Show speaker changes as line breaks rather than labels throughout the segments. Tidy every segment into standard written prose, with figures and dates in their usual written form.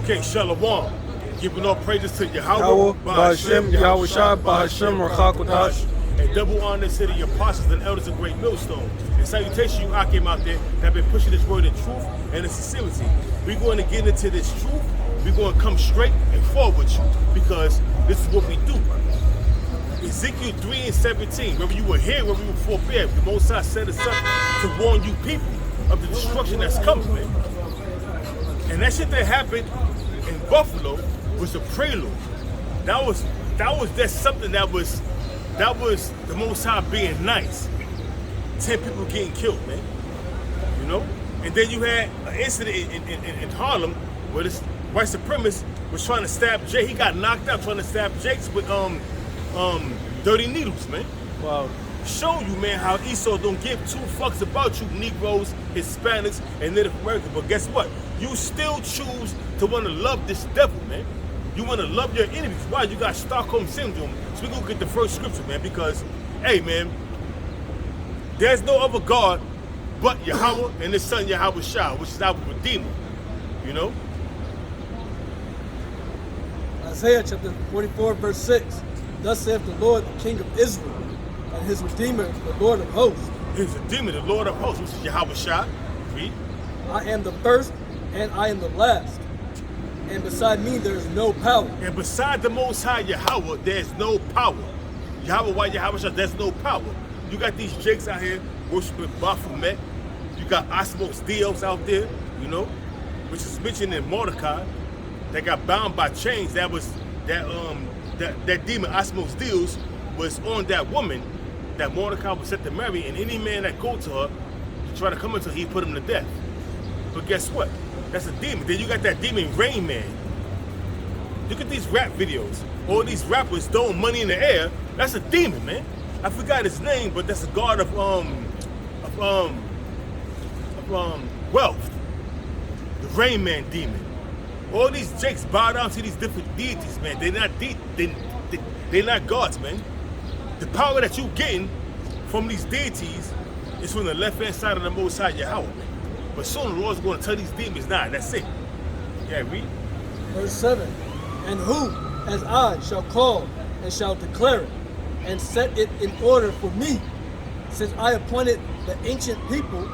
Okay, Shalom. Giving all praises to Yahweh,
Yahweh, Ba'ashem, Yahweh Shah, Ba'ashem, Rachakotash.
And double honor to the apostles and elders of Great Millstone. And salutation you Akim out there that have been pushing this word in truth and in sincerity. We're going to get into this truth. We're going to come straight and forward with you because this is what we do. Ezekiel 3:17, whether you were here, whether you were forbear, the Most High set us up to warn you people of the destruction that's coming, man. And that shit that happened in Buffalo was a prelude. That's something that was the Most High being nice. 10 people getting killed, man. You know? And then you had an incident in Harlem where this white supremacist was trying to stab Jake. He got knocked out trying to stab Jakes with dirty needles, man.
Wow.
Show you, man, how Esau don't give two fucks about you Negroes, Hispanics, and Native Americans. But guess what? You still choose to want to love this devil, man. You want to love your enemies. Why? You got Stockholm Syndrome. So we're going to get the first scripture, man, because, hey, man, there's no other God but Yahweh and his son Yahweh Shah, which is our Redeemer, you know?
Isaiah chapter 44, verse 6. Thus saith the Lord, the King of Israel, and his Redeemer, the Lord of hosts.
His Redeemer, the Lord of hosts, which is Yahweh Shah. Read.
I am the first, and I am the last. And beside me there is no power.
And beside the Most High Yahweh, there's no power. Yahweh, why Yahweh Shah, there's no power. You got these jakes out here worshiping Baphomet. You got Asmos Dios out there, you know, which is mentioned in Mordecai, that got bound by chains. That demon Asmos Dios was on that woman that Mordecai was set to marry, and any man that go to her to try to come into her, he put him to death. But guess what? That's a demon. Then you got that demon Rain Man. Look at these rap videos. All these rappers throwing money in the air. That's a demon, man. I forgot his name, but that's a god of wealth. The Rain Man demon. All these jakes bow down to these different deities, man. They're not gods, man. The power that you getting from these deities is from the left-hand side of the Most High Yahweh, man. But soon the Lord's going to tell these demons, nah, that's it. Yeah, read.
Verse 7. And who, as I, shall call and shall declare it, and set it in order for me, since I appointed the ancient people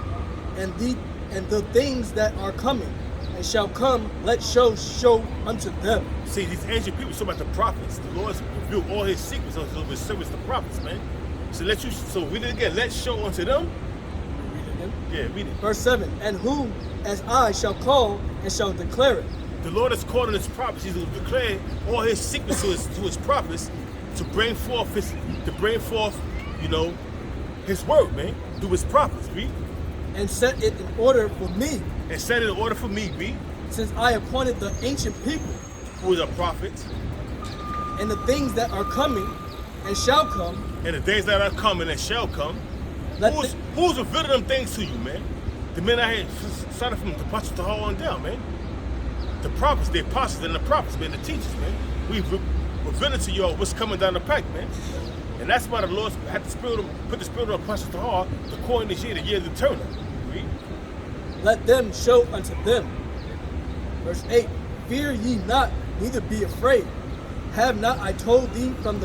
and the things that are coming, and shall come, let show unto them.
See, these ancient people, so about the prophets. The Lord's revealed all his secrets of his service to prophets, man. So read it again. Let's show unto them.
Read it again.
Yeah, read it.
Verse 7. And whom as I shall call and shall declare it.
The Lord is calling his prophets. He's going to declare all his secrets to his prophets to bring forth you know, his word, man, through his prophets, read.
And set it in order for me.
And set it in order for me, read.
Since I appointed the ancient people.
Who are the prophets.
And the things that are coming and shall come.
And the things that are coming and shall come. Who's revealing them things to you, man? The men out here started from the apostles to all on down, man. The prophets, the apostles, and the prophets, man, the teachers, man. We've revealed to y'all what's coming down the pike, man. And that's why the Lord had to put the spirit of the apostles to heart to coin this year, the year of the turner. Read.
Let them show unto them. Verse 8. Fear ye not, neither be afraid. Have not I told thee from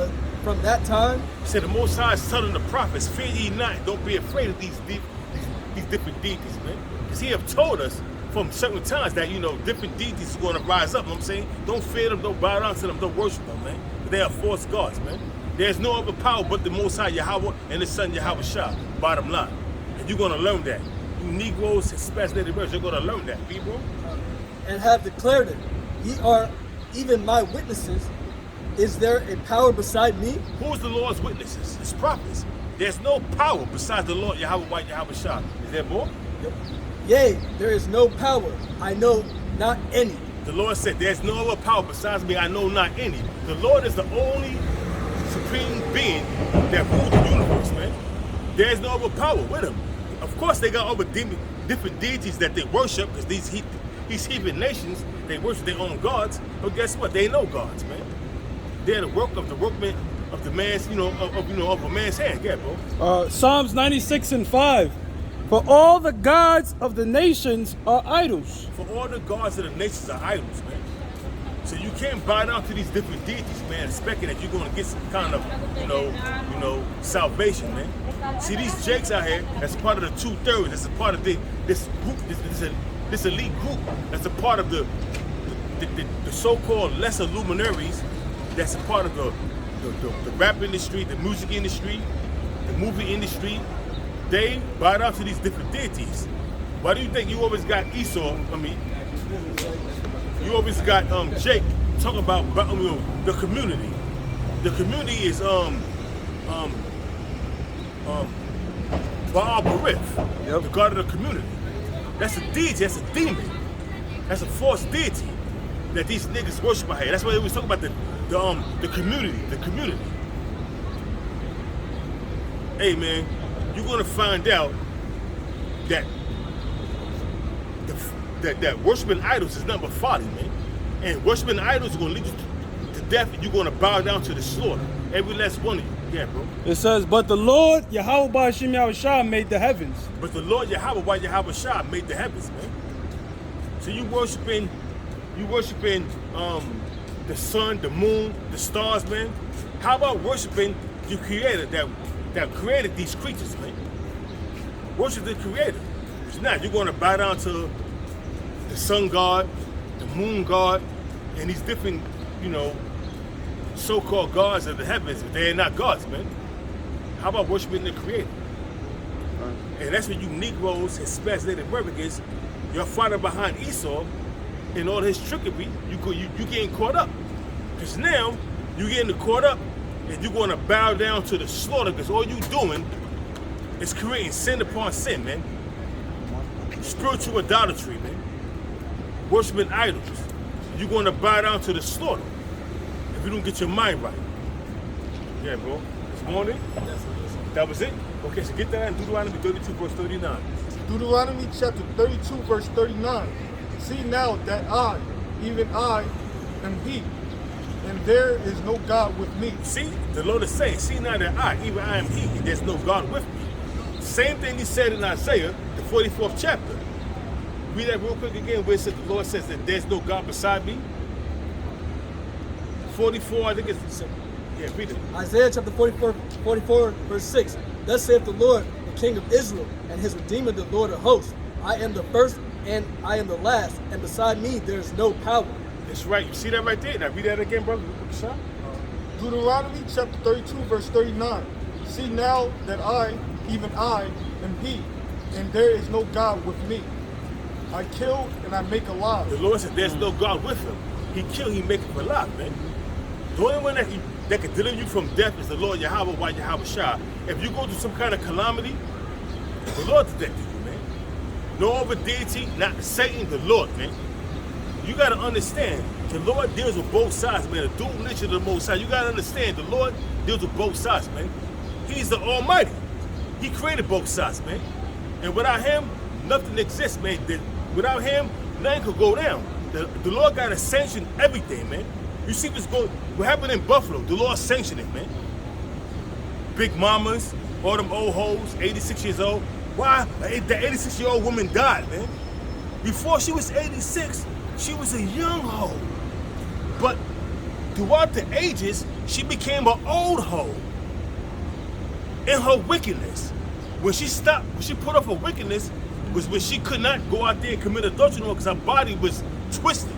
that time?
He said the Most High is telling the prophets, fear ye not, don't be afraid of these different deities, man. Because he have told us from certain times that, you know, different deities are going to rise up. You know what I'm saying? Don't fear them, don't bow down to them, don't worship them, man. They are false gods, man. There's no other power but the Most High Yahweh and his son Yahweh Shah, bottom line. And you're going to learn that. You Negroes, Hispanics, Native Americans, you're going to learn that, people.
And have declared it. Ye are even my witnesses. Is there a power beside me?
Who's the Lord's witnesses? His prophets. There's no power besides the Lord Yahweh White Yahweh Shah. Is there more?
Yea, there is no power. I know not any.
The Lord said, there's no other power besides me. I know not any. The Lord is the only supreme being that rules the universe, man. There's no other power with him. Of course, they got other different deities that they worship because these heathen nations, they worship their own gods. But guess what? They know gods, man. They're the workman of the man's, of a man's hand. Yeah, bro.
Psalms 96:5. For all the gods of the nations are idols.
For all the gods of the nations are idols, man. So you can't bow down to these different deities, man, expecting that you're going to get some kind of, salvation, man. See, these jakes out here, that's part of the 2/3. That's a part of this group, this elite group. That's a part of the so-called lesser luminaries. That's a part of the rap industry, the music industry, the movie industry. They bow down to these different deities. Why do you think you always got Esau? You always got Jake talking about the community. The community is Baal Barith, the god of the community. That's a deity. That's a demon. That's a false deity that these niggas worship out here. That's why they was talking about the community. The community. Hey man, you're gonna find out that that worshiping idols is nothing but folly, man. And worshiping idols is gonna lead you to death, and you're gonna bow down to the slaughter. Every last one of you. Yeah, bro.
It says, but the Lord Yahweh Ba'ashim Yahushua made the heavens.
But the Lord Yahweh Shah made the heavens, man. So you worshiping the sun, the moon, the stars, man. How about worshiping the creator that created these creatures, man? Worship the creator. It's not. You're gonna bow down to the sun god, the moon god, and these different, so-called gods of the heavens, but they are not gods, man. How about worshiping the creator? And that's when you Negroes, Hispanics, Native Americans, you're fighting behind Esau and all his trickery. You getting caught up. Because now, you getting caught up and you're going to bow down to the slaughter because all you doing is creating sin upon sin, man. Spiritual idolatry, man. Worshiping idols. You're going to bow down to the slaughter if you don't get your mind right. Yeah, bro. This morning, that was it. Okay, so get that in Deuteronomy 32, verse 39.
Deuteronomy chapter 32, verse 39. See now that I, even I, am He, and there is no God with me.
See, the Lord is saying, see now that I, even I am He, and there's no God with me. Same thing He said in Isaiah, the 44th chapter. Read that real quick again, where it says the Lord says that there's no God beside me. 44, I think it's, yeah, read it.
Isaiah chapter 44, verse 6. Thus saith the Lord, the King of Israel, and his Redeemer, the Lord of hosts. I am the first, and I am the last, and beside me there is no power.
That's right. You see that right there? Now read that again, brother.
Deuteronomy chapter 32, verse 39. See now that I, even I, am He, and there is no God with me. I kill and I make alive.
The Lord said there's no God with him. He kill, he make him alive, man. The only one that can deliver you from death is the Lord Yahweh Shah. If you go through some kind of calamity, the Lord protected you, man. No other deity, not Satan, the Lord, man. You gotta understand, the Lord deals with both sides, man. The dual nature of the Most High. You gotta understand, the Lord deals with both sides, man. He's the Almighty. He created both sides, man. And without him, nothing exists, man. Without him, nothing could go down. The Lord gotta sanction everything, man. You see what happened in Buffalo, the Lord sanctioned it, man. Big mamas, all them old hoes, 86 years old. Why? The 86-year-old woman died, man. Before she was 86, she was a young hoe. But throughout the ages, she became an old hoe. In her wickedness. When she put off her wickedness, was when she could not go out there and commit adultery no more because her body was twisted.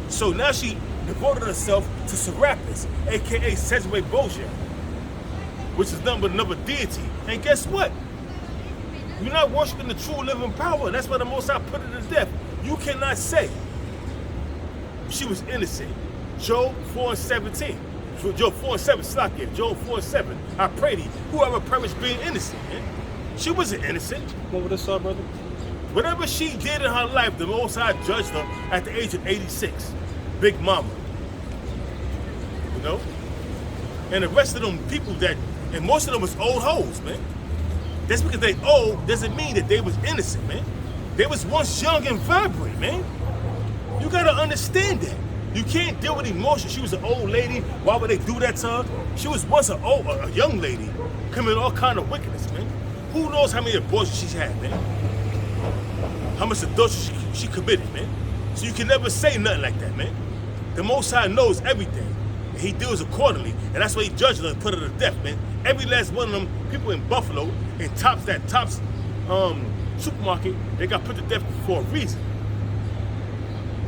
So now she devoted herself to Serapis, aka Sesame Bozier, which is nothing but another deity. And guess what? You're not worshiping the true living power. That's why the Most High put her to death. You cannot say she was innocent. Job 4:17. Job 4:7, Slakia. Job 4:7. I pray thee, whoever perished being innocent, man. She wasn't innocent.
What would this up, brother?
Whatever she did in her life, the Most High judged her at the age of 86. Big mama. You know? And the rest of them people and most of them was old hoes, man. That's because they old doesn't mean that they was innocent, man. They was once young and vibrant, man. You gotta understand that. You can't deal with emotion. She was an old lady. Why would they do that to her? She was once a young lady committing all kind of wickedness, man. Who knows how many abortions she's had, man? How much adultery she committed, man? So you can never say nothing like that, man. The Most High knows everything, and He deals accordingly, and that's why He judged her and put her to death, man. Every last one of them people in Buffalo, in Tops supermarket, they got put to death for a reason.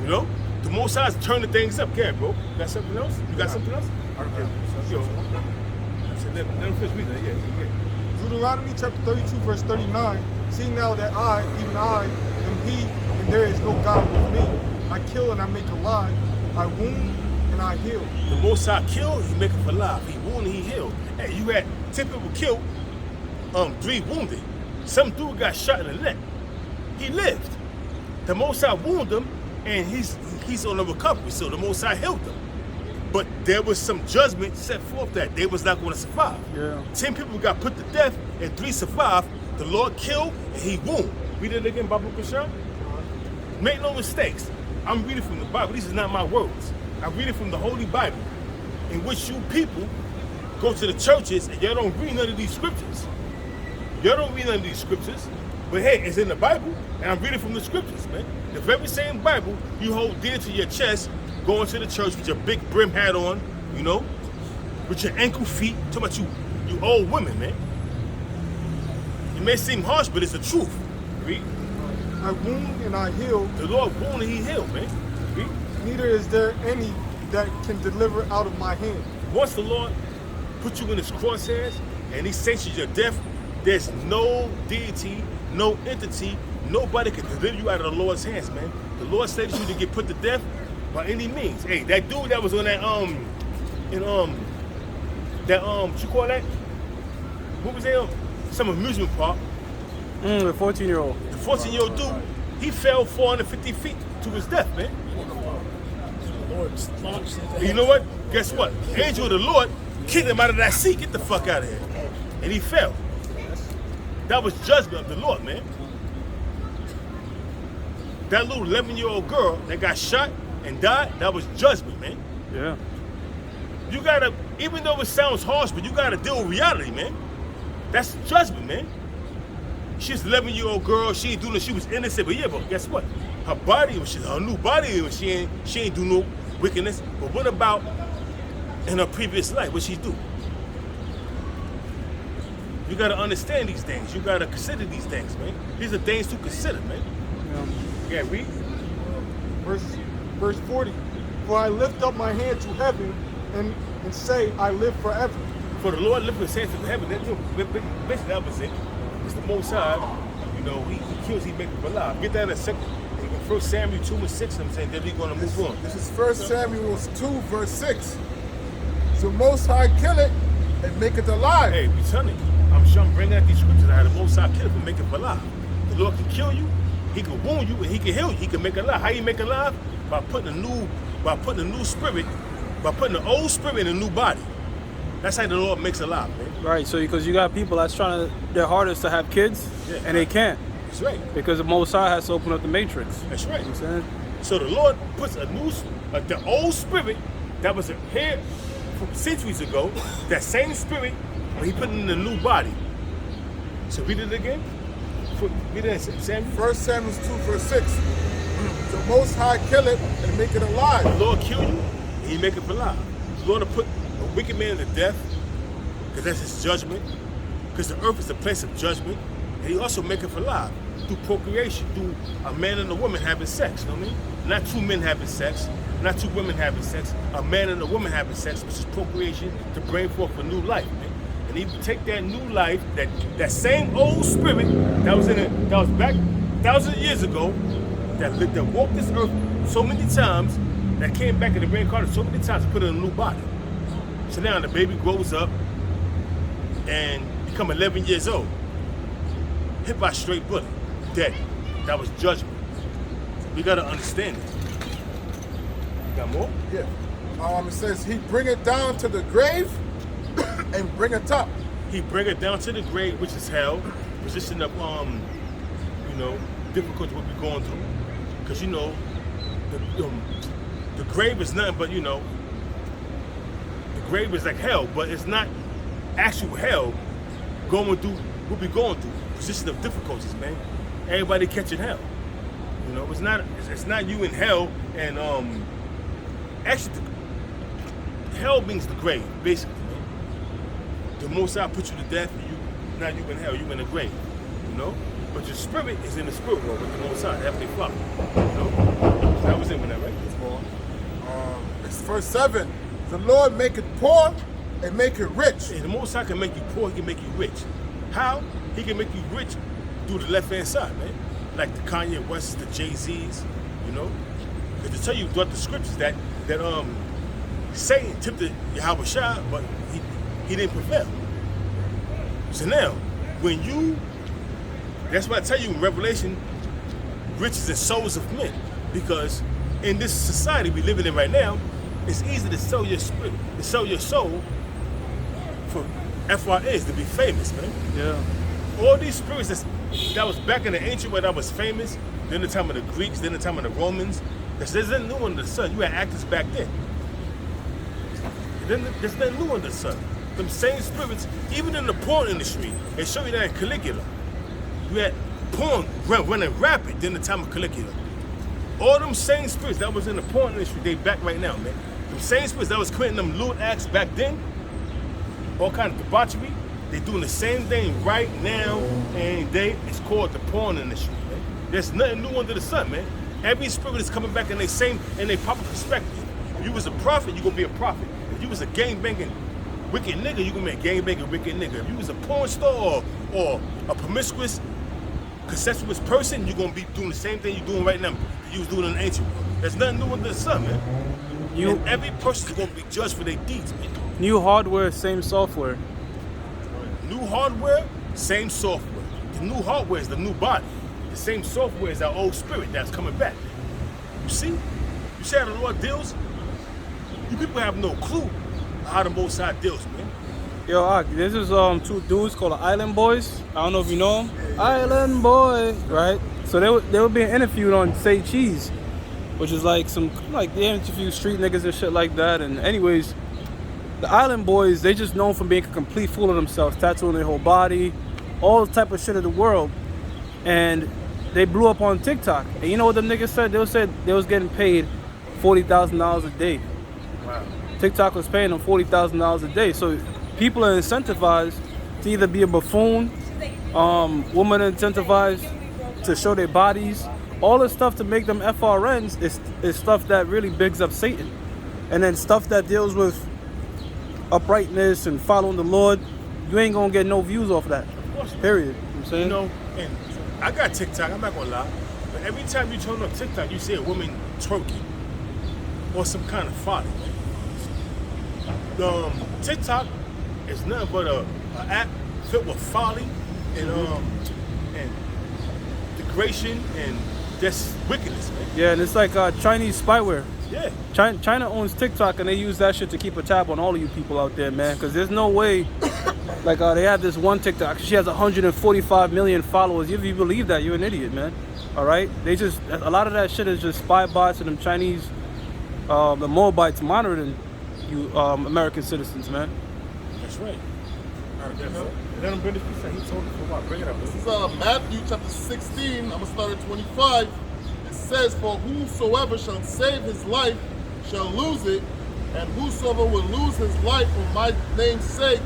You know? The Most High's turning things up. Yeah, bro. You got something else? You got something else? Yo. Let him finish reading it. Yeah.
Deuteronomy chapter 32, verse 39. See now that I, even I, am He, and there is no God with me. I kill and I make alive. I wound and I heal.
The Most High killed, He make him alive. He wounded, He healed. Hey, you had 10 people killed, 3 wounded. Some dude got shot in the leg. He lived. The Most High wounded him, and he's on the recovery. So the Most High healed him. But there was some judgment set forth that they was not going to survive.
Yeah.
10 people got put to death, and 3 survived. The Lord killed, and He wounded. Read it again, Babu Kashan. Make no mistakes. I'm reading from the Bible. These are not my words. I'm reading from the Holy Bible, in which you people go to the churches and y'all don't read none of these scriptures. Y'all don't read none of these scriptures, but hey, it's in the Bible, and I'm reading from the scriptures, man. The very same Bible you hold dear to your chest, going to the church with your big brim hat on, you know, with your ankle feet, talking about you old women, man. It may seem harsh, but it's the truth. Read.
I wound and I heal.
The Lord wounded, He healed, man. Read.
Neither is there any that can deliver out of my hand.
Once the Lord put you in His crosshairs and He sanctions your death, there's no deity, no entity, nobody can deliver you out of the Lord's hands, man. The Lord said you to get put to death by any means. Hey, that dude that was on that what you call that? What was that? Some amusement park.
The 14-year-old.
The 14-year-old dude, he fell 450 feet to his death, man. And you know what? Guess what? The angel of the Lord kicked him out of that seat. Get the fuck out of here. And he fell. That was judgment of the Lord, man. That little 11-year-old girl that got shot and died, that was judgment, man.
Yeah.
You gotta, even though it sounds harsh, but you gotta deal with reality, man. That's judgment, man. She's an 11-year-old girl. She ain't doing it. She was innocent, but yeah, but guess what? Her body, her new body, she ain't do no wickedness. But what about in her previous life? What she do? You gotta understand these things. You gotta consider these things, man. These are things to consider, man. Yeah, read.
Verse 40. For I lift up my hand to heaven and say, I live forever.
For the Lord lifted His hands to heaven. That's basically that was it. It's the Most High. You know, He kills, He makes them alive. Get that in a second. 1 Samuel 2 and 6. I'm saying that we're gonna move on.
This is 1 Samuel 2, verse 6. So Most High kill it and make it alive.
Hey, we telling you. I'm sure I'm bringing out these scriptures. I had the Most High kill it and make it alive. The Lord can kill you. He can wound you, and He can heal you. He can make it alive. How you make it alive? By putting a new spirit, by putting the old spirit in a new body. That's how the Lord makes it alive, man.
Right. So because you got people that's trying their hardest to have kids,
Yeah.
and they can't
That's right.
because the Most High has to open up the matrix.
That's right.
You know what I'm saying?
So the Lord puts the old spirit that was here from centuries ago, that same spirit, but He put it in a new body. So read it again. Read it in Samuel.
1 Samuel 2, verse 6. So Most High kill it and make it alive.
The Lord kill you, and He make it alive. The Lord will put a wicked man to death, because that's His judgment. Because the earth is a place of judgment. And He also make it alive through procreation, through a man and a woman having sex. You know what I mean? Not 2 men having sex, not 2 women having sex. A man and a woman having sex, which is procreation, to bring forth a new life, man. And He would take that new life, that same old spirit that was in it, that was back 1,000 years ago, that walked this earth so many times, that came back in the reincarnation so many times, to put it in a new body. So now the baby grows up and become 11 years old, hit by a straight bullet, dead. That was judgment. We gotta understand it. You got more?
Yeah. It says he bring it down to the grave and bring it up.
He bring it down to the grave, which is hell, position of difficult what we're going through. Because the grave is nothing but, the grave is like hell, but it's not actual hell going through what we're going through. position of difficulties, man. Everybody catching hell. You know, it's not you in hell, and actually, hell means the grave, basically, man. The Most High put you to death, and now you in hell, you in the grave, you know. But your spirit is in the spirit world with the Most High, Heavenly Father, you know. So that was it with that, right?
It's verse 7. The Lord make it poor and make it rich.
Yeah, the Most High can make you poor, he can make you rich. How? He can make you rich through the left-hand side, man. Like the Kanye Wests, the Jay-Z's, you know. Because to tell you throughout the scriptures that Satan tempted Yahweh Shah, but he didn't prevail. So now, that's why I tell you in Revelation, riches and souls of men. Because in this society we living in right now, it's easy to sell your spirit, to sell your soul for FYIs, to be famous, man.
Yeah.
All these spirits that was back in the ancient world that was famous, then the time of the Greeks, then the time of the Romans, there's nothing new under the sun. You had actors back then. There's nothing new under the sun. Them same spirits, even in the porn industry, they show you that in Caligula. You had porn running rapid during the time of Caligula. All them same spirits that was in the porn industry, they back right now, man. Them same spirits that was committing them lewd acts back then, all kind of debauchery, they doing the same thing right now, and it's called the porn industry, man. There's nothing new under the sun, man. Every spirit is coming back in their proper perspective. If you was a prophet, you gonna be a prophet. If you was a gangbanging wicked nigga, you gonna be a gangbanging wicked nigga. If you was a porn star or a promiscuous, consensuous person, you're gonna be doing the same thing you're doing right now that you was doing in the ancient world. There's nothing new under the sun, man. And every person is gonna be judged for their deeds, man.
New hardware, same software.
New hardware, same software. The new hardware is the new body. The same software is our old spirit that's coming back. You see? You see how the Lord deals? You people have no clue how the Most High deals, man.
Yo, Ak, this is two dudes called the Island Boys. I don't know if you know them. Island Boy, right? So they were being interviewed on Say Cheese, which is like they interview street niggas and shit like that. And anyways, the Island Boys, they just known for being a complete fool of themselves, tattooing their whole body, all type of shit of the world. And they blew up on TikTok. And you know what them niggas said? They said they was getting paid $40,000 a day.
Wow.
TikTok was paying them $40,000 a day. So people are incentivized to either be a buffoon, women are incentivized to show their bodies. All this stuff to make them FRNs is stuff that really bigs up Satan. And then stuff that deals with uprightness and following the Lord, you ain't gonna get no views off that.
Of course.
Period. You know what I'm saying?
You know, and I got TikTok, I'm not gonna lie, but every time you turn on TikTok, you see a woman twerking or some kind of folly. TikTok is nothing but an app filled with folly and degradation and just wickedness, man.
Yeah, and it's like Chinese spyware.
Yeah.
China owns TikTok, and they use that shit to keep a tab on all of you people out there, man. Because there's no way, like they have this one TikTok. She has 145 million followers. If you believe that, you're an idiot, man. All right? A lot of that shit is just spy bots and them Chinese, the Moabites monitoring you American citizens, man.
That's right. Let him bring this piece. He told us for a while. Bring it up.
This is Matthew chapter 16. I'm going to start at 25. It says, "For whosoever shall save his life shall lose it, and whosoever will lose his life for my name's sake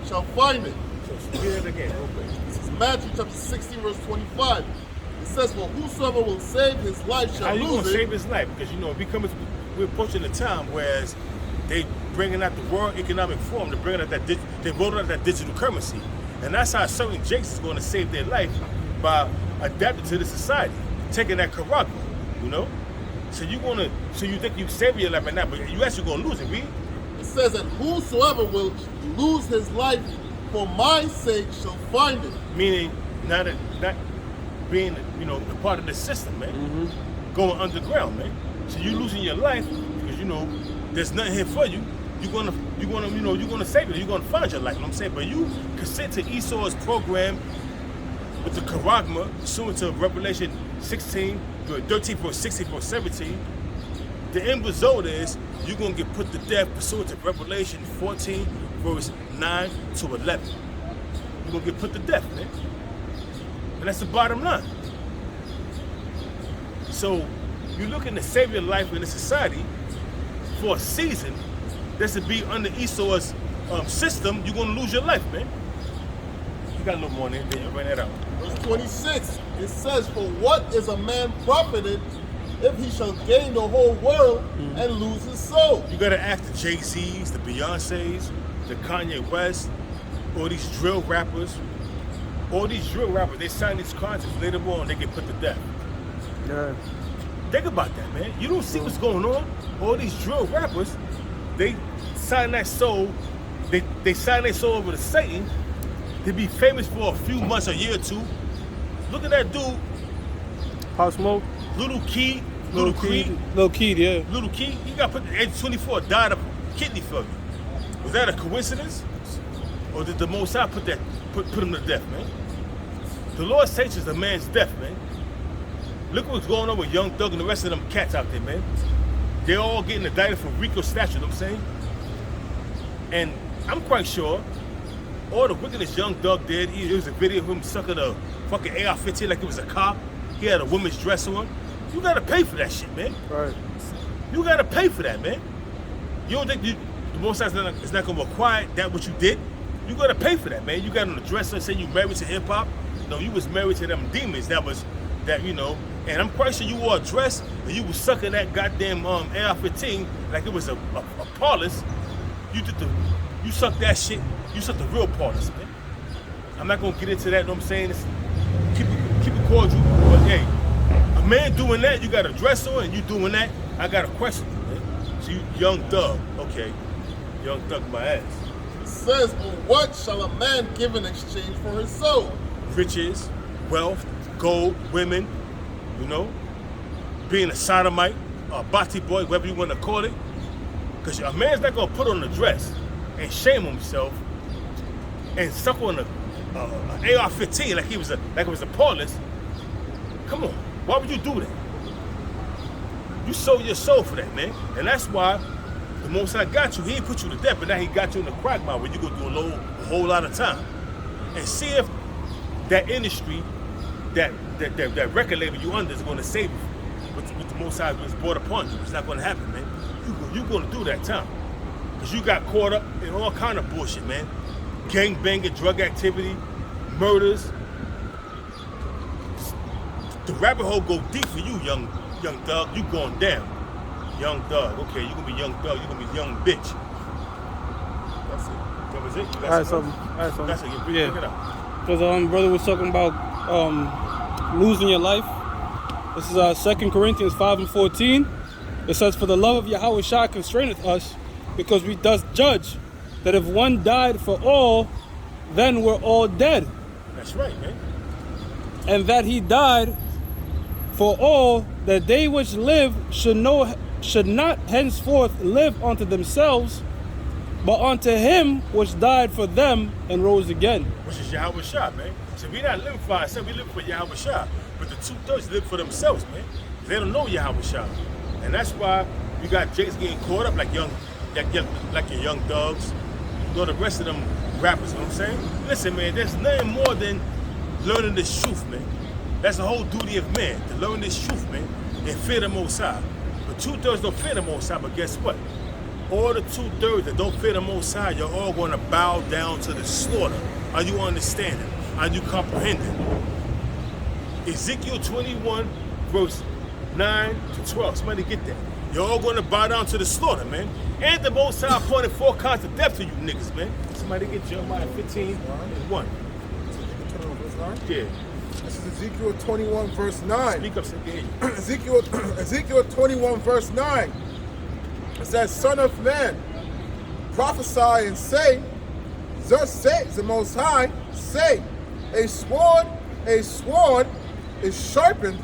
shall find it."
So hear it again, real quick.
This is Matthew chapter 16, verse 25. It says, "For whosoever will save his life shall
How you
lose
gonna
it."
save his life? Because we're approaching a time whereas they bringing out the World Economic Forum, they're bringing out they rolling out that digital currency, and that's how certain jakes is going to save their life by adapting to the society, taking that Caragua, you know. So you think you save your life right now, but you actually gonna lose it, read?
It says that whosoever will lose his life for my sake shall find it.
Meaning not being a part of the system, man. Going underground, man. So you losing your life because there's nothing here for you. You're gonna save it. You're gonna find your life. You know what I'm saying? But you consent to Esau's program with the Charagma, pursuant to Revelation 16, 13, 16, 17. The end result is you're gonna get put to death pursuant to Revelation 14, verse 9 to 11. you're gonna get put to death, man. And that's the bottom line. So you're looking to save your life in a society for a season that's to be under Esau's system. You're gonna lose your life, man. You got a little more in there, then you bring that out.
Verse 26, it says, for what is a man profited if he shall gain the whole world and lose his soul?
You gotta ask the Jay-Z's, the Beyoncé's, the Kanye West, all these drill rappers. All these drill rappers, they sign these contracts, later on they get put to death.
Yeah.
Think about that, man. You don't see what's going on. All these drill rappers, they sign that soul, they sign their soul over to Satan. They be famous for a few months, a year or two. Look at that dude,
Pop Smoke.
Little Key,
Lil Keed, yeah.
Little Key, he got put at age 24, died of kidney failure. Was that a coincidence? Or did the Most High put him to death, man? The Lord sanctions a man's death, man. Look what's going on with Young Thug and the rest of them cats out there, man. They're all getting indicted for RICO statute, you know what I'm saying? And I'm quite sure all the wickedness Young Thug did, it was a video of him sucking a fucking AR-15 like it was a cop. He had a woman's dress on. You gotta pay for that shit, man.
Right.
You gotta pay for that, man. You don't think the Most High is not gonna require that what you did? You gotta pay for that, man. You got on the dresser saying you married to hip hop. No, you was married to them demons. And I'm quite sure you wore a dress and you was sucking that goddamn AR-15 like it was a Paulus. You sucked that shit. You sucked the real Paulus, man. I'm not gonna get into that. You know what I'm saying? Keep it cordial. But hey, a man doing that, you got a dress on, and you doing that. I got a question, man. So you Young Thug, okay? Young Thug, my ass.
It says, or what shall a man give in exchange for his soul?
Riches, wealth, gold, women, you know, being a sodomite, a bati boy, whatever you want to call it. Because a man's not going to put on a dress and shame himself and suck on an AR-15 like it was a Paulus. Come on, why would you do that? You sold your soul for that, man. And that's why the Most High got you. He didn't put you to death, but now he got you in the quagmire where you're going to do a whole lot of time. And see if that industry, that record label you under is going to save you with the Most High was brought upon you. It's not going to happen, man. You're going to do that time. Because you got caught up in all kind of bullshit, man. Gang banging, drug activity, murders. The rabbit hole go deep for you, young Thug. You going down. Young Thug. Okay, you're going to be Young Thug. You're going to be young bitch. That's it. That was it? You got something? That's it.
Yeah.
Pick it up.
Because brother was talking about losing your life. This is 2 Corinthians 5:14. It says, for the love of Yahweh Shah constraineth us, because we thus judge that if one died for all, then we're all dead.
That's right, man.
And that he died for all, that they which live should not henceforth live unto themselves, but unto him which died for them and rose again.
Which is Yahweh Shah, man. So we not living for ourselves, we live for Yahweh Shah. But the 2/3 live for themselves, man. They don't know Yahweh Shah. And that's why you got Jakes getting caught up like your Young Thugs. You know the rest of them rappers, you know what I'm saying? Listen, man, there's nothing more than learning this truth, man. That's the whole duty of man, to learn this truth, man, and fear the Most High. But 2/3 don't fear the Most High, but guess what? All the 2/3 that don't fear the Most High, you're all going to bow down to the slaughter. Are you understanding? Are you comprehending? Ezekiel 21, verse 9 to 12. Somebody get that. You're all going to bow down to the slaughter, man. And the Most High appointed 4 kinds of death to you niggas, man. Somebody get Jeremiah 15 and 1. Yeah.
This is Ezekiel 21, verse 9.
Speak up so they can hear you.
Ezekiel 21, verse 9. It says, Son of man, prophesy and say, thus says the Most High, say, a sword is sharpened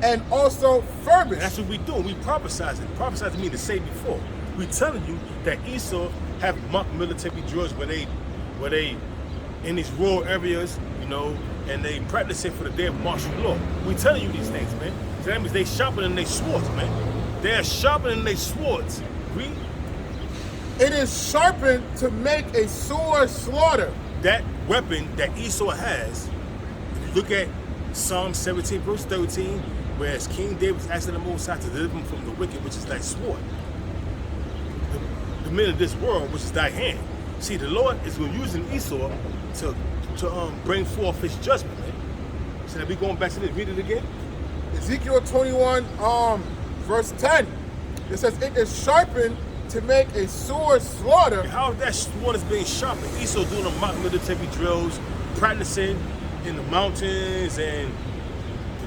and also furbished.
That's what we do. We prophesizing. Prophesizing means to say before. We telling you that Esau have mock military drills where they in these rural areas, you know, and they practice it for the day of martial law. We telling you these things, man. So that means they sharpening their swords, man. They're sharpening their swords.
It is sharpened to make a sore slaughter.
That weapon that Esau has, if you look at Psalm 17, verse 13, whereas King David was asking the Most High to deliver him from the wicked, which is thy sword, the men of this world, which is thy hand. See, the Lord is using Esau to bring forth his judgment, man. So now we going back to this, read it again.
Ezekiel 21, verse 10. It says, it is sharpened to make a sword slaughter.
How that sword is being sharpened? Esau doing the mock military drills, practicing in the mountains, and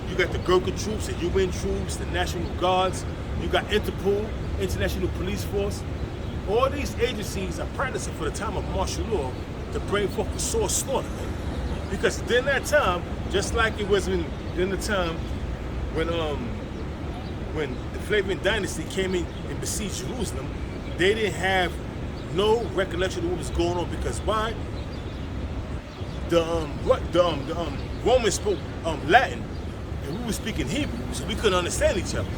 you got the Gurkha troops, the UN troops, the National Guards, you got Interpol, International Police Force. All these agencies are practicing for the time of martial law to bring forth the sword slaughter, man. Because during that time, just like it was during the time when the Flavian dynasty came in and besieged Jerusalem, they didn't have no recollection of what was going on. Because why? The Romans spoke Latin, and we were speaking Hebrew, so we couldn't understand each other.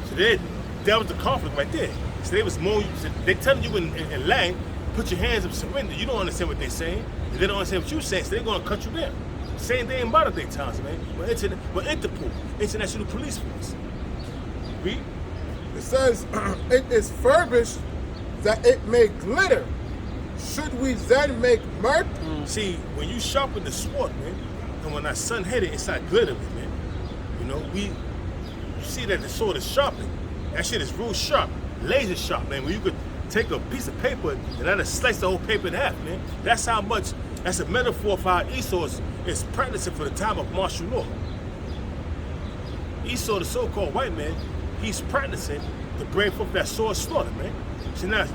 So that was the conflict right there. So they was more. So they telling you in Latin, put your hands up, surrender. You don't understand what they're saying, and they don't understand what you're saying, so they're gonna cut you down. Same thing in modern day times, man. But Interpol, International Police Force. Read.
It says, it is furbished that it may glitter. Should we then make murk?
See, when you sharpen the sword, man, and when our sun hit it, it's like glittering, man. You know, you see that the sword is sharpened. That shit is real sharp, laser sharp, man. When you could take a piece of paper and then slice the whole paper in half, man. That's how much. That's a metaphor for how Esau is practicing for the time of martial law. Esau, the so-called white man, he's practicing to bring forth that sword slaughter, man. So now,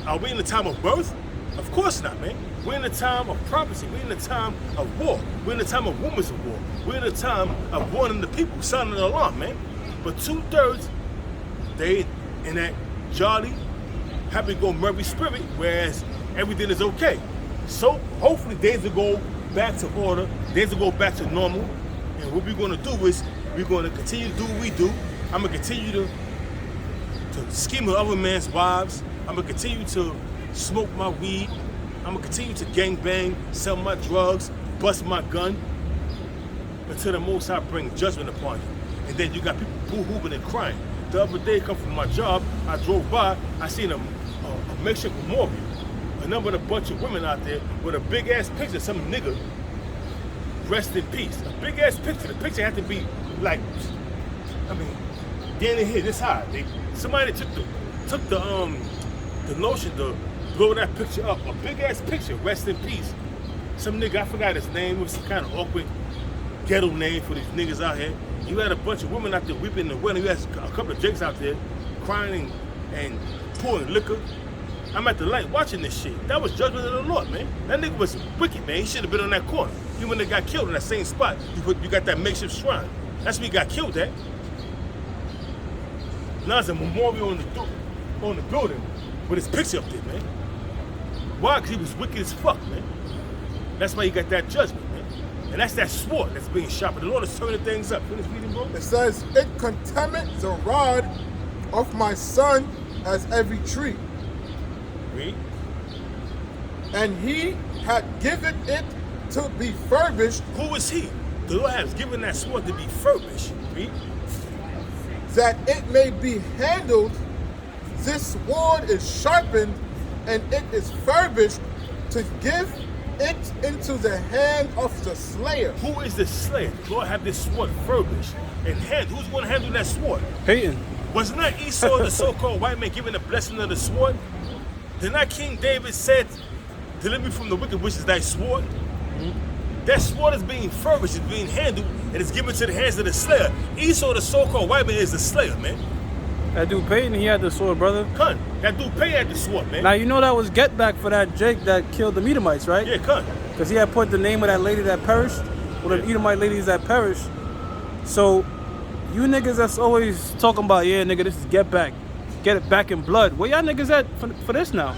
are we in the time of birth? Of course not, man. We're in the time of prophecy. We're in the time of war. We're in the time of rumors of war. We're in the time of warning the people, sounding the alarm, man. But 2/3, they in that jolly, happy-go-merry spirit, whereas everything is okay. So hopefully days will go back to order, days will go back to normal, and what we're going to do is we're going to continue to do what we do. I'm going to continue to scheme with other men's wives. I'm going to continue to smoke my weed. I'm going to continue to gang bang, sell my drugs, bust my gun, until the Most High bring judgment upon you. And then you got people boo-hooping and crying. The other day, come from my job, I drove by, I seen a makeshift memorial. A number of a bunch of women out there with a big ass picture of some nigga, rest in peace. A big ass picture. The picture had to be like, I mean, down in here, this high. Somebody took the notion to blow that picture up. A big ass picture, rest in peace. Some nigga, I forgot his name, it was some kind of awkward ghetto name for these niggas out here. You had a bunch of women out there weeping in the winter. You had a couple of jakes out there crying and pouring liquor. I'm at the light watching this shit. That was judgment of the Lord, man. That nigga was wicked, man. He should have been on that corner. He wouldn't have got killed in that same spot. You got that makeshift shrine. That's where he got killed at. Now there's a memorial on the building with his picture up there, man. Why? Because he was wicked as fuck, man. That's why he got that judgment, man. And that's that sword that's being sharpened. The Lord is turning things up. Finish reading, bro.
It says, it contemneth the rod of my son as every tree.
Read.
And he had given it to be furbished.
Who is he? The Lord has given that sword to be furbished. Read.
That it may be handled. This sword is sharpened, and it is furbished to give it into the hand of the slayer.
Who is the slayer? The Lord have this sword furbished and who's going to handle that sword?
Peyton.
Wasn't that Esau, the so-called white man, given the blessing of the sword? Then that King David said, deliver me from the wicked, which is thy sword. That sword is being furbished, it's being handled, and it's given to the hands of the slayer. Esau, the so-called white man, is the slayer, man.
That dude Peyton, he had the sword, brother.
Cunt. That dude Payne had the sword, man.
Now, you know that was get back for that Jake that killed the Edomites, right?
Yeah, cunt.
Because he had put the name of that lady that perished, or the Edomite ladies that perished. So, you niggas that's always talking about, yeah, nigga, this is get back. Get it back in blood. Where y'all niggas at for this now?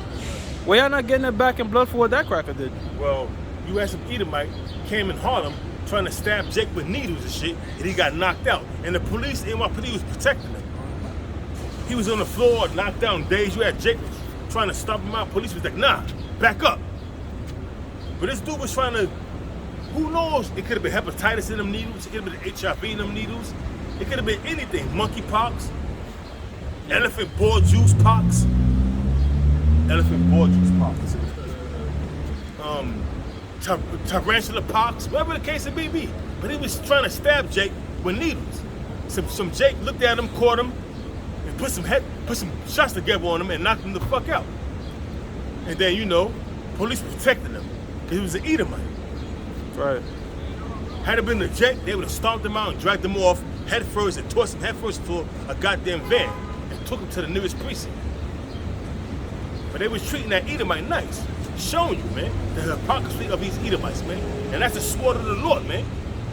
Where y'all not getting it back in blood for what that cracker did?
Well, you had some Edomite came in Harlem trying to stab Jake with needles and shit, and he got knocked out. And the police, NYPD, was protecting him. He was on the floor, knocked down days. You had Jake trying to stop him out. Police was like, nah, back up. But this dude was trying to, who knows? It could have been hepatitis in them needles. It could have been HIV in them needles. It could have been anything. Monkeypox, elephant ball juice pox, elephant ball juice pox, tarantula pox, whatever the case it may be. But he was trying to stab Jake with needles. Some Jake looked at him, caught him, and put some shots together on him and knocked him the fuck out. And then, you know, police protected him because he was an Edomite.
Right.
Had it been the Jake, they would have stomped him out and dragged him off head first and tossed him head first for a goddamn van and took him to the nearest precinct. But they was treating that Edomite nice, showing you, man, the hypocrisy of these Edomites, man. And that's the sword of the Lord, man.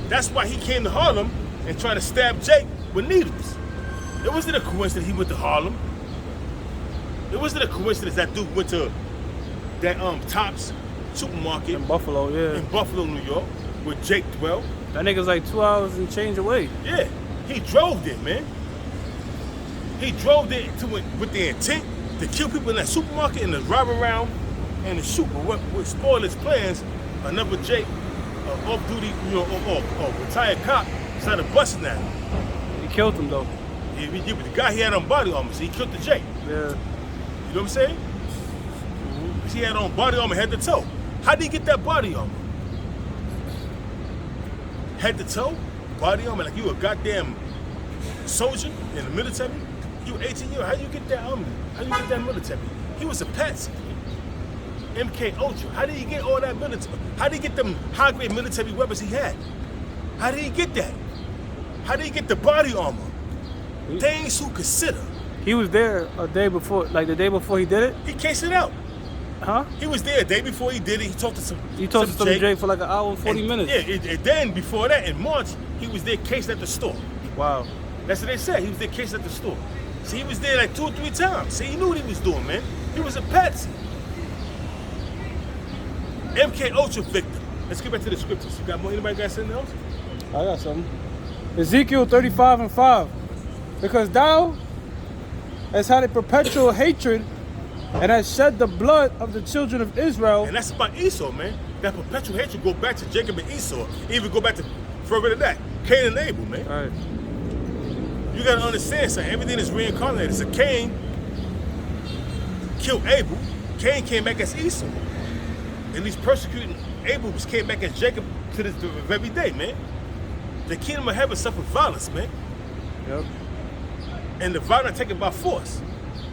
That's why he came to Harlem and tried to stab Jake with needles. It wasn't a coincidence he went to Harlem. It wasn't a coincidence that dude went to that Tops supermarket
In Buffalo, yeah.
in Buffalo, New York, where Jake dwelled.
That nigga's like 2 hours and change away.
Yeah, he drove there, man. He drove there with the intent to kill people in that supermarket and to drive around and to shoot. But what would spoil his plans, another Jake, off-duty, you know, or retired cop, started busting at him.
He killed him though.
But the guy he had on body armor, so he killed the Jake.
Yeah.
You know what I'm saying? He had on body armor head to toe. How did he get that body armor? Head to toe, body armor, like you a goddamn soldier in the military? You 18 years, how you get that armor? How you get that military? He was a patsy. MK Ultra. How did he get all that military? How did he get them high-grade military weapons he had? How did he get that? How did he get the body armor? Things who consider.
He was there a day before, like the day before he did it?
He cased it out.
Huh?
He was there a day before he did it. He talked to some.
He talked to some Jake for like an hour and 40
And-
minutes.
Yeah, and then before that, in March, he was there cased at the store.
Wow.
That's what they said. He was there cased at the store. See, he was there like 2 or 3 times. See, he knew what he was doing, man. He was a patsy. MK Ultra victim. Let's get back to the scriptures. You got more? Anybody got something else?
I got something. Ezekiel 35:5. Because thou hast had a perpetual hatred and hast shed the blood of the children of Israel.
And that's about Esau, man. That perpetual hatred go back to Jacob and Esau. Even go back to further than that. Cain and Abel, man.
All right.
You gotta understand something. Everything is reincarnated. So Cain killed Abel. Cain came back as Esau. And these persecuting Abel came back as Jacob to this very day, man. The kingdom of heaven suffered violence, man.
Yep.
And the violence taken by force.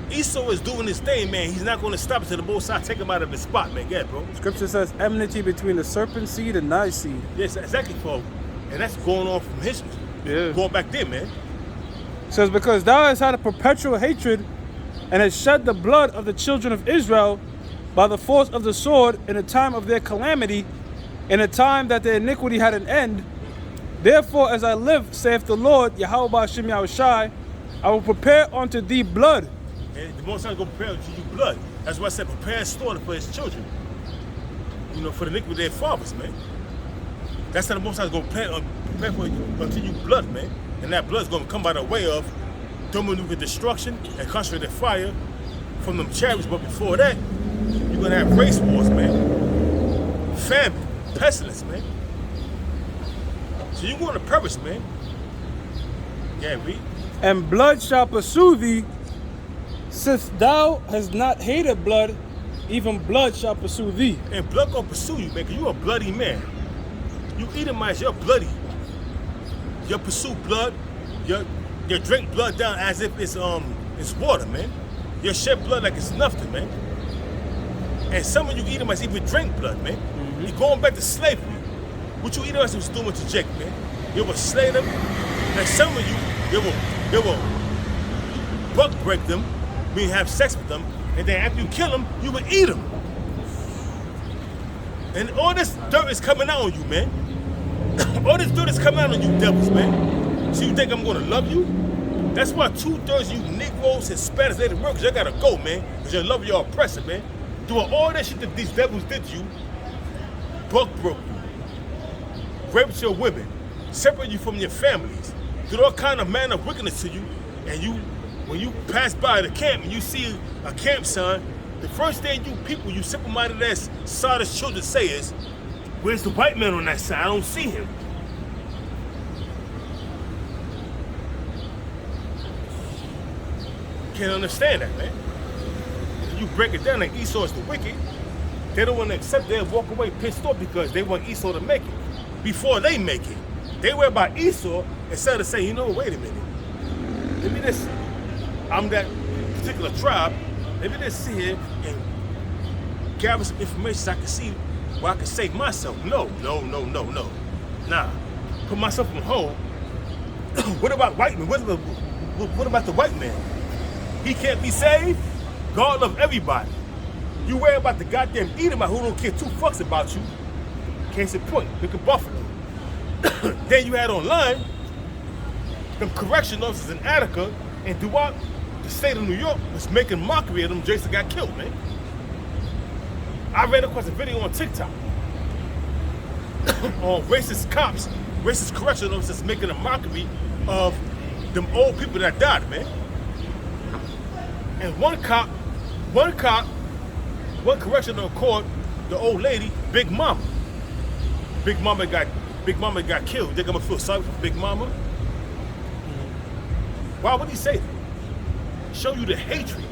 Esau is doing his thing, man. He's not going to stop until the Most High take him out of his spot, man. Get it, bro.
Scripture says enmity between the serpent seed and thy seed.
Yes, exactly, folks. And that's going on from history.
Yeah.
Going back there, man.
It says, because thou hast had a perpetual hatred and hast shed the blood of the children of Israel by the force of the sword in the time of their calamity, in the time that their iniquity had an end. Therefore, as I live, saith the Lord, Yahweh Ba'ashem Yahushai, I will prepare unto thee blood.
And the Most High is going to prepare to you blood. That's why I said prepare a slaughter for his children. You know, for the iniquity of their fathers, man. That's how the Most High is going to prepare for you unto you blood, man. And that blood is going to come by the way of thermonuclear destruction and concentrated fire from them chariots. But before that, you're going to have race wars, man. Famine, pestilence, man. So you're going to perish, man. Yeah, read.
And blood shall pursue thee, since thou hast not hated blood, even blood shall pursue thee.
And blood gonna pursue you, man, because you a bloody man. You Edomites, you're bloody. You pursue blood, you drink blood down as if it's water, man. You shed blood like it's nothing, man. And some of you Edomites even drink blood, man. You're going back to slavery. What you Edomites was doing to Jacob, man. You will slay them, and some of you, you will buck break them, mean have sex with them, and then after you kill them, you will eat them. And all this dirt is coming out on you, man. All this dirt is coming out on you devils, man. So you think I'm gonna love you? That's why 2/3 of you Negroes, Hispanics, Native Americans, y'all gotta go, man. Because you love your oppressor, man. Doing all that shit that these devils did to you, buck broke you, raped your women, separate you from your families, did all kind of manner of wickedness to you, and you, when you pass by the camp and you see a camp sign The first thing you people, you simple-minded ass Sodom's children say is, where's the white man on that side? I don't see him. Can't understand that, man. You break it down like Esau is the wicked. They don't want to accept. They'll walk away pissed off because they want Esau to make it. Before they make it, they worry about Esau instead of saying, you know, wait a minute. Let me just, I'm that particular tribe. Let me just sit here and gather some information so I can see where I can save myself. No. Nah. Put myself on hold. What about white men? What about the white man? He can't be saved? God loves everybody. You worry about the goddamn Edomite who don't care two fucks about you. Case in point, look at Buffalo. Then you had online, them correction officers in Attica and throughout the state of New York was making mockery of them Jason got killed, man. I ran across a video on TikTok on racist cops, racist correction officers making a mockery of them old people that died, man. And one correctional called the old lady Big Mama. Big Mama got killed. They're gonna feel sorry for Big Mama. Why would he say that? Show you the hatred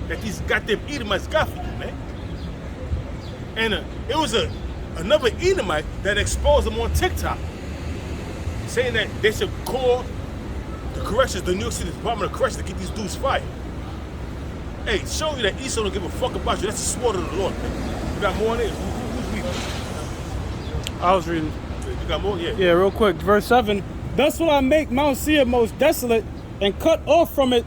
that these goddamn Edomites got for you, man. And it was another Edomite that exposed them on TikTok, saying that they should call the corrections, the New York City Department of Corrections, to get these dudes fired. Hey, show you that Esau don't give a fuck about you. That's the sword of the Lord, man. You got more on it? Who's reading?
I was reading.
You got more? Yeah.
Yeah, real quick. Verse 7. Thus will I make Mount Seir most desolate, and cut off from it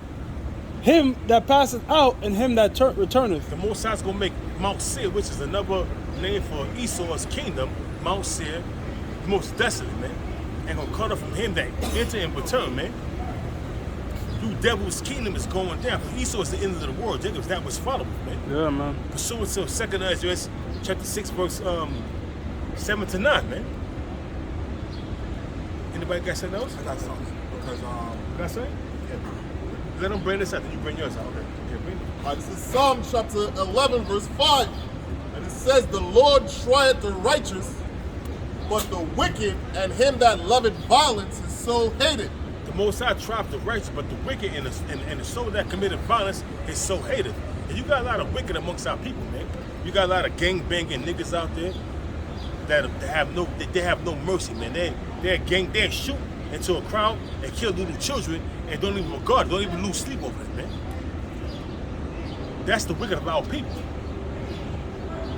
him that passeth out, and him that returneth.
The Most High's gonna make Mount Seir, which is another name for Esau's kingdom, Mount Seir, most desolate, man. And gonna cut off from him that enter and return, man. You devil's kingdom is going down. For Esau is the end of the world. Jacob's that was followed, man.
Yeah, man.
Pursuant to 2 Ezra chapter 6, verse 7 to 9, man. Anybody got something else?
I got something. Because,
You got something? Yeah. Let them bring this out, then you bring yours out. Okay, bring it.
this is Psalm chapter 11, verse 5. And it says, the Lord trieth the righteous, but the wicked and him that loveth violence is so hated.
The Most High tried the righteous, but the wicked and the soul that committed violence is so hated. And you got a lot of wicked amongst our people, man. You got a lot of gang banging niggas out there that have no mercy, man. They shoot into a crowd and kill little children and don't even regard, don't even lose sleep over it, man. That's the wicked of our people.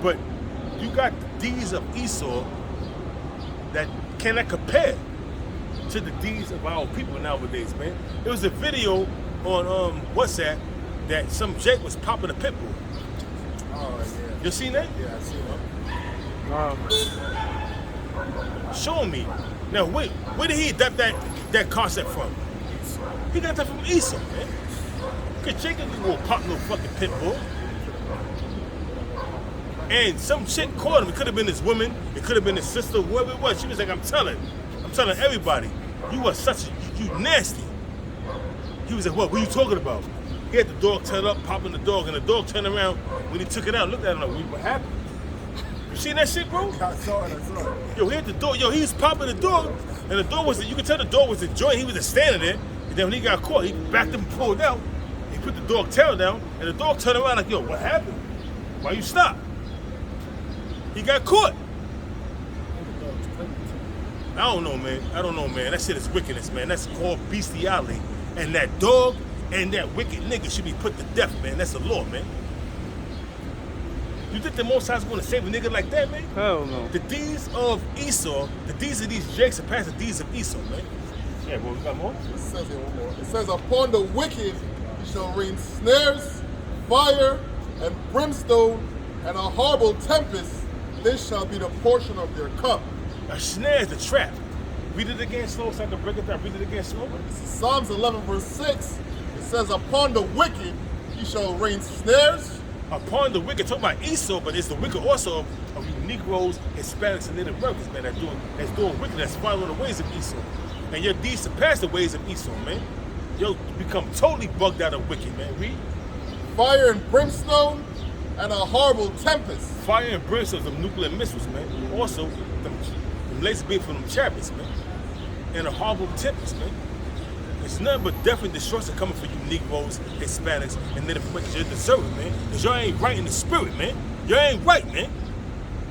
But you got the deeds of Esau that cannot compare to the deeds of our people nowadays, man. There was a video on WhatsApp that some Jake was popping a pit bull.
Oh, yeah.
You seen that?
Yeah, I see that.
Show me. Now, wait, where did he adapt that concept from? He got that from Esau, man. Cause Jacob can go pop no fucking pit bull. And some chick called him. It could have been his woman. It could have been his sister, whoever it was. She was like, I'm telling everybody, you are you nasty. He was like, what are you talking about? He had the dog turn up, popping the dog, and the dog turned around when he took it out, looked at him like, what happened? You seen that shit, bro?
I saw it.
Yo, he had the dog. Yo, he was popping the dog, and the dog was, you could tell the dog was enjoying. He was just standing there, and then when he got caught, he backed him and pulled out. He put the dog tail down, and the dog turned around like, yo, what happened? Why you stop? He got caught. I don't know, man. That shit is wickedness, man. That's called bestiality. And that dog and that wicked nigga should be put to death, man. That's the law, man. You think the Most High's going to save a nigga like that, man?
Hell no.
The deeds of Esau, the deeds of these Jakes surpass the deeds of Esau, man. Yeah, bro, you got more?
It says here one more. It says, upon the wicked shall rain snares, fire, and brimstone, and a horrible tempest. This shall be the portion of their cup.
A snare is a trap. Read it again slow so I can break it down. Read it again slow.
This is Psalms 11, verse 6. It says, upon the wicked he shall rain snares.
Upon the wicked, talking about Esau, but it's the wicked also of you Negroes, Hispanics, and Native Americans, man, that's doing wicked, that's following the ways of Esau. And your deeds surpass the ways of Esau, man. You'll become totally bugged out of wicked, man. Read.
Fire and brimstone, and a horrible tempest.
Fire and brimstone, them nuclear missiles, man. Also, them laser beams from them chariots, man. And a horrible tempest, man. It's nothing but death and destruction coming for you Negroes, Hispanics, and Native Americans. You deserve it, man. Because y'all ain't right in the spirit, man. Y'all ain't right, man.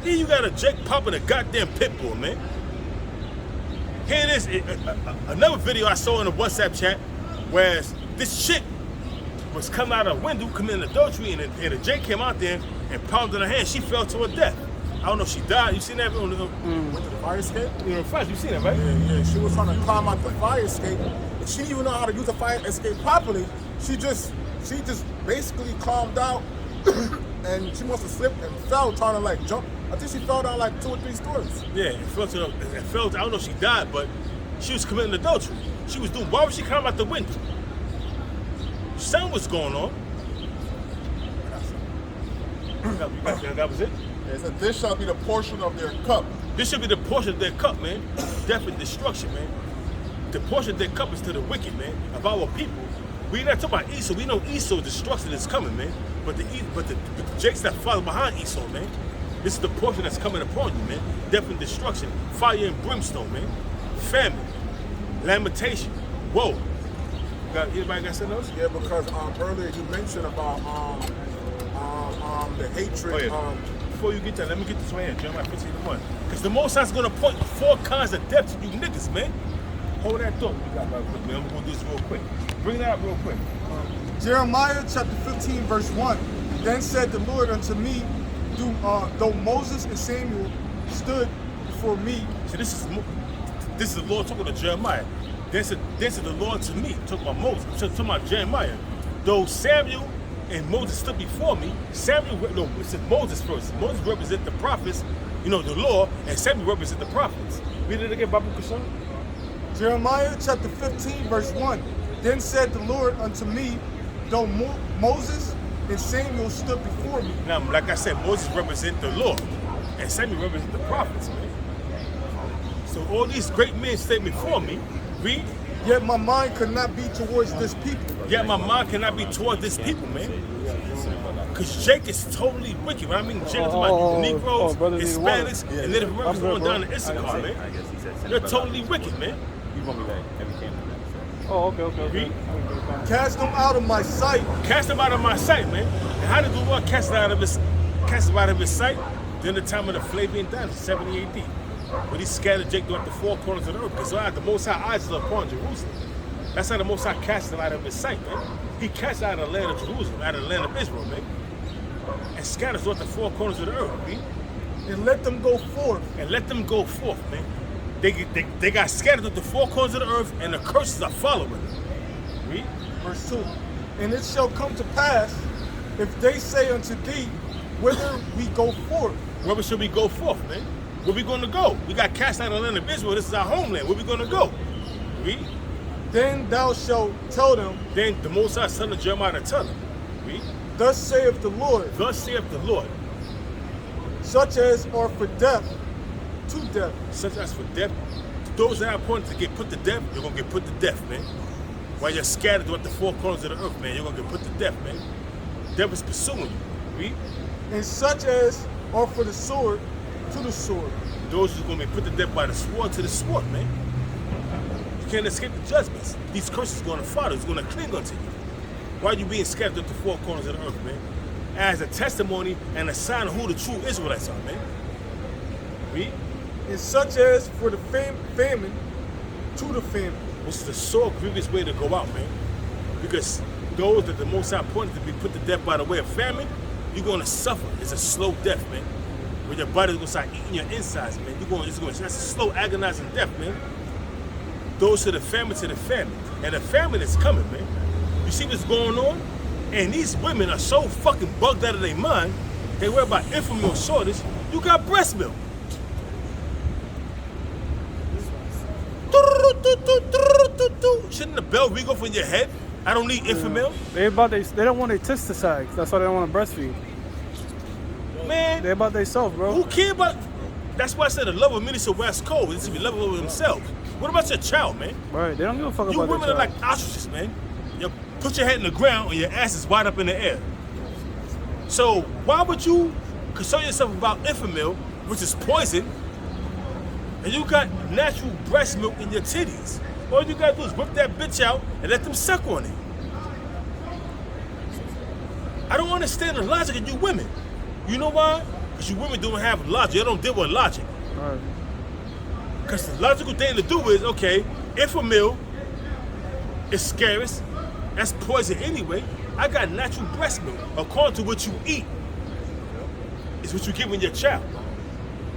Here you got a Jake popping a goddamn pit bull, man. Here it is, another video I saw in a WhatsApp chat, where this chick was coming out of a window, committing adultery, and a Jake came out there and pounded her hand. She fell to her death. I don't know if she died. You seen that?
Went to the fire escape?
You know, flash. You seen that, right?
Yeah. She was trying to climb out the fire escape. And she didn't even know how to use the fire escape properly. She just basically climbed out and she must have slipped and fell trying to like jump. I think she fell down like 2 or 3 stories.
Yeah, it fell to I don't know if she died, but she was committing adultery. She was doing, why was she climbing out the window? Something was going on. That was it?
It said, this shall be the portion of their cup.
This should be the portion of their cup, man. Death and destruction, man. The portion of their cup is to the wicked, man, of our people. We're not talking about Esau. We know Esau's destruction is coming, man. But the Jakes that follow behind Esau, man. This is the portion that's coming upon you, man. Death and destruction, fire and brimstone, man. Famine, lamentation. Whoa. Anybody got something else?
Yeah, because earlier you mentioned about the hatred.
Oh, yeah. Before you get that, let me get this right here, Jeremiah 15:1. Because the Most High's gonna point 4 kinds of death to you niggas, man. Hold that thought. We got real quick, man. I'm gonna do this real quick. Bring that up real quick.
Jeremiah chapter 15, verse 1. Then said the Lord unto me, though Moses and Samuel stood before me.
So this is the Lord talking to Jeremiah. Then said the Lord to me, talking about Moses, talking about Jeremiah. Though Samuel and Moses stood before me, it said Moses first. Moses represent the prophets, the law, and Samuel represent the prophets. Read it again, Babu Kashan.
Jeremiah chapter 15, verse 1. Then said the Lord unto me, though Moses and Samuel stood before me.
Now, like I said, Moses represent the law, and Samuel represent the prophets, man. So all these great men stayed before me. Read.
Yet my mind could not be towards this people.
Yet my mind cannot be toward this people, man. Because Jake is totally wicked. When I mean Jake is about Negroes, Hispanics, and Native Americans going down to Issachar, man. They're totally wicked, man.
Oh, okay.
Read.
Cast them out of my sight.
Cast them out of my sight, man. And how did the Lord cast them out of his sight? During the time of the Flavian dynasty, 70 AD. When he scattered Jake throughout the 4 corners of the earth. Because the Most High eyes are upon Jerusalem. That's how the Most High cast them out of his sight, man. He cast out of the land of Jerusalem, out of the land of Israel, man. And scattered throughout the 4 corners of the earth, man.
And let them go forth.
And let them go forth, man. They got scattered through the 4 corners of the earth, and the curses are following them. Read.
Verse 2. And it shall come to pass, if they say unto thee, whither we go forth.
Where should we go forth, man? Where we going to go? We got cast out of the land of Israel. This is our homeland. Where we going to go? Read.
Then thou shalt tell them.
Then the Most High son of Jeremiah to tell them. Read.
Thus saith the Lord.
Thus saith the Lord.
Such as are for death, to death.
Such as for death. Those that are appointed to get put to death, you're going to get put to death, man. While you're scattered throughout the 4 corners of the earth, man, you're going to get put to death, man. Death is pursuing you. Read.
And such as are for the sword, to the sword.
Those who's going to be put to death by the sword to the sword, man. You can't escape the judgments. These curses are going to follow. It's going to cling unto you. Why are you being scattered throughout the 4 corners of the earth, man? As a testimony and a sign of who the true Israelites are, man. Read.
And such as for the famine, to the famine.
This is the sore, grievous way to go out, man. Because those that the Most High appointed to be put to death by the way of famine, you're going to suffer. It's a slow death, man. When your body's going to start eating your insides, man. That's a slow, agonizing death, man. Those to the famine, And the famine is coming, man. You see what's going on? And these women are so fucking bugged out of their mind, they worry about infant milk shortage. You got breast milk. Shouldn't the bell ring off in your head? I don't need infant milk.
They don't want their tits to sag. That's why they don't want to breastfeed.
Man,
They about themselves, bro.
who care about? That's why I said the love of many shall wax cold. It's to be loved over themselves. What about your child, man?
Right? They don't give a fuck
You
about
women
their
are like
child.
ostriches, man. You put your head in the ground and your ass is wide up in the air. So why would you concern yourself about Enfamil, which is poison, and you got natural breast milk in your titties? All you gotta do is whip that bitch out and let them suck on it. I don't understand the logic of you women. You know why? Because you women don't have logic. You don't deal with logic.
Right.
Because the logical thing to do is, okay, Enfamil is scarce. That's poison anyway. I got natural breast milk. According to what you eat, it's what you give in your child.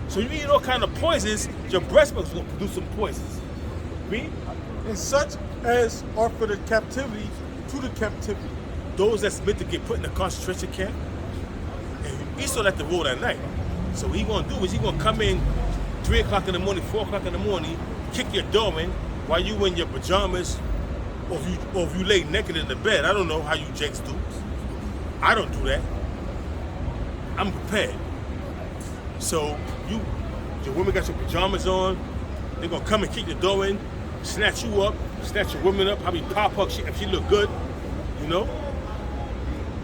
So you eat all kind of poisons, your breast milk is going to produce some poisons. Read?
And such as are for the captivity to the captivity.
Those that's meant to get put in a concentration camp, and he still at the road at night. So what he gonna do is he gonna come in 3 o'clock in the morning, 4 o'clock in the morning, kick your door in while you in your pajamas, or if you lay naked in the bed. I don't know how you jakes do. I don't do that. I'm prepared. So your women got your pajamas on, they gonna come and kick the door in, snatch you up, snatch your woman up, probably pop up if she look good, you know?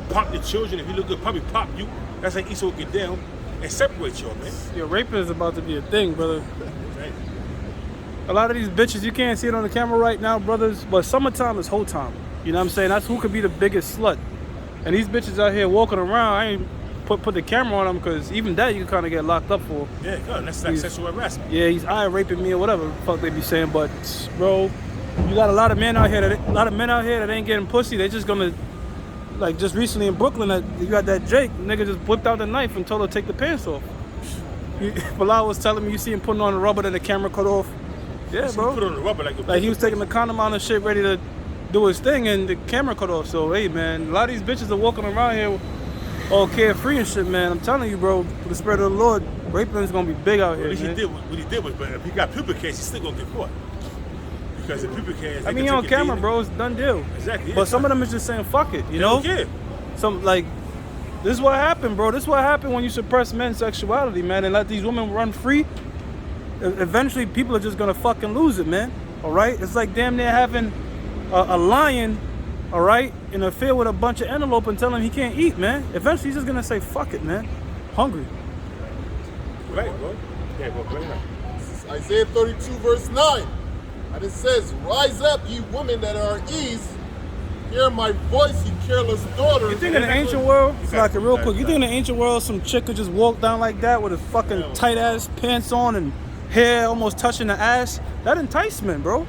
Pop your children, if you look good, probably pop you. That's how Esau get down and separate y'all, man.
Yo, raping is about to be a thing, brother. A lot of these bitches, you can't see it on the camera right now, brothers, but summertime is whole time. You know what I'm saying? That's who could be the biggest slut. And these bitches out here walking around, I ain't put the camera on them because even that you can kind of get locked up for.
Yeah, God, that's like sexual harassment.
Yeah, he's eye raping me or whatever the fuck they be saying, but bro, you got a lot of men out here that ain't getting pussy. They just gonna, like just recently in Brooklyn, you got that Jake nigga just whipped out the knife and told her to take the pants off. Bilal was telling me you see him putting on the rubber, then the camera cut off. Yeah,
So you put
bro.
on the rubber
Like he was taking the condom out and shit, ready to do his thing, and the camera cut off. So hey, man, a lot of these bitches are walking around here all carefree and shit, man. I'm telling you, bro, with the spirit of the Lord, raping is gonna be big out here.
What
Man.
he did was, but if he got pubic hairs, he's still gonna get caught. Because the pubic hairs,
I
they
mean,
can
on
take your
camera,
DNA.
bro, it's a done deal.
Exactly. Yeah.
But some of them is just saying fuck it, you
They
know?
don't care.
Some like this is what happened, bro. This is what happened when you suppress men's sexuality, man, and let these women run free. Eventually, people are just gonna fucking lose it, man. All right? It's like damn near having a lion, all right, in a field with a bunch of antelope and telling him he can't eat, man. Eventually, he's just gonna say fuck it, man. Hungry.
Right, bro. Yeah, bro, bring it up.
This is Isaiah 32, verse 9. And it says, "Rise up, ye women that are at ease. Hear my voice, ye careless daughters."
You think in the ancient world,
Exactly,
like real quick, you
exactly.
think in the ancient world some chick could just walk down like that with a fucking tight ass pants on and hair almost touching the ass? That enticement, bro.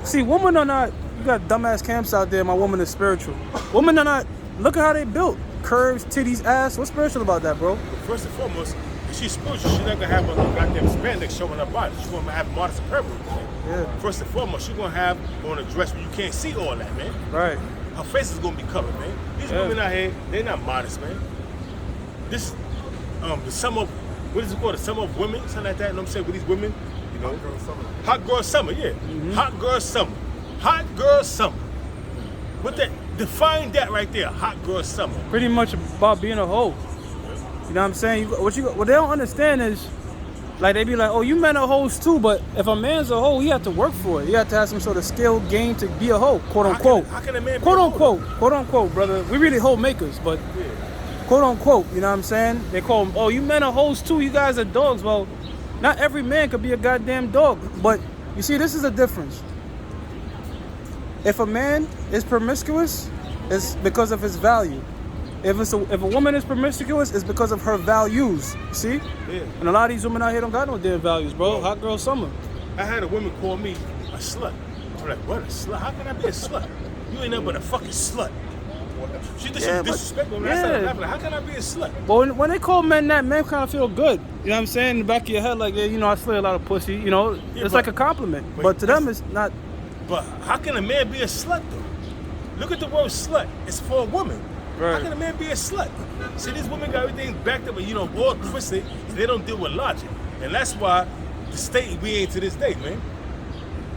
See, women are not, you got dumbass camps out there, my woman is spiritual. Women are not, look at how they built. Curves, titties, ass. What's spiritual about that, bro?
First and foremost, if she's spiritual, she's not gonna have a goddamn spandex showing her body. She's gonna have modest apparel.
Yeah.
First and foremost, she's gonna have on a dress where you can't see all that, man.
Right.
Her face is gonna be covered, man. These
Yeah.
women out here, they're not modest, man. This, the sum of, what is it called? The sum of women, something like that. You know what I'm saying? With these women, you know, hot girl summer, yeah. Hot girl summer, hot girl summer. What that? Define that right there. Hot girl summer.
Pretty much about being a hoe. You know what I'm saying? What they don't understand is, like they be like, oh, you men are hoes too, but if a man's a hoe, he have to work for it. He have to have some sort of skill game to be a hoe, quote unquote.
How can a man be
Quote
a hoe?
unquote, brother. We really hoe makers, but quote unquote, you know what I'm saying? They call them, oh, you men are hoes too, you guys are dogs. Well, not every man could be a goddamn dog, but you see, this is the difference. If a man is promiscuous, it's because of his value. If a woman is promiscuous, it's because of her values. See?
Yeah.
And a lot of these women out here don't got no damn values, bro. Hot girl summer.
I had a woman call me a slut. I'm like, what, a slut? How can I be a slut? You ain't nothing but a fucking slut. She did some disrespect when I started laughing. Like, how can I be a slut?
But when they call men that, men kind of feel good. You know what I'm saying? In the back of your head, like, yeah, you know, I slay a lot of pussy. You know,
Yeah,
it's
but-
like a compliment.
Wait,
But to them, it's not.
But how can a man be a slut though? Look at the word slut. It's for a woman. How
Right.
can a man be a slut? See, these women got everything backed up, and you know, all twisted, and they don't deal with logic. And that's why the state we ain't to this day, man.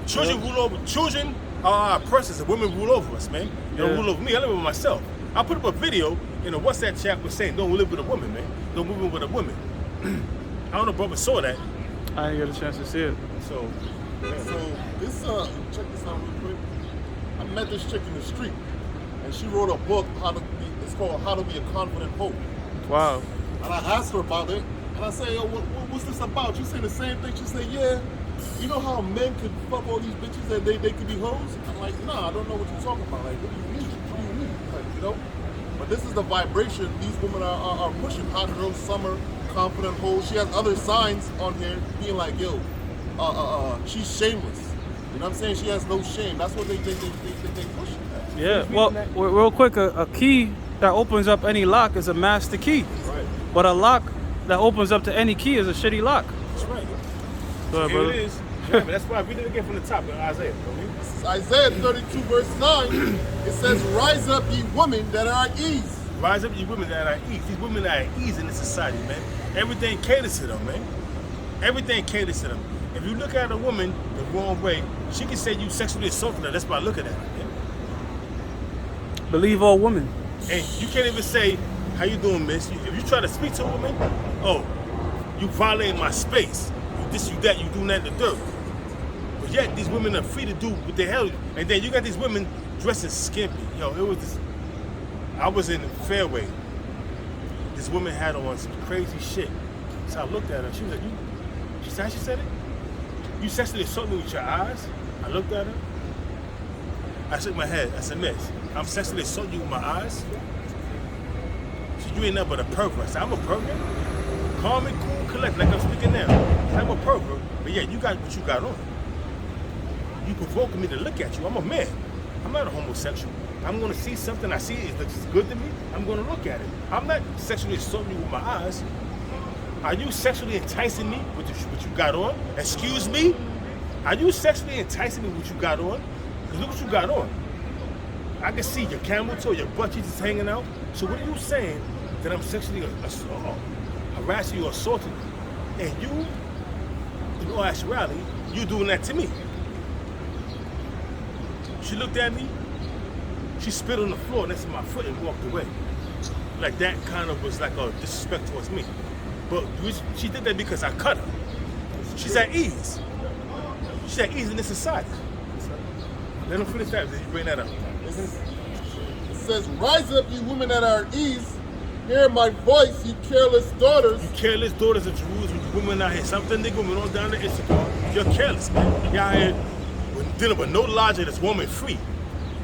Children are our oppressors, and women rule over us, man. They don't
Yeah.
rule over me. I live with myself. I put up a video in a WhatsApp chat was saying, don't live with a woman, man. Don't move in with a woman. I don't know if brother saw that.
I didn't get a chance to see it.
So, yeah.
So this, check this out real quick. I met this chick in the street, and she wrote a book, how to be. It's It's called How to Be a Confident Hoe.
Wow.
And I asked her about it, and I say, yo, what's this about? She said the same thing. She said, yeah, you know how men could fuck all these bitches and they could be hoes? I'm like, nah, I don't know what you're talking about. Like, what do you mean? What do you mean? Like, you know? But this is the vibration these women are pushing. Hot girl summer, confident hoes. She has other signs on here being like, yo, she's shameless. You know what I'm saying? She has no shame. That's what they push.
Yeah. Well, real quick, a key that opens up any lock is a master key.
Right.
But a lock that opens up to any key is a shitty lock.
That's right.
Go ahead,
Here
brother.
it is. Yeah, but that's why I read it again from the top of Isaiah.
This is Isaiah 32 verse 9. It says, rise up ye women that are at ease.
Rise up, you women that are at ease. These women that are at ease in this society, man. Everything caters to them, man. Everything caters to them. If you look at a woman the wrong way, she can say you sexually assaulted her. That's by looking at her, man.
Believe all women.
And you can't even say, how you doing, miss? If you try to speak to a woman, oh, you violating my space. You this, you that, you doing that in the dirt. But yet, these women are free to do what the hell. And then you got these women dressing skimpy. Yo, it was this, I was in Fairway. This woman had on some crazy shit. So I looked at her. She was like, she said it? You sexually assault me with your eyes? I looked at her. I shook my head. I said, miss, I'm sexually assaulting you with my eyes? She said, you ain't nothing but a pervert. I said, I'm a pervert? Calm and cool, collect, like I'm speaking now. I'm a pervert, but yeah, you got what you got on. You provoking me to look at you. I'm a man. I'm not a homosexual. I'm gonna see something I see it looks good to me. I'm gonna look at it. I'm not sexually assaulting you with my eyes. Are you sexually enticing me with what you got on? Excuse me? Are you sexually enticing me with what you got on? Because look what you got on. I can see your camel toe, your butt cheeks is hanging out. So what are you saying that I'm sexually harassing you or assaulting you? And you, in all actuality, you doing that to me. She looked at me, she spit on the floor next to my foot and walked away. Like that kind of was like a disrespect towards me. But she did that because I cut her. She's at ease. She's at ease in this society. Let them finish that. Did you bring that up?
It says, rise up, you women that are at ease. Hear my voice, you careless daughters.
You careless daughters of Jerusalem, you women out here. Something nigga went on down to Instagram. You're careless, man. Y'all out here dealing with no logic that's woman free.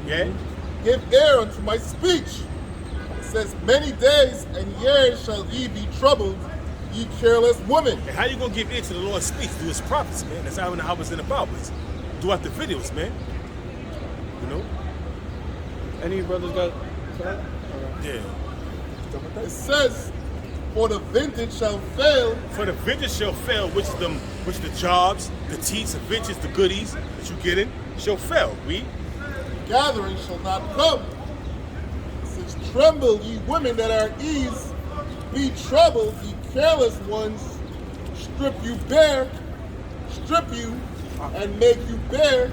Yeah?
Give ear unto my speech. It says, many days and years shall ye be troubled, ye careless women.
And how you gonna give ear to the Lord's speech? Through his prophets, man. That's how I was in the Bible. Throughout the videos, man. You know?
Any brothers got?
Yeah.
It says, for the vintage shall fail.
For the vintage shall fail, which the jobs, the teats, the vintage, the goodies that you get in, shall fail. Read.
Gathering shall not come. It says, tremble, ye women that are at ease. Be troubled, ye careless ones. Strip you bare, strip you, and make you bare,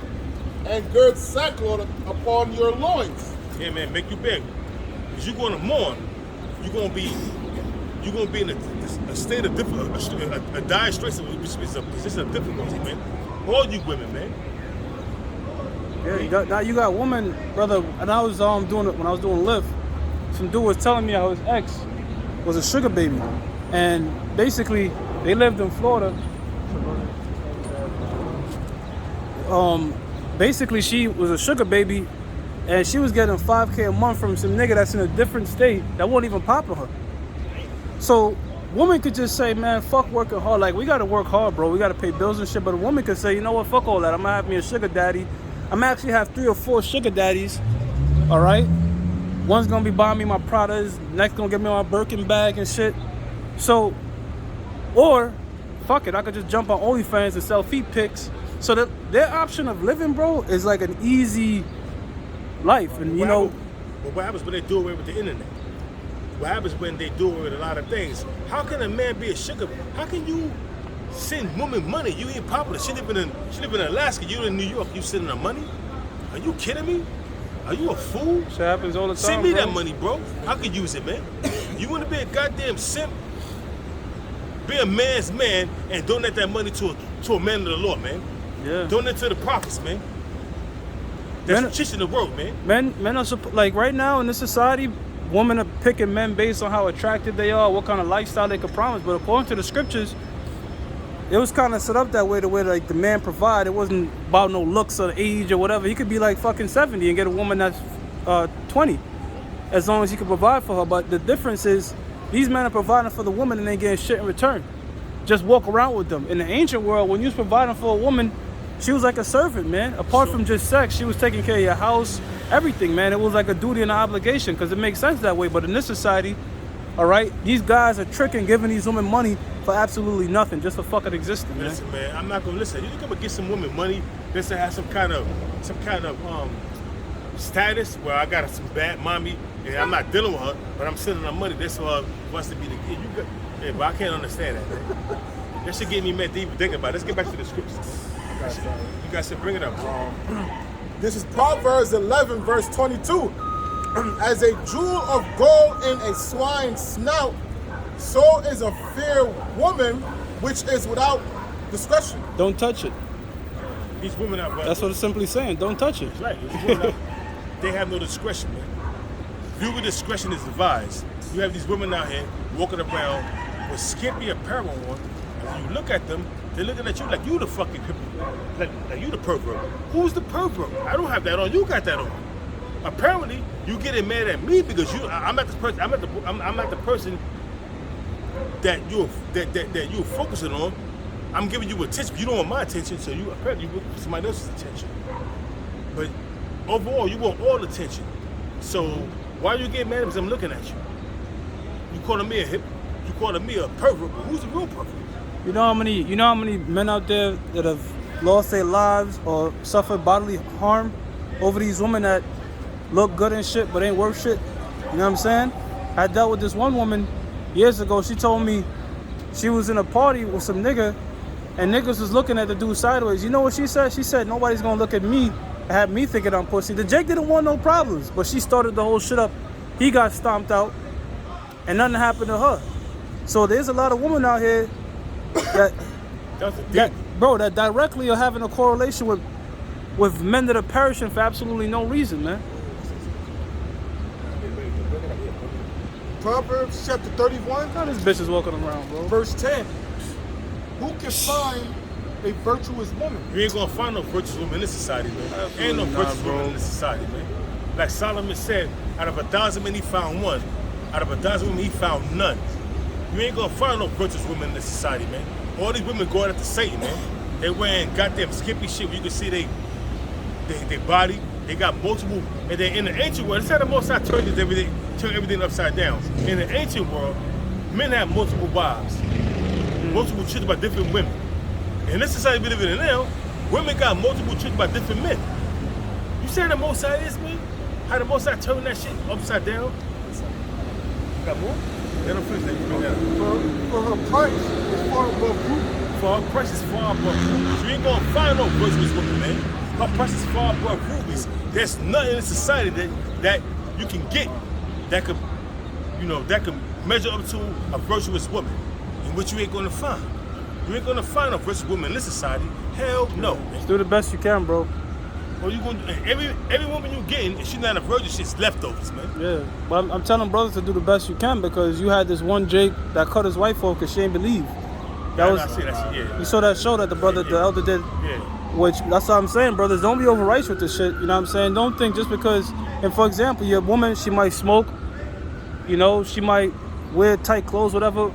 and gird sackcloth upon your loins.
Yeah, man, make you big. Because you're going to mourn. You're going to be in a state of difficulty, a dire straits, which is a position of difficulty, man. All you women, man.
Yeah, you got women, brother. And I was doing it when I was doing Lyft. Some dude was telling me how his ex was a sugar baby, and basically they lived in Florida. Basically she was a sugar baby, and she was getting $5K a month from some nigga that's in a different state that won't even pop on her. So woman could just say, man, fuck working hard. Like, we gotta work hard, bro. We gotta pay bills and shit. But a woman could say, you know what, fuck all that. I'm gonna have me a sugar daddy. I'm actually have 3 or 4 sugar daddies. All right. One's gonna be buying me my Pradas. Next gonna get me my Birkin bag and shit. So, or fuck it, I could just jump on OnlyFans and sell feet pics. So that their option of living, bro, is like an easy life. And you know,
but what happens when they do away with the internet? What happens when they do away with a lot of things? How can a man be a sugar? How can you send women money? You ain't popular. She live in Alaska. You in New York. You sending her money? Are you kidding me? Are you a fool?
shit happens all the time.
Send me
bro.
that money, bro. I could use it, man. You want to be a goddamn simp? Be a man's man and donate that money to a man of the Lord, man.
Yeah.
Donate to the prophets, man. That's
Men-
teaching the world, man.
Men are like right now in this society, women are picking men based on how attractive they are, what kind of lifestyle they could promise. But according to the scriptures, it was kind of set up that way, the way like the man provide. It wasn't about no looks or age or whatever. He could be like fucking 70 and get a woman that's 20, as long as he could provide for her. But the difference is, these men are providing for the woman and they getting shit in return. Just walk around with them. In the ancient world, when you was providing for a woman, she was like a servant, man. Apart from just sex, she was taking care of your house, everything, man. It was like a duty and an obligation, because it makes sense that way. But in this society, all right, these guys are tricking, giving these women money for absolutely nothing, just for fucking existing, man.
Listen, man, I'm not gonna listen. You think I'm gonna get some woman money just to have some kind of status where I got some bad mommy and I'm not dealing with her, but I'm sending her money. That's for us to be the kid. Yeah, but I can't understand that, man. That should get me mad to even think about it. Let's get back to the scriptures. You guys said bring it up, bro.
This is Proverbs 11, verse 22. As a jewel of gold in a swine's snout, so is a fair woman which is without discretion.
Don't touch it.
These women out,
That's what it's simply saying. Don't touch it.
That's right. These women out, they have no discretion, man. Viewer discretion is advised. You have these women out here walking around with skimpy apparel on. And when you look at them, they're looking at you like you the fucking like you the pervert. Who's the pervert? I don't have that on. You got that on. Apparently, you getting mad at me because I'm not this person. I'm not the person that you're focusing on. I'm giving you attention. You don't want my attention, so you apparently you want somebody else's attention. But overall, you want all attention. So why are you getting mad because I'm looking at you? You calling me a hip? You calling me a pervert? But who's the real pervert?
You know how many men out there that have lost their lives or suffered bodily harm over these women that look good and shit but ain't worth shit? You know what I'm saying? I dealt with this one woman years ago. She told me she was in a party with some nigga and niggas was looking at the dude sideways. You know what she said? She said, nobody's gonna look at me and have me thinking I'm pussy. The Jake didn't want no problems, but she started the whole shit up. He got stomped out and nothing happened to her. So there's a lot of women out here that directly are having a correlation with men that are perishing for absolutely no reason, man.
Proverbs chapter 31,
How this bitch is walking around, bro?
verse 10. Who can find a virtuous woman?
You ain't gonna find no virtuous woman in this society, man. Ain't no
not,
virtuous
bro.
woman in this society, man. Like Solomon said, out of 1,000 men he found one. Out of 1,000 women he found none. You ain't gonna find no virtuous women in this society, man. All these women going after Satan, man. They wearing goddamn skimpy shit where you can see they body. They got multiple, and then in the ancient world, it's how the Most High turned everything upside down. In the ancient world, men have multiple wives, multiple children by different women. In this society we live in now, women got multiple children by different men. You see how the Most High is, man? How the Most High turned that shit upside down? Got more? They don't finish that. You bring that up.
For her price is far above rubies.
For her price is far above rubies. You ain't gonna find no virtuous woman, man. Her price is far above rubies. There's nothing in society that you can get that could measure up to a virtuous woman, in which you ain't gonna find. You ain't gonna find a virtuous woman in this society. Hell no.
Just do the best you can, bro.
Well, you gonna every woman you getting, if she's not a virgin, she's leftovers, man.
Yeah, but I'm telling brothers to do the best you can, because you had this one Jake that cut his wife off because she ain't believe.
I see that shit, yeah.
You saw that show that the elder did.
Yeah.
Which, that's what I'm saying, brothers. Don't be overright with this shit. You know what I'm saying? Don't think just because, and for example, your woman, she might smoke, you know, she might wear tight clothes, whatever.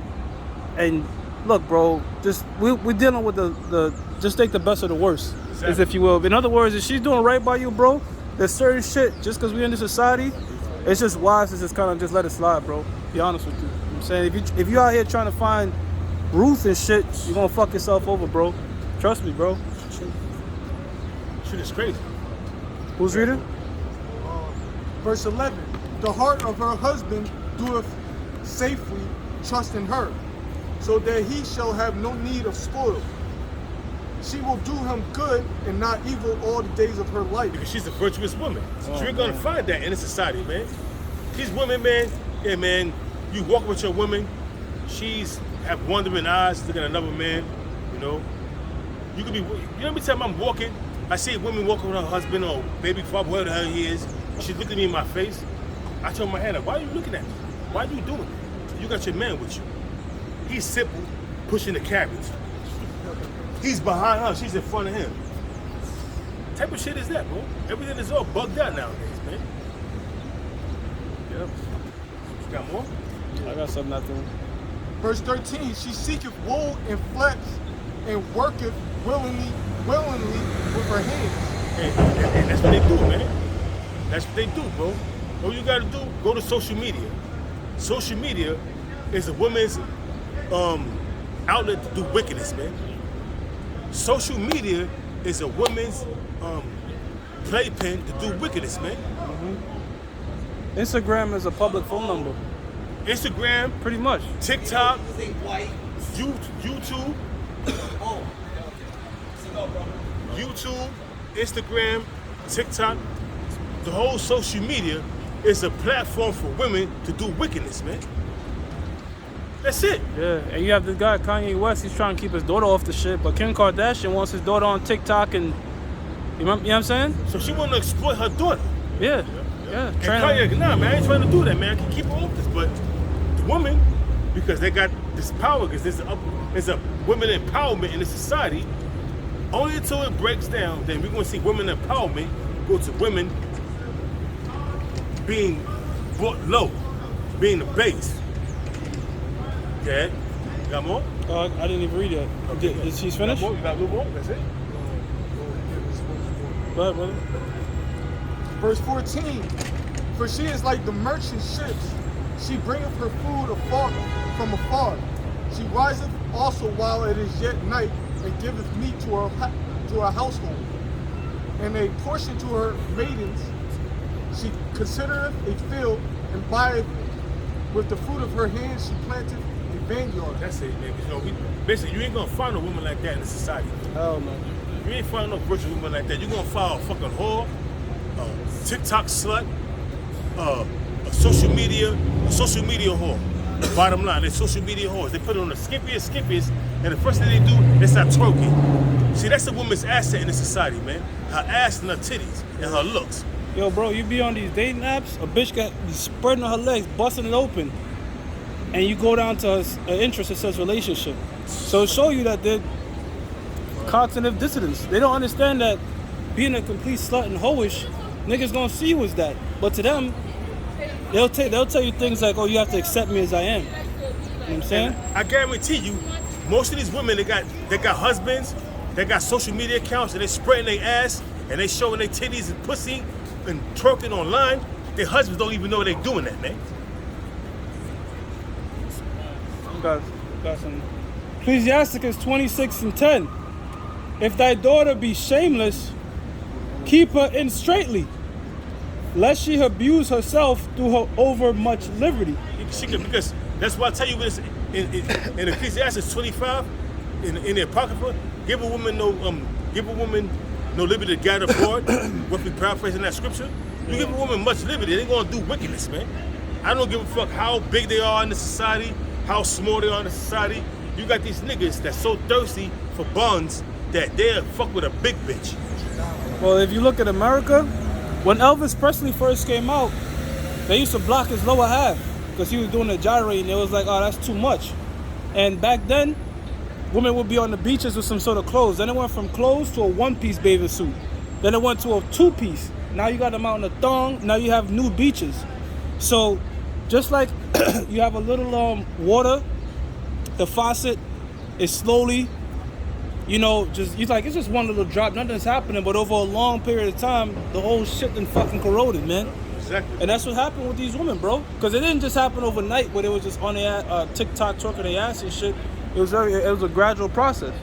And look, bro, just we're dealing with the just take the best of the worst, as if you will. In other words, if she's doing right by you, bro, there's certain shit, just because we're in this society, it's just wise to just kind of just let it slide, bro. Be honest with you. You know what I'm saying? If you out here trying to find Ruth and shit, you're gonna fuck yourself over, bro. Trust me, bro.
Shit is crazy.
Who's reading?
Verse 11. The heart of her husband doeth safely trust in her, so that he shall have no need of spoil. She will do him good and not evil all the days of her life.
Because she's a virtuous woman. So you're gonna find that in this society, man. These women, man, yeah, man, you walk with your woman, she's have wandering eyes, looking at another man, you know. You could be, you know, every time I'm walking, I see a woman walking with her husband or baby father, whoever the hell he is. She's looking me in my face. I told my head, why are you looking at me? Why are you doing it? You got your man with you. He's simple, pushing the carriage. He's behind her, she's in front of him. What type of shit is that, bro? Everything is all bugged out nowadays, man.
Yep.
You got more?
I got something after.
Verse 13, she seeketh wool and flax and worketh willingly with her hands.
And that's what they do, man. That's what they do, bro. All you gotta do, go to social media. Social media is a woman's outlet to do wickedness, man. Social media is a woman's playpen to do wickedness, man.
Instagram is a public phone number.
Instagram,
Pretty much.
TikTok, YouTube, Instagram, TikTok, the whole social media is a platform for women to do wickedness, man. That's it.
Yeah, and you have this guy, Kanye West, he's trying to keep his daughter off the shit, but Kim Kardashian wants his daughter on TikTok and, you know what I'm saying?
So she want to exploit her daughter.
Yeah.
And
Trying
Kanye, nah, man, I ain't trying to do that, man. I can keep her off this, but the woman, because they got this power, because there's a women empowerment in the society. Only until it breaks down, then we're gonna see women empowerment go to women being brought low, being the base. Okay, you got more?
I didn't even read it.
Okay.
Did she's finished?
You got a little more? That's it.
Go ahead, brother.
Verse 14, for she is like the merchant ships. She bringeth her food from afar. She riseth also while it is yet night, and giveth meat to her household, and a portion to her maidens. She considereth a field, and buyeth with the fruit of her hands. She planteth a vineyard.
That's it, man. You know, basically, you ain't gonna find a woman like that in the society.
Hell no.
You ain't find no virtual woman like that. You're gonna find a fucking whore, a TikTok slut, a social media whore. Bottom line, they're social media whores. They put it on the skippiest, and the first thing they do, they start twerking. See, that's a woman's asset in the society, man. Her ass and her titties and her looks.
Yo, bro, you be on these dating apps, a bitch got be spreading her legs, busting it open, and you go down to her interest, it says relationship. So it show you that they're cognitive dissonance. They don't understand that being a complete slut and hoish, niggas gonna see you as that. But to them, they'll tell you things like, oh, you have to accept me as I am. You know what I'm saying?
And I guarantee you, most of these women, they got husbands, they got social media accounts, and they spreading their ass, and they showing their titties and pussy, and twerking online. Their husbands don't even know they're doing that, man.
Got some. Ecclesiasticus 26:10. If thy daughter be shameless, keep her in straitly, lest she abuse herself through her overmuch liberty.
She can, because that's why I tell you this in Ecclesiastes 25, in the Apocrypha, give a woman no liberty to gather abroad. Roughly paraphrasing that scripture. You give a woman much liberty, they're gonna do wickedness, man. I don't give a fuck how big they are in the society, how small they are in the society. You got these niggas that's so thirsty for buns that they'll fuck with a big bitch.
Well, if you look at America, when Elvis Presley first came out, they used to block his lower half because he was doing the gyrating. It was like, oh, that's too much. And back then, women would be on the beaches with some sort of clothes. Then it went from clothes to a one-piece bathing suit. Then it went to a two-piece. Now you got them out in a thong. Now you have new beaches. So just like you have a little water, the faucet is slowly, it's just one little drop. Nothing's happening. But over a long period of time, the whole shit done fucking corroded, man.
Exactly.
And that's what happened with these women, bro. Because it didn't just happen overnight where they was just on their TikTok twerking their ass and shit. It was a gradual process.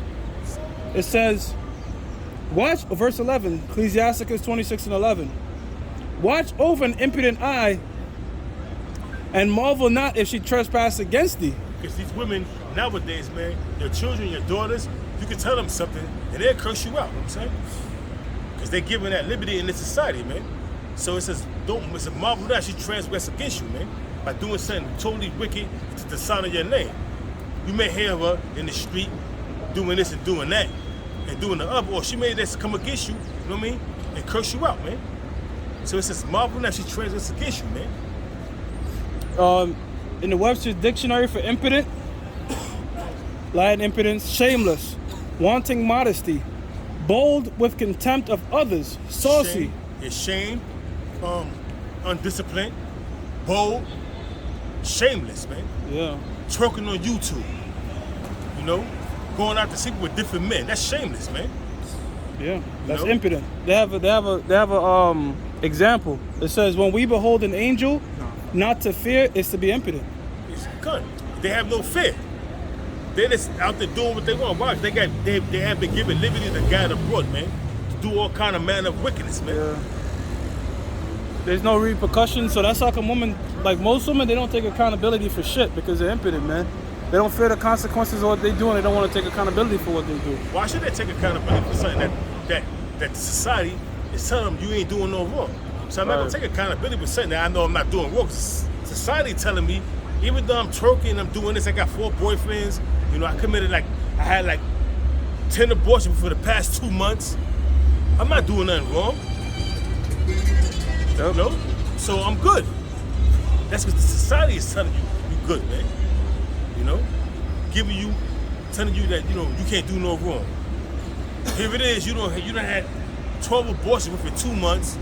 It says, watch, verse 11, Ecclesiasticus 26:11. Watch over an impudent eye and marvel not if she trespass against thee.
Because these women nowadays, man, your children, your daughters, you can tell them something and they'll curse you out, you know what I'm saying? Because they're giving that liberty in this society, man. So it says, it's a marvel that she transgress against you, man, by doing something totally wicked to dishonor your name. You may hear her in the street doing this and doing that and doing the other, or she may just come against you, you know what I mean, and curse you out, man. So it says, marvel that she transgress against you, man.
In the Webster's Dictionary for impotent, Latin impotence, shameless, wanting modesty, bold with contempt of others, saucy.
Shame, undisciplined, bold, shameless, man.
Yeah.
Twerking on YouTube. You know, going out to sleep with different men. That's shameless, man.
Yeah, that's
know?
impotent. They have a example. It says, when we behold an angel, not to fear is to be impotent.
It's good. They have no fear. They're just out there doing what they want. Watch, they have been given liberty to guide abroad, man. To do all kind of manner of wickedness, man.
Yeah. There's no repercussions, so that's like a woman, like most women, they don't take accountability for shit because they're impotent, man. They don't fear the consequences of what they do, and they don't want to take accountability for what they do.
Why should they take accountability for something that the society is telling them you ain't doing no wrong? So I'm not gonna take accountability for something that I know I'm not doing wrong. Society telling me, even though I'm twerking, I'm doing this, I got 4 boyfriends, you know, I had like 10 abortions for the past 2 months. I'm not doing nothing wrong. You know? So I'm good. That's what the society is telling you. You good, man. You know? Telling you that, you know, you can't do no wrong. Here it is, you done had 12 abortions within 2 months.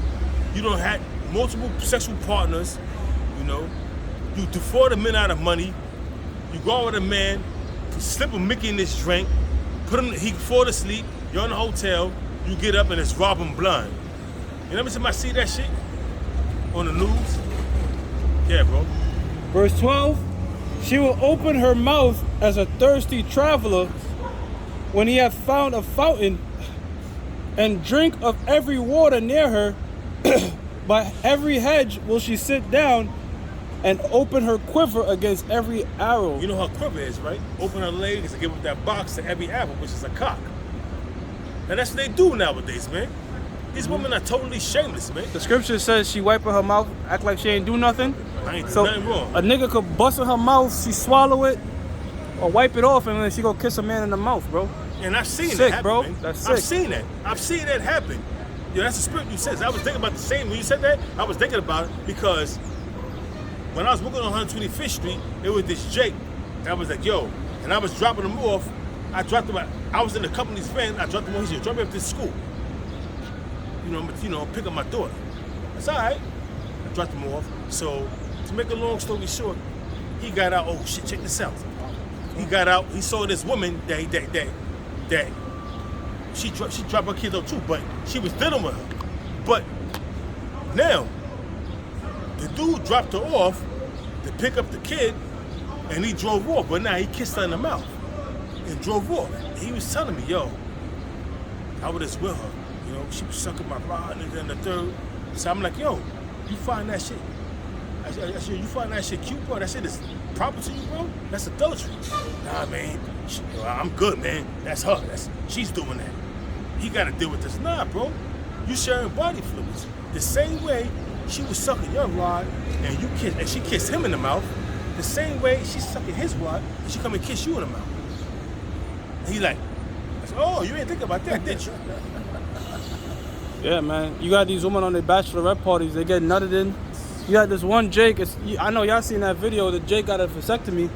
You done had multiple sexual partners, you know. You defraud a man out of money. You go out with a man, slip a Mickey in this drink, he fall asleep, you're in the hotel, you get up and it's robbing blind. You know, somebody see that shit on the news? Yeah, bro.
Verse 12, she will open her mouth as a thirsty traveler when he hath found a fountain, and drink of every water near her. By every hedge will she sit down, and open her quiver against every arrow.
You know how quiver is, right? Open her legs and give up that box to every arrow, which is a cock. And that's what they do nowadays, man. These women are totally shameless, man.
The scripture says she wiping her mouth, act like she ain't do nothing.
I ain't
So
doing nothing wrong.
a nigga could bust in her mouth, she swallow it, or wipe it off, and then she go kiss a man in the mouth, bro.
And I've seen
Sick,
that happen,
bro.
man.
That's
I've
sick.
seen that. I've seen that happen. Yo, that's the spirit you said. I was thinking about the same. When you said that, I was thinking about it because when I was working on 125th Street, it was this Jake that was like, yo, and I was dropping him off. I was in the company's van. I dropped him off. He said, drop me up to school. You know, pick up my daughter. That's all right. I dropped him off. So, to make a long story short, he got out. Oh shit! Check this out. He got out. He saw this woman that she dropped her kids off too, but she was dealing with her. But now, the dude dropped her off to pick up the kid, and he drove off. But now he kissed her in the mouth and drove off. And he was telling me, yo, I was just with her. You know, she was sucking my rod and then the third. So I'm like, yo, you find that shit? I said, you find that shit cute, bro? That shit is proper to you, bro? That's adultery. Nah, man. I'm good, man. That's her. She's doing that. He got to deal with this. Nah, bro. You sharing body fluids. The same way she was sucking your rod and she kissed him in the mouth, the same way she's sucking his rod and she come and kiss you in the mouth. And he like, I said, oh, you ain't thinking about that, did you?
Yeah, man. You got these women on their bachelorette parties. They get nutted in. You got this one Jake. I know y'all seen that video. That Jake got a vasectomy,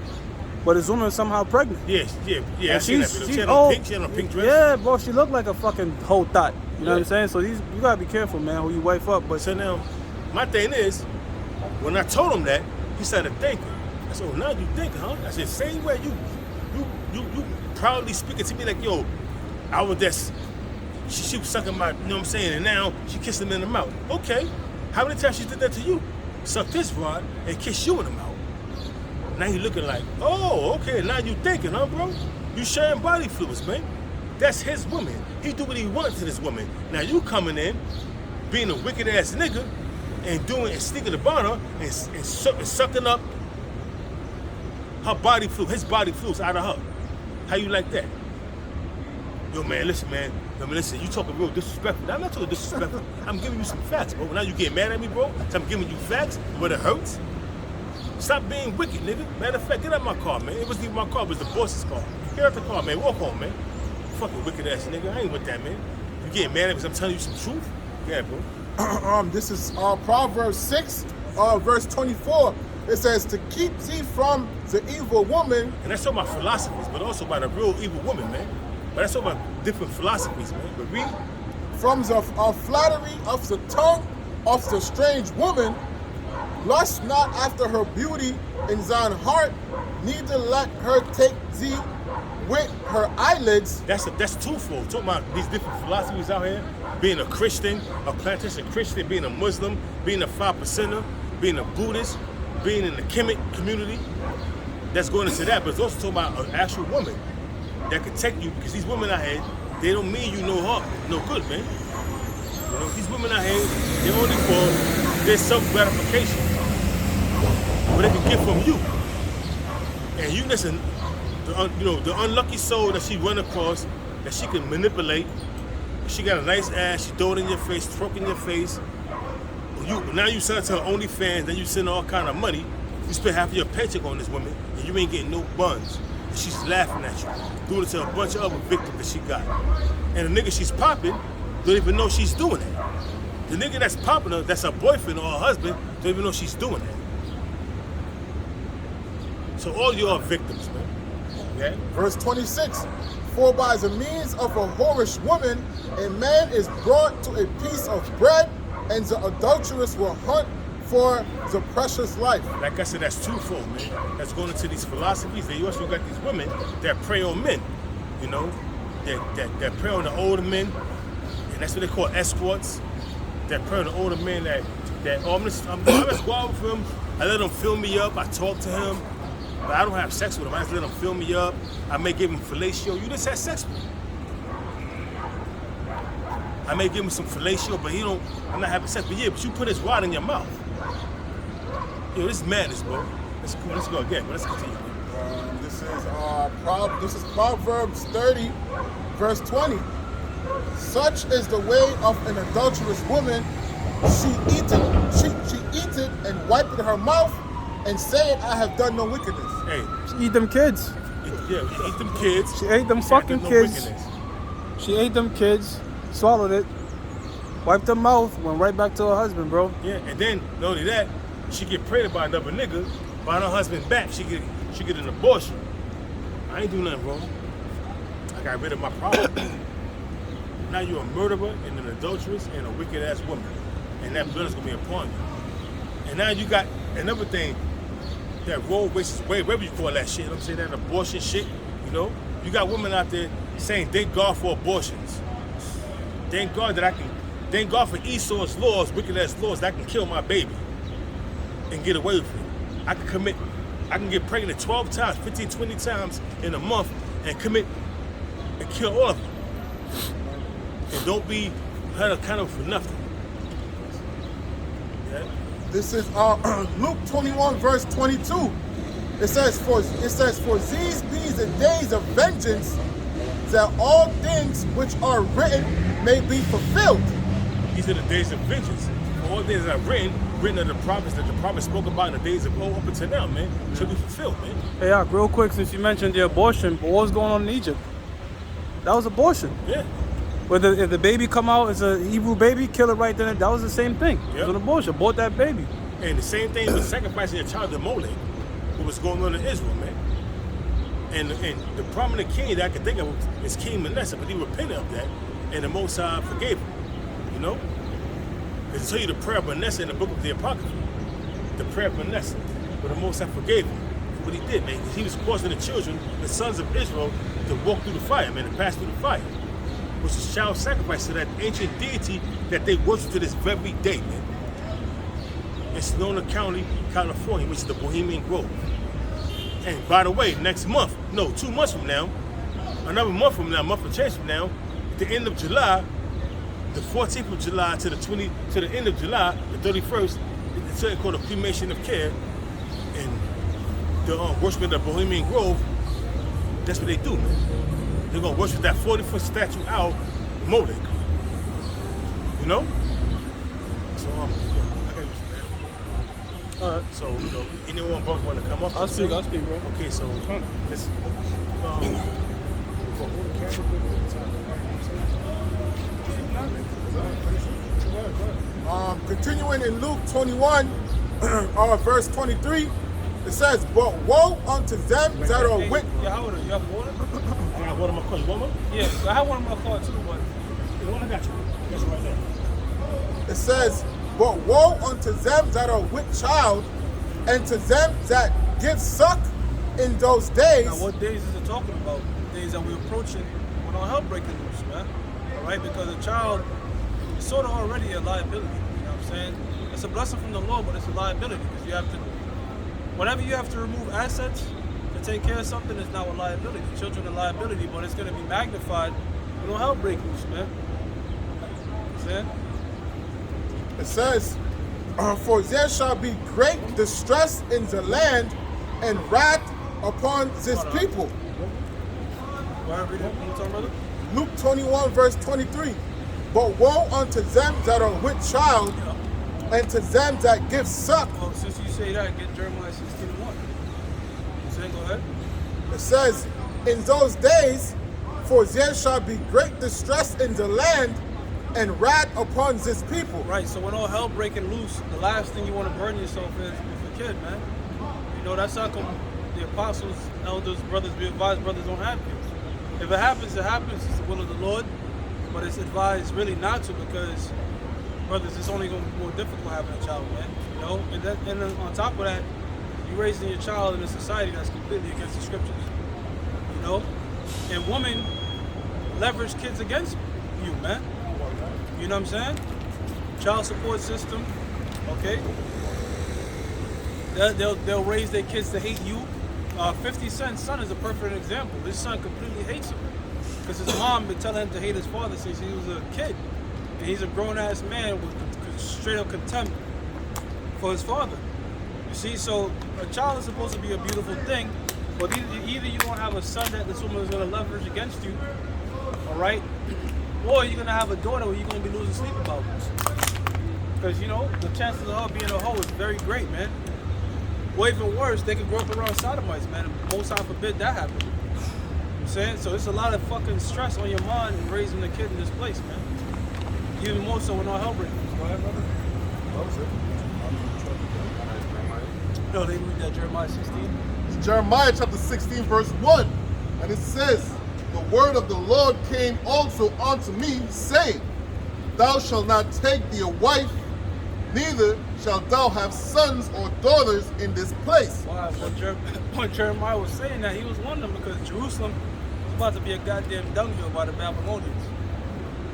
but his woman somehow pregnant.
Yeah. I
And
seen that video. She had on a pink dress.
Yeah, bro. She looked like a fucking whole thot. You know what I'm saying? So you gotta be careful, man, who you wife up. But
So now, my thing is, when I told him that, he started thinking. I said, oh, now you think, huh? I said, same way you proudly speaking to me like, yo, I was just. She was sucking my, you know what I'm saying, and now she kissed him in the mouth. Okay, how many times she did that to you? Sucked this rod and kissed you in the mouth. Now you looking like, oh, okay, now you thinking, huh, bro? You sharing body fluids, man. That's his woman. He do what he wants to this woman. Now you coming in, being a wicked ass nigga, and sneaking upon her and sucking up her body fluid, his body fluids out of her. How you like that? Yo, man, listen, man. Listen, you talking real disrespectful. I'm not talking disrespectful. I'm giving you some facts, bro. Now you getting mad at me, bro? So I'm giving you facts, but it hurts. Stop being wicked, nigga. Matter of fact, get out my car, man. It wasn't even my car, it was the boss's car. Get out the car, man. Walk home, man. Fucking wicked ass nigga. I ain't with that, man. You getting mad at me because I'm telling you some truth? Yeah, bro.
This is Proverbs 6, verse 24. It says to keep thee from the evil woman.
And that's talking about philosophies, but also about a real evil woman, man. But that's talking about different philosophies, man. But read.
From the flattery of the tongue of the strange woman. Lust not after her beauty in thine heart, neither let her take thee with her eyelids.
That's twofold. Talking about these different philosophies out here. Being a Christian, a plantation Christian, being a Muslim, being a 5%er, being a Buddhist, being in the Kemet community. That's going into that, but it's also talking about an actual woman that could take you, because these women out here, they don't mean you no harm, no good, man. You know, these women out here, they only for their self-gratification. What they can get from you. And you listen, the unlucky soul that she run across, that she can manipulate. She got a nice ass, she throw it in your face, twerk in your face. Now you sell it to her OnlyFans, then you send her all kind of money. You spend half of your paycheck on this woman, and you ain't getting no buns. And she's laughing at you. Doing it to a bunch of other victims that she got. And the nigga she's popping don't even know she's doing it. The nigga that's popping her, that's her boyfriend or her husband, don't even know she's doing it. So all you are victims, man. Okay?
Verse 26. For by the means of a whorish woman, a man is brought to a piece of bread, and the adulteress will hunt for the precious life.
Like I said, that's twofold, man. That's going into these philosophies. They also got these women that prey on men, you know, that prey on the older men, and that's what they call escorts. That prey on the older men that I'm just go out with him. I let him fill me up. I talk to him, but I don't have sex with him. I just let him fill me up. I may give him fellatio. You just had sex with him. I may give him some fellatio, but I'm not having sex. But yeah, but you put his rod in your mouth. Yo, this is madness, bro. Let's go again. Let's continue.
This is Proverbs 30, verse 20. Such is the way of an adulterous woman. She eateth and wipeth her mouth, and saith, I have done no wickedness.
Hey,
She eat them kids.
eat them kids.
She ate them
She
fucking
had no
kids.
wickedness.
She ate them kids, swallowed it, wiped her mouth, went right back to her husband, bro.
Yeah, and then not only that, she get pregnant by another nigga, behind her husband back. She get an abortion. I ain't do nothing wrong. I got rid of my problem. Now you're a murderer and an adulteress and a wicked ass woman, and that blood is gonna be upon you. And now you got another thing, that Roe versus Wade, whatever you call that shit. I'm saying that abortion shit. You know, you got women out there saying thank God for abortions. Thank God for Esau's laws, wicked ass laws, that I can kill my baby and get away with it. I can get pregnant 12 times, 15, 20 times in a month and commit and kill all of them. And don't be held accountable for nothing. Yeah?
This is Luke 21, verse 22. It says, for these be the days of vengeance, that all things which are written may be fulfilled.
These are the days of vengeance. For all things that are written of the prophets that the prophets spoke about in the days of old up until now, man, should be fulfilled, man.
Hey, Ak, real quick, since you mentioned the abortion, but what was going on in Egypt? That was abortion.
Yeah.
Whether if the baby come out as a Hebrew baby, kill it right then. That was the same thing. It
Yep.
was an abortion. Abort that baby.
And the same thing with sacrificing your child to Molech, what was going on in Israel, man. And the prominent king that I can think of is King Manasseh, but he repented of that, and the Most High forgave him. You know? Because tell you the prayer of Manasseh in the book of the Apocrypha. The prayer of Manasseh. But the Most High forgave him for what he did, man. He was causing the children, the sons of Israel, to walk through the fire, man, to pass through the fire. Which is child sacrifice to that ancient deity that they worship to this very day, man. In Sonoma County, California, which is the Bohemian Grove. And by the way, next month, no, 2 months from now, another month from now, a month and change from now, at the end of July, the 14th of July to the end of July, the 31st, it's something called a cremation of care. And the worship of the Bohemian Grove, that's what they do, man. They're gonna worship that 40-foot statue out, Molech. You know? So I got you, man.
All right.
So, anyone want to come up?
I'll speak, bro.
Okay, so let's
Continuing in Luke 21, verse 23, it says, "But woe unto them that are with."
Yeah, how would you have water?
I got one of my questions. One more?
Yeah, I have one in my car too, but
You know what? I got you. That's right there.
It says, "But woe unto them that are with child, and to them that give suck in those days."
now what days is it talking about? Days that we're approaching when all hell breaking loose, man. All right, because a child is sort of already a liability. You know what I'm saying? It's a blessing from the Lord, but it's a liability because you have to. Whenever you have to remove assets to take care of something, it's now a liability. Children are a liability, but it's going to be magnified when all hell breaks loose, man. You know what I'm saying?
It says, "For there shall be great distress in the land, and wrath upon this people."
Go ahead, read it one more time, brother.
Luke 21, verse 23. "But woe unto them that are with child, and to them that give suck."
Well, since you say that, get Jeremiah 16:1. You saying, go ahead.
It says, "In those days, for there shall be great distress in the land, and wrath upon this people."
Right, so when all hell breaking loose, the last thing you want to burn yourself is a kid, man. You know, that's how come the apostles, elders, brothers, be advised brothers don't have kids. If it happens, it happens. It's the will of the Lord. But it's advised really not to because, brothers, it's only going to be more difficult having a child, man. You know? And then on top of that, you're raising your child in a society that's completely against the scriptures. You know? And women leverage kids against you, man. You know what I'm saying? Child support system, okay? They'll raise their kids to hate you. 50 Cent's son is a perfect example. His son completely hates him because his mom been telling him to hate his father since he was a kid, and he's a grown-ass man with straight up contempt for his father. You see, so a child is supposed to be a beautiful thing, but either you're gonna have a son that this woman is gonna leverage against you, all right, or you're gonna have a daughter where you're gonna be losing sleep about. Because you know the chances of her being a hoe is very great, man. Or even worse, they could grow up around sodomites, man. Most time forbid that happen. You know what I'm saying? So it's a lot of fucking stress on your mind in raising a kid in this place, man. Even more so when all hell breaks loose. Go ahead, brother.
What was it?
No, they read that Jeremiah 16.
It's Jeremiah chapter 16, verse 1. And it says, "The word of the Lord came also unto me, saying, Thou shalt not take thee a wife, neither shalt thou have sons or daughters in this place."
Why? When Jeremiah was saying that, he was wondering because Jerusalem was about to be a goddamn dunghill by the Babylonians.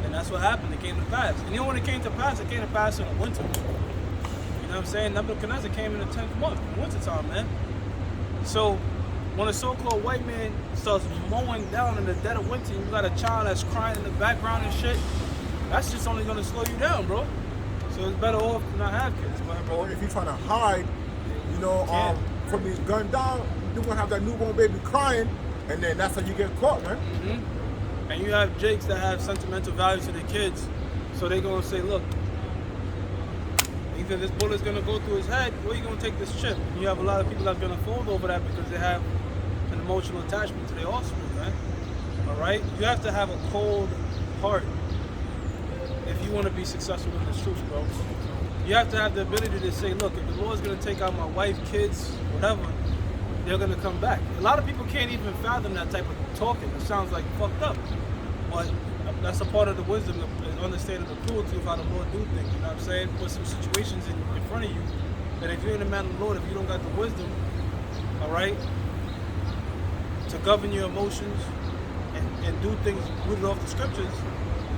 And that's what happened. It came to pass. And you know when it came to pass? It came to pass in the winter. You know what I'm saying? Nebuchadnezzar came in the 10th month, in winter time, man. So when a so-called white man starts mowing down in the dead of winter and you got a child that's crying in the background and shit, that's just only gonna slow you down, bro. So it's better off to not have kids.
Or if you're trying to hide, you know, from being gunned down, you're gonna have that newborn baby crying, and then that's how you get caught, man.
Mm-hmm. And you have jakes that have sentimental value to their kids, so they're gonna say, look, either this bullet's gonna go through his head, or you're gonna take this chip. And you have a lot of people that's gonna fold over that because they have an emotional attachment to their offspring, man. All right, you have to have a cold heart if you want to be successful in this truth, bro. You have to have the ability to say, look, if the Lord's going to take out my wife, kids, whatever, they're going to come back. A lot of people can't even fathom that type of talking. It sounds like fucked up. But that's a part of the wisdom, the understanding the cruelty of how the Lord do things. You know what I'm saying? Put some situations in front of you that if you're in the man of the Lord, if you don't got the wisdom, all right, to govern your emotions and do things rooted off the scriptures,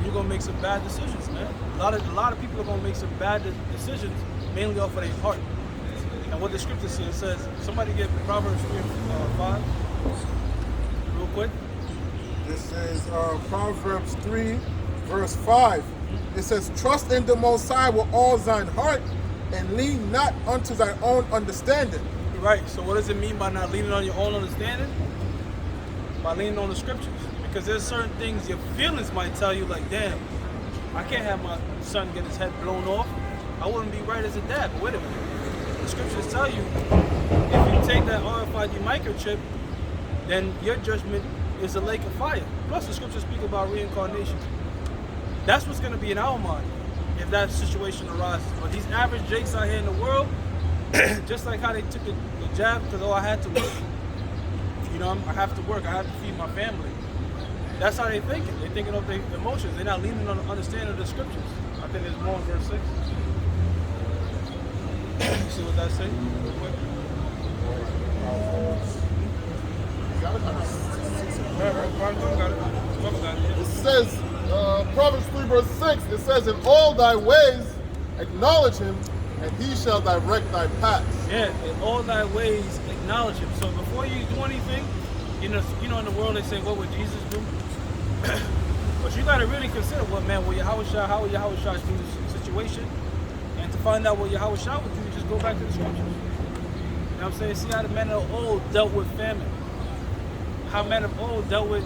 you're gonna make some bad decisions, man. A lot of people are gonna make some bad decisions mainly off of their heart. And what the scripture says, somebody get Proverbs 3 and 5 real quick.
This is Proverbs 3, verse 5. It says, "Trust in the Most High with all thine heart, and lean not unto thy own understanding."
Right, so what does it mean by not leaning on your own understanding? By leaning on the scriptures. Because there's certain things your feelings might tell you, like, damn, I can't have my son get his head blown off. I wouldn't be right as a dad. But wait a minute. The scriptures tell you, if you take that RFID microchip, then your judgment is a lake of fire. Plus, the scriptures speak about reincarnation. That's what's going to be in our mind if that situation arises. But these average jakes out here in the world, just like how they took the jab because I had to work. You know, I have to work. I have to feed my family. That's how they're thinking. They're thinking of their emotions. They're not leaning on the understanding of the scriptures. I think there's more in verse 6. You see what that say? Real quick.
It says, Proverbs 3 verse 6, it says, in all thy ways acknowledge him, and he shall direct thy paths.
Yeah, in all thy ways acknowledge him. So before you do anything, in the world they say, what would Jesus do? But you gotta really consider what how would Yahweh do this situation? And to find out what Yahweh would do, you just go back to the scriptures. You know what I'm saying? See how the men of old dealt with famine. How men of old dealt with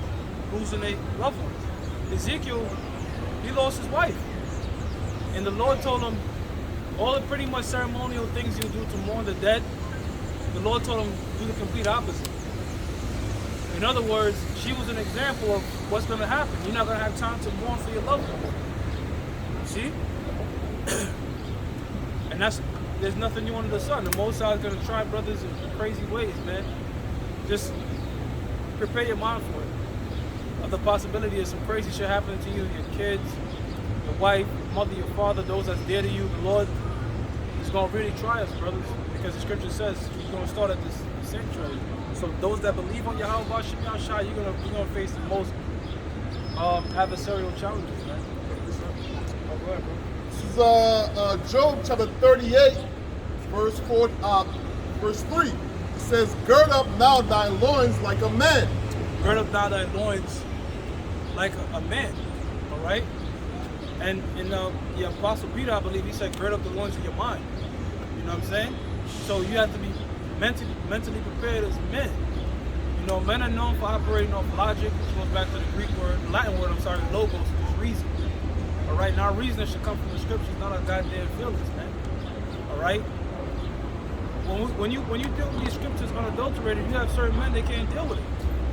losing their loved ones. Ezekiel, he lost his wife. And the Lord told him, all the pretty much ceremonial things you do to mourn the dead, the Lord told him do the complete opposite. In other words, she was an example of what's going to happen. You're not going to have time to mourn for your loved one. See? And there's nothing new under the sun. The Most High is going to try brothers in crazy ways, man. Just prepare your mind for it. Of the possibility of some crazy shit happening to you, your kids, your wife, your mother, your father, those that's dear to you. The Lord is going to really try us, brothers, because the scripture says He's going to start at this sanctuary. So those that believe on Yahweh Bashim Yahshua, you're gonna face the most adversarial challenges, man. Oh, go ahead, bro.
This is Job chapter 38, verse 3. It says, gird up now thy loins like a man.
Gird up now thy loins like a man. All right. And in the Apostle Peter, I believe he said, gird up the loins of your mind. You know what I'm saying? So you have to be mentally prepared as men. You know, men are known for operating off logic, which goes back to the Greek word, Latin word, logos, which is reason. All right, now reason should come from the scriptures, not our goddamn feelings, man. All right. When you deal with these scriptures unadulterated, you have certain men they can't deal with it.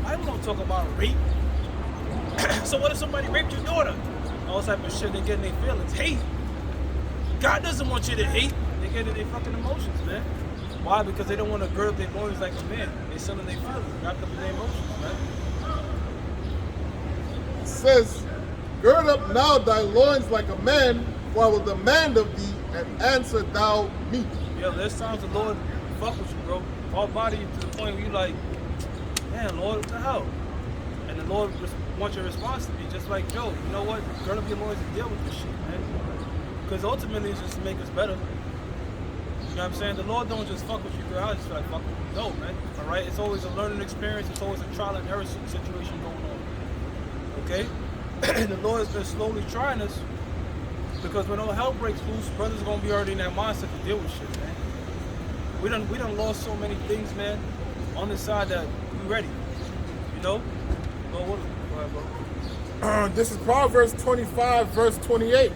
I don't talk about rape. So what if somebody raped your daughter? All type of shit. They get in their feelings. Hate. God doesn't want you to hate. They get in their fucking emotions, man. Why? Because they don't want to gird up their loins like a man. They're selling their feelings, wrapped up in their emotions, man.
It says, gird up now thy loins like a man, for I will demand of thee, and answer thou me.
Yo, there's times the Lord fuck with you, bro. All body you to the point where you like, man, Lord, what the hell? And the Lord wants your response to be just like Job. You know what? Gird up your loins and deal with this shit, man. Because ultimately it's just to make us better. You know what I'm saying? The Lord don't just fuck with you, girl. I just feel like fuck with you. No, man. All right? It's always a learning experience. It's always a trial and error situation going on. Okay? And the Lord has been slowly trying us because when all hell breaks loose, brothers are going to be already in that mindset to deal with shit, man. We done lost so many things, man, on this side that we ready. You know? Well, go ahead, bro.
This is Proverbs 25, verse 28.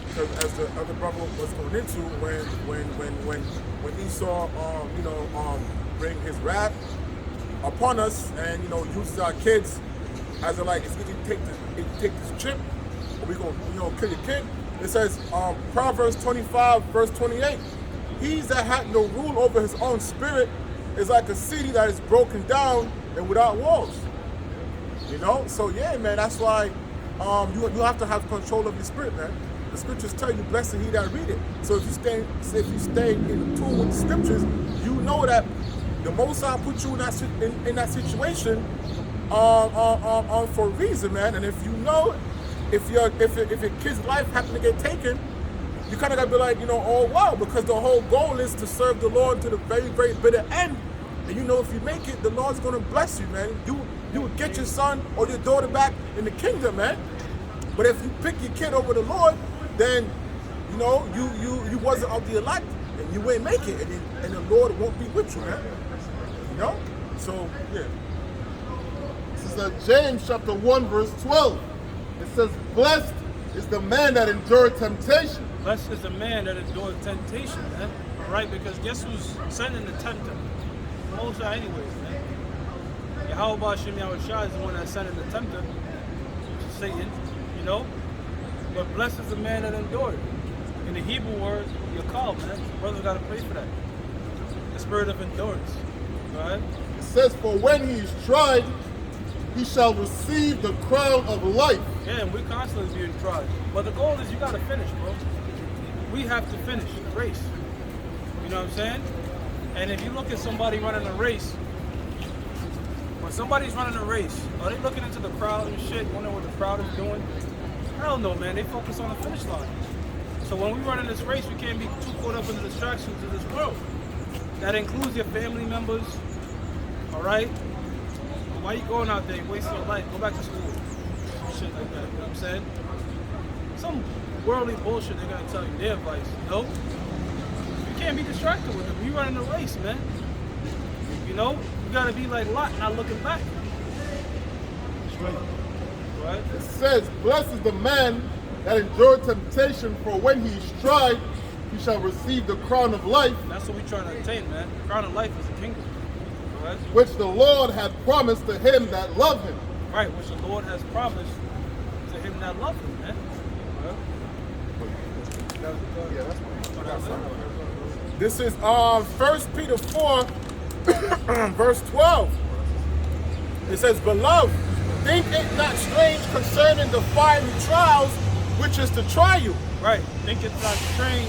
Because as the other brother was going into, when Esau, bring his wrath upon us, and uses our kids as a like, it's going to take this chip, or we gonna kill your kid. It says Proverbs 25, verse 28. He that hath no rule over his own spirit is like a city that is broken down and without walls. So yeah, man, that's why you have to have control of your spirit, man. The scriptures tell you, blessed he that read it. So if you stay in tune with the scriptures, you know that the Most High put you in that situation for a reason, man. And if you know, if your kid's life happened to get taken, you kind of gotta be like, oh wow, because the whole goal is to serve the Lord to the very, very bitter end. And if you make it, the Lord's gonna bless you, man. You will get your son or your daughter back in the kingdom, man. But if you pick your kid over the Lord, then you wasn't of the elect, and you ain't make it, and the Lord won't be with you, man. So yeah.
This is James chapter 1, verse 12. It says, blessed is the man that endured temptation.
Blessed is the man that endured temptation, man. All right, because guess who's sending the tempter? The Most High anyways, man. Yahweh Bashim Yahshua is the one that's sending the tempter, which is Satan, But blessed is the man that endured. In the Hebrew word, yakal, man. Brothers gotta pray for that. The spirit of endurance. Right?
It says, for when he is tried, he shall receive the crown of life.
Yeah, and we're constantly being tried. But the goal is you gotta finish, bro. We have to finish the race. You know what I'm saying? And if you look at somebody running a race, when somebody's running a race, are they looking into the crowd and shit, wondering what the crowd is doing? Hell no, man. They focus on the finish line. So when we run in this race, we can't be too caught up in the distractions of this world. That includes your family members, all right? Why you going out there wasting your life? Go back to school. Some shit like that, you know what I'm saying? Some worldly bullshit they're gonna tell you, their advice, you know? You can't be distracted with them. You running a race, man. You know? You gotta be like Lot, not looking back. Right?
It says, blessed is the man that endured temptation, for when he is tried, he shall receive the crown of life,
That's what we trying to attain, man. The crown of life is the kingdom. Right?
which the Lord hath promised to him that love him.
Right, which the Lord has promised to him that love him, man.
This is 1 Peter 4, verse 12. It says, beloved, think it not strange concerning the fiery trials which is to try you.
Right, think it's not strange.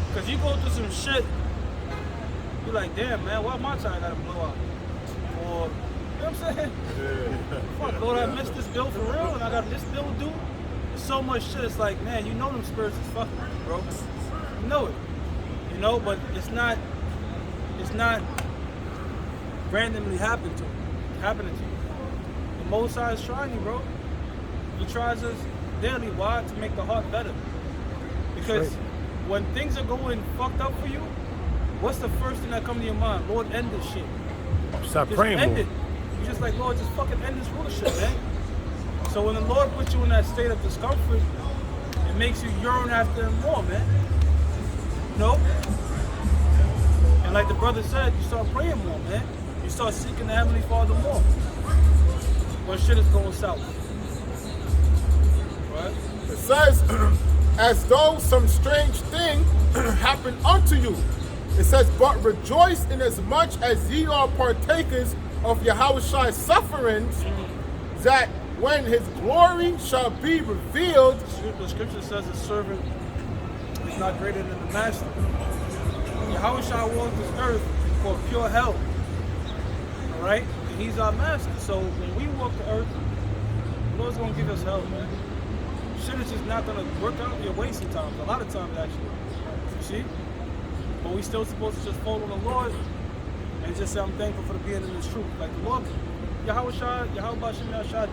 Because you go through some shit, you're like, damn, man, why my time gotta blow out? Or, you know what I'm saying? Fuck, Lord, I missed this bill for real, and I got this bill due. There's so much shit, it's like, man, you know them spirits is fucking with you, bro. You know it. You know, but it's not randomly happening to you. The Most High is trying you, bro. He tries us daily. Why? To make the heart better. Because when things are going fucked up for you, what's the first thing that comes to your mind? Lord, end this shit.
Stop
Just
praying
end
more.
it. You're just like, Lord, just fucking end this bullshit, man. So when the Lord puts you in that state of discomfort, it makes you yearn after him more, man. You know? And like the brother said, you start praying more, man. You start seeking the Heavenly Father more. When shit is going south. Right?
It says, as though some strange thing happened unto you. It says, but rejoice inasmuch as ye are partakers of Yahweh's sufferings, that when his glory shall be revealed.
The scripture says the servant is not greater than the master. Yahweh walked this earth for pure health. Alright? And he's our master. So when we walk the earth, the Lord's gonna give us help, man. Shit is just not gonna work out your way sometimes. A lot of times actually. You see? But we still supposed to just follow the Lord and just say I'm thankful for the being in this truth. Like the Lord, Yahweh Shah,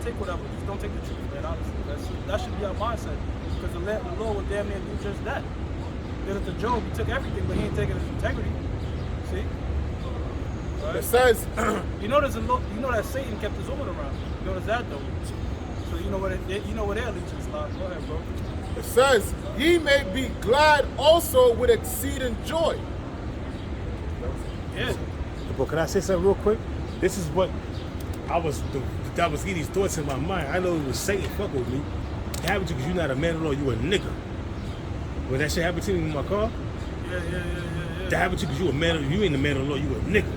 take whatever. Just don't take the truth, man, honestly. That should be our mindset. Because the Lord would damn near do just that. Did it to Job, he took everything, but he ain't taking his integrity. See? Right?
It says,
You know that Satan kept his woman around. You notice that though. So you know where their allegiance lies. Go ahead, bro.
it says, ye may be glad also with exceeding joy.
Yeah.
But can I say something real quick? This is what that was getting these thoughts in my mind. I know it was Satan fuck with me. It happened to you because you're not a man of law, you a nigga. When that shit happened to me in my car,
Yeah.
that happened to you because you ain't a man of law, you a nigga.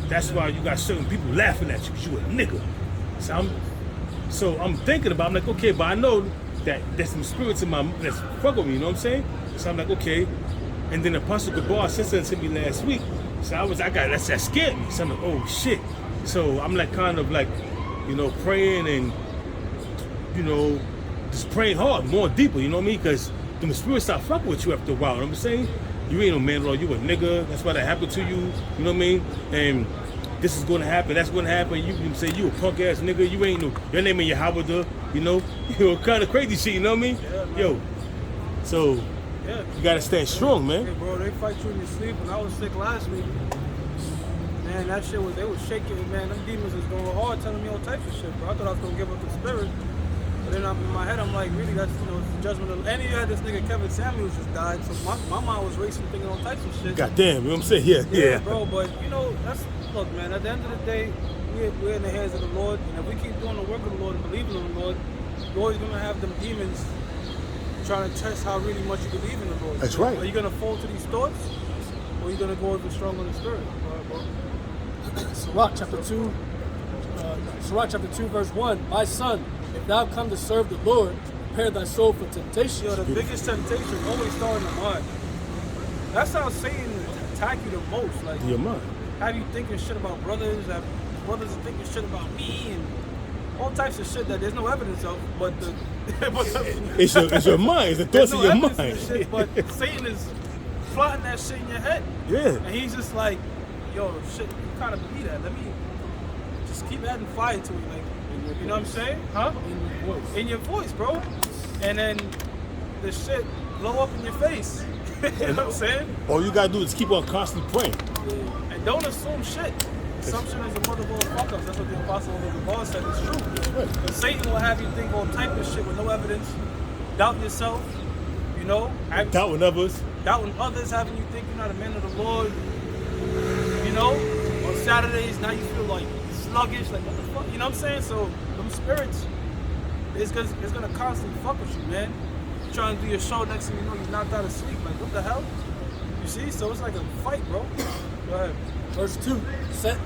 That's why you got certain people laughing at you because you a nigga. So I'm thinking about, I'm like, okay, but I know that there's some spirits in my that's fuck with me, you know what I'm saying? So I'm like, okay. And then Apostle Gabar said something to me last week. So that scared me. So I'm like, oh shit. So I'm like kind of like, you know, praying and, you know, just praying hard, more deeper, you know what I mean? Because the spirits start fucking with you after a while, you know what I'm saying? You ain't no man at all, you a nigga, that's why that happened to you, you know what I mean? And this is gonna happen, that's gonna happen, you can say you a punk ass nigga, you ain't no, your name ain't Yahweh, you know? You know, kind of crazy shit, you know what I mean?
Yeah,
Yo, so
Yeah.
you gotta stand strong, man.
Hey, bro, they fight you in your sleep. When I was sick last week, man, that shit they was shaking, man. Them demons was going hard, telling me all types of shit, bro. I thought I was gonna give up the spirit. But then in my head, I'm like, really, that's, you know, it's the judgment of. And you had this nigga Kevin Samuels just died, so my mind was racing, thinking all types of shit.
Goddamn, you know what I'm saying? Yeah.
Bro, but you know, look, man, at the end of the day, we're in the hands of the Lord, and if we keep doing the work of the Lord and believing in the Lord, you're always gonna have them demons trying to test how really much you believe in the Lord.
That's right.
Are you gonna fall to these thoughts, or are you gonna go over strong on the Spirit? All right, bro.
Sirach chapter 2, verse 1. My son, if thou come to serve the Lord, prepare thy soul for temptation.
Yo, the biggest temptation always start in the mind. That's how Satan attack you the most. Like,
Your mind.
have you thinking shit about brothers? Have brothers are thinking shit about me and all types of shit that there's no evidence of. But the
It's your mind. It's the
there's
thoughts
no
of your
evidence of
mind.
this shit, but Satan is plotting that shit in your head.
Yeah.
And he's just like, yo, shit, you kind of believe that. Let me just keep adding fire to it. Like, you know what I'm saying? Huh? In your voice, bro. And then the shit blow up in your face. You know what I'm saying?
All you gotta do is keep on constantly praying.
And don't assume shit. Assumption is the mother of all fuck ups. That's what the apostle of the Paul said. It's true. And Satan will have you think all type of shit with no evidence. Doubt yourself. You know?
Doubting others.
Doubting others, having you think you're not a man of the Lord. You know? On Saturdays, now you feel like sluggish. Like, what the fuck? You know what I'm saying? So, them spirits, it's gonna constantly fuck with you, man. You're trying to do your show, next thing you know, you're knocked out of sleep. Like, what the hell? You see? So it's like a fight, bro. Go ahead.
Verse 2. Set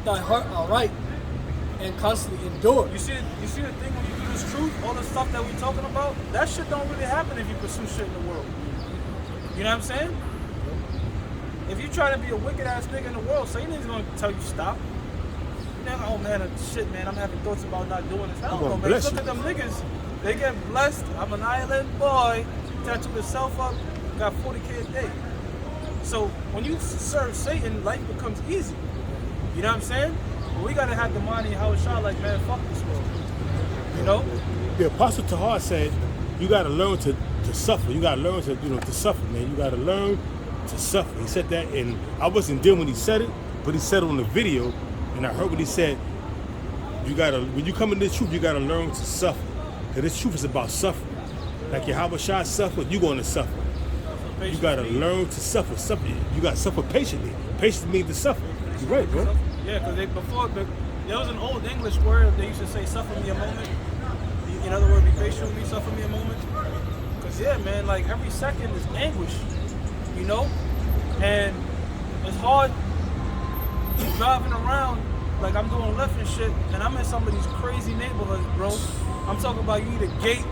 thy heart aright and constantly endure.
You see the thing when you do this truth, all the stuff that we're talking about, that shit don't really happen if you pursue shit in the world. You know what I'm saying? If you try to be a wicked ass nigga in the world, Satan is gonna tell you stop. You know, oh man, shit, man, I'm having thoughts about not doing this. Hell no, man.
bless
Look
you.
at them niggas. They get blessed. I'm an island boy. Tattoo himself up. Got 40K a day. So when you serve Satan, life becomes easy. You know what I'm saying? But we gotta have the mind in how it shot. Like, man, fuck this world. You know?
The Apostle Tahar said, you gotta learn to suffer. You gotta learn to suffer, man. You gotta learn to suffer. He said that, and I wasn't there when he said it, but he said it on the video, and I heard what he said. When you come into this truth, you gotta learn to suffer. Because this truth is about suffering. Like Yahweh Shah suffered, you're gonna suffer. You gotta learn to suffer. You gotta suffer patiently. Patience means to suffer. You're right, bro.
Yeah, because there was an old English word they used to say, suffer me a moment. In other words, be patient with me, suffer me a moment. Because, yeah, man, like every second is anguish, you know? And it's hard driving around, like I'm doing Lyft and shit, and I'm in some of these crazy neighborhoods, bro. I'm talking about you need a gate.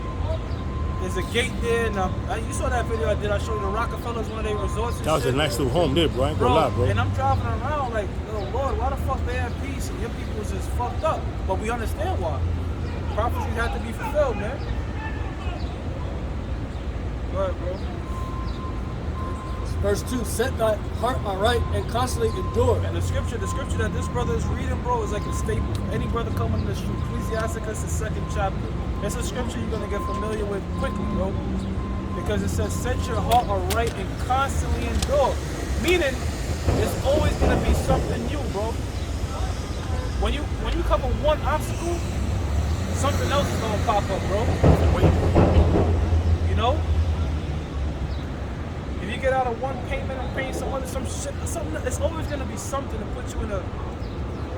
There's a gate there. Now, you saw that video I did. I showed you the Rockefellers, one of their resorts and
That was
shit.
a nice little home there, bro. I ain't gonna lie, bro.
And I'm driving around like, oh Lord, why the fuck they have peace and your people is just fucked up? But we understand why. Prophecies have to be fulfilled, man. Go ahead, bro.
Verse 2. Set thy heart aright and constantly endure.
And the scripture that this brother is reading, bro, is like a staple. Any brother coming in the street, Ecclesiasticus, the 2nd chapter. It's a scripture you're gonna get familiar with quickly, bro. Because it says, set your heart aright and constantly endure. Meaning, there's always gonna be something new, bro. When you cover one obstacle, something else is gonna pop up, bro. You know? If you get out of one payment and paying some shit, something, it's always gonna be something to put you in a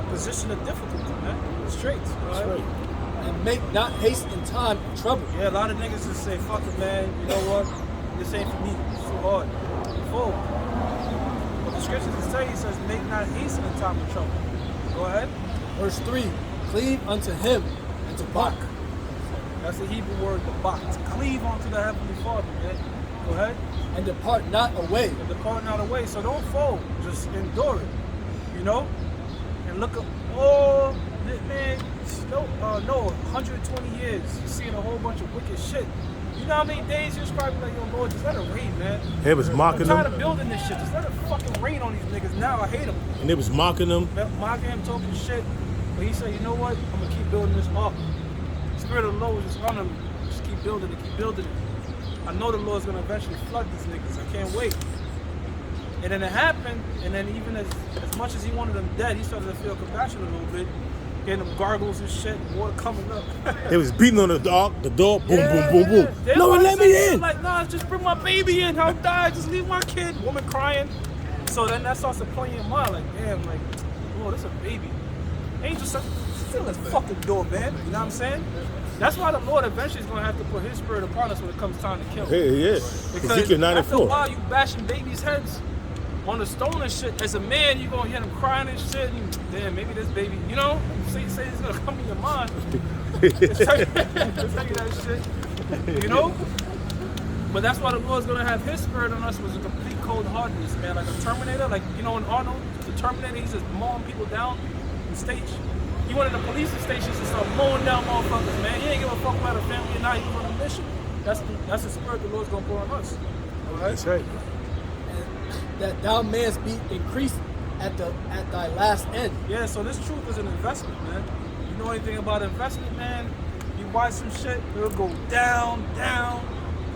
position of difficulty, man. Straight.
That's right.
And make not haste in time of trouble.
Yeah, a lot of niggas just say, fuck it, man. You know what? This ain't for me. It's too hard. Full. But the scriptures say, he says, make not haste in the time of trouble. Go ahead.
Verse 3. Cleave unto him and to Bach.
That's the Hebrew word, the bach. To cleave onto the Heavenly Father, man. Go ahead.
And depart not away.
And depart not away. So don't fold. Just endure it. You know? And look up. Oh, man. No, 120 years. You're seeing a whole bunch of wicked shit. You know how many days you're probably like, yo, Lord, just let it rain, man.
They was mocking
I'm tired
them.
of building this shit. Just let it fucking rain on these niggas. Now I hate them.
And they was mocking them.
Mocking him, talking shit. But he said, you know what? I'm gonna keep building this up. The Spirit of the Lord is just on him. Just keep building it, keep building it. I know the Lord's gonna eventually flood these niggas. I can't wait. And then it happened, and then even as much as he wanted them dead, he started to feel compassion a little bit. Getting them gargles and shit, water coming up.
They was beating on the door, boom, boom, boom, boom.
They
No one
wanna
let
say
me
shit
in.
Like, nah, just bring my baby in. I'll die. Just leave my kid. Woman crying. So then that starts to play in your mind, like, damn, like, oh, this a baby. Angels said, seal this fucking door, man. You know what I'm saying? That's why the Lord eventually is going to have to put his spirit upon us when it comes time to kill.
Yeah.
Because
Ezekiel 9 and
after a
4.
while, you bashing babies' heads on the stone and shit. As a man, you're going to hear them crying and shit. And damn, maybe this baby, you know, say it's going to come in your mind. Tell you that shit, you know? But that's why the Lord's going to have his spirit on us was a complete cold hardness, man. Like a Terminator, like, you know, in Arnold, the Terminator, he's just mowing people down on stage. He went to the police stations and started mowing down motherfuckers, man. He ain't give a fuck about a family or not. He's on a mission. That's the spirit the Lord's going to pour on us. All right?
That's right.
And that thou mayest be increased at thy last end.
Yeah, so this truth is an investment, man. You know anything about investment, man? You buy some shit, it'll go down.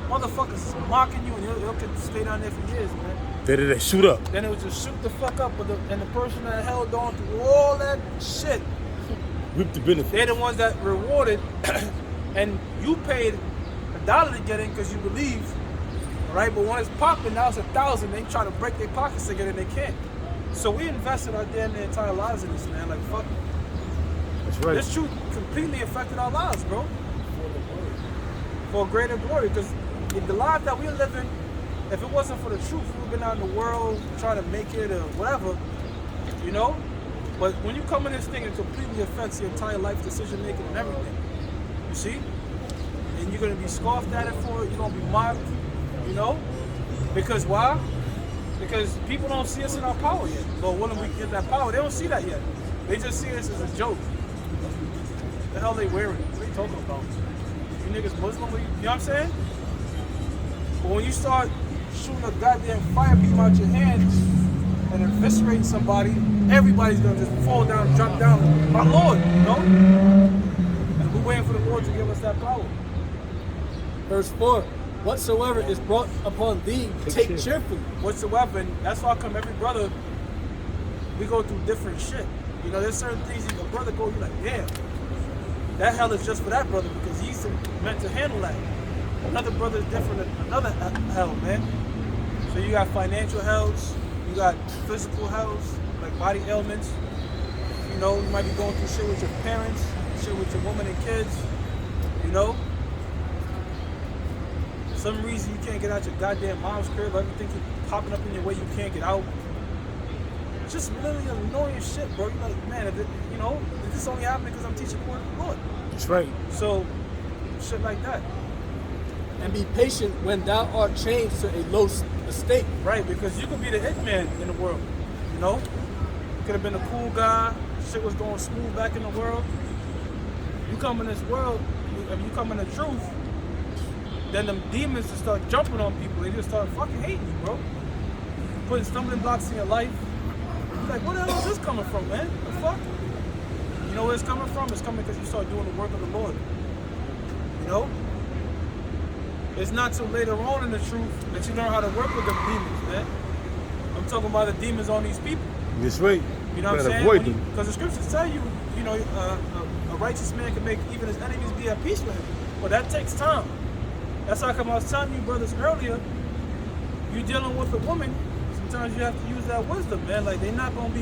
Motherfuckers is mocking you and it'll stay down there for years, man.
Then they shoot up.
Then it would just shoot the fuck up, and the person that held on to all that shit,
Reap the benefits.
they're the ones that rewarded, and you paid $1 to get in because you believe, all right? But when it's popping, now it's 1,000. They try to break their pockets to get in, they can't. So we invested our damn near entire lives in this, man. Like, fuck.
That's right.
This truth completely affected our lives, bro. For a greater glory, because the life that we're living, if it wasn't for the truth, we would have been out in the world trying to make it or whatever, you know? But when you come in this thing, it completely affects your entire life decision making and everything. You see? And you're going to be scoffed at it for it. You're going to be mocked, you know? Because why? Because people don't see us in our power yet. But when we get that power, they don't see that yet. They just see us as a joke. The hell they wearing? What are you talking about? You niggas Muslim? You know what I'm saying? But when you start shooting a goddamn fire beam out your hands and eviscerating somebody, everybody's gonna just fall down, drop down. My Lord, you know? And we're waiting for the Lord to give us that power.
Verse 4, whatsoever is brought upon thee, take cheerfully.
Whatsoever, and that's why I come every brother, we go through different shit. You know, there's certain things a brother go, you're like, damn, that hell is just for that brother because he's meant to handle that. Another brother is different than another hell, man. So you got financial hells, you got physical hells, like body ailments. You know, you might be going through shit with your parents, shit with your woman and kids, you know? For some reason you can't get out your goddamn mom's crib, everything keeps popping up in your way, you can't get out. It's just literally annoying shit, bro. You're like, man, if this only happening because I'm teaching the word of the Lord.
That's right.
So, shit like that.
And be patient when thou art changed to a low estate.
Right, because you could be the it man in the world, you know? You could have been a cool guy, shit was going smooth back in the world. You come in this world, if you come in the truth, then them demons just start jumping on people. They just start fucking hating you, bro. Putting stumbling blocks in your life. You're like, where the hell is this coming from, man? The fuck? You know where it's coming from? It's coming because you start doing the work of the Lord. You know? It's not till later on in the truth that you learn how to work with the demons, man. I'm talking about the demons on these people.
That's right.
You know what I'm saying?
Avoid them.
Because the scriptures tell you, you know, a righteous man can make even his enemies be at peace with him. But that takes time. That's how come I was telling you brothers earlier, you're dealing with a woman, sometimes you have to use that wisdom, man. Like they're not gonna be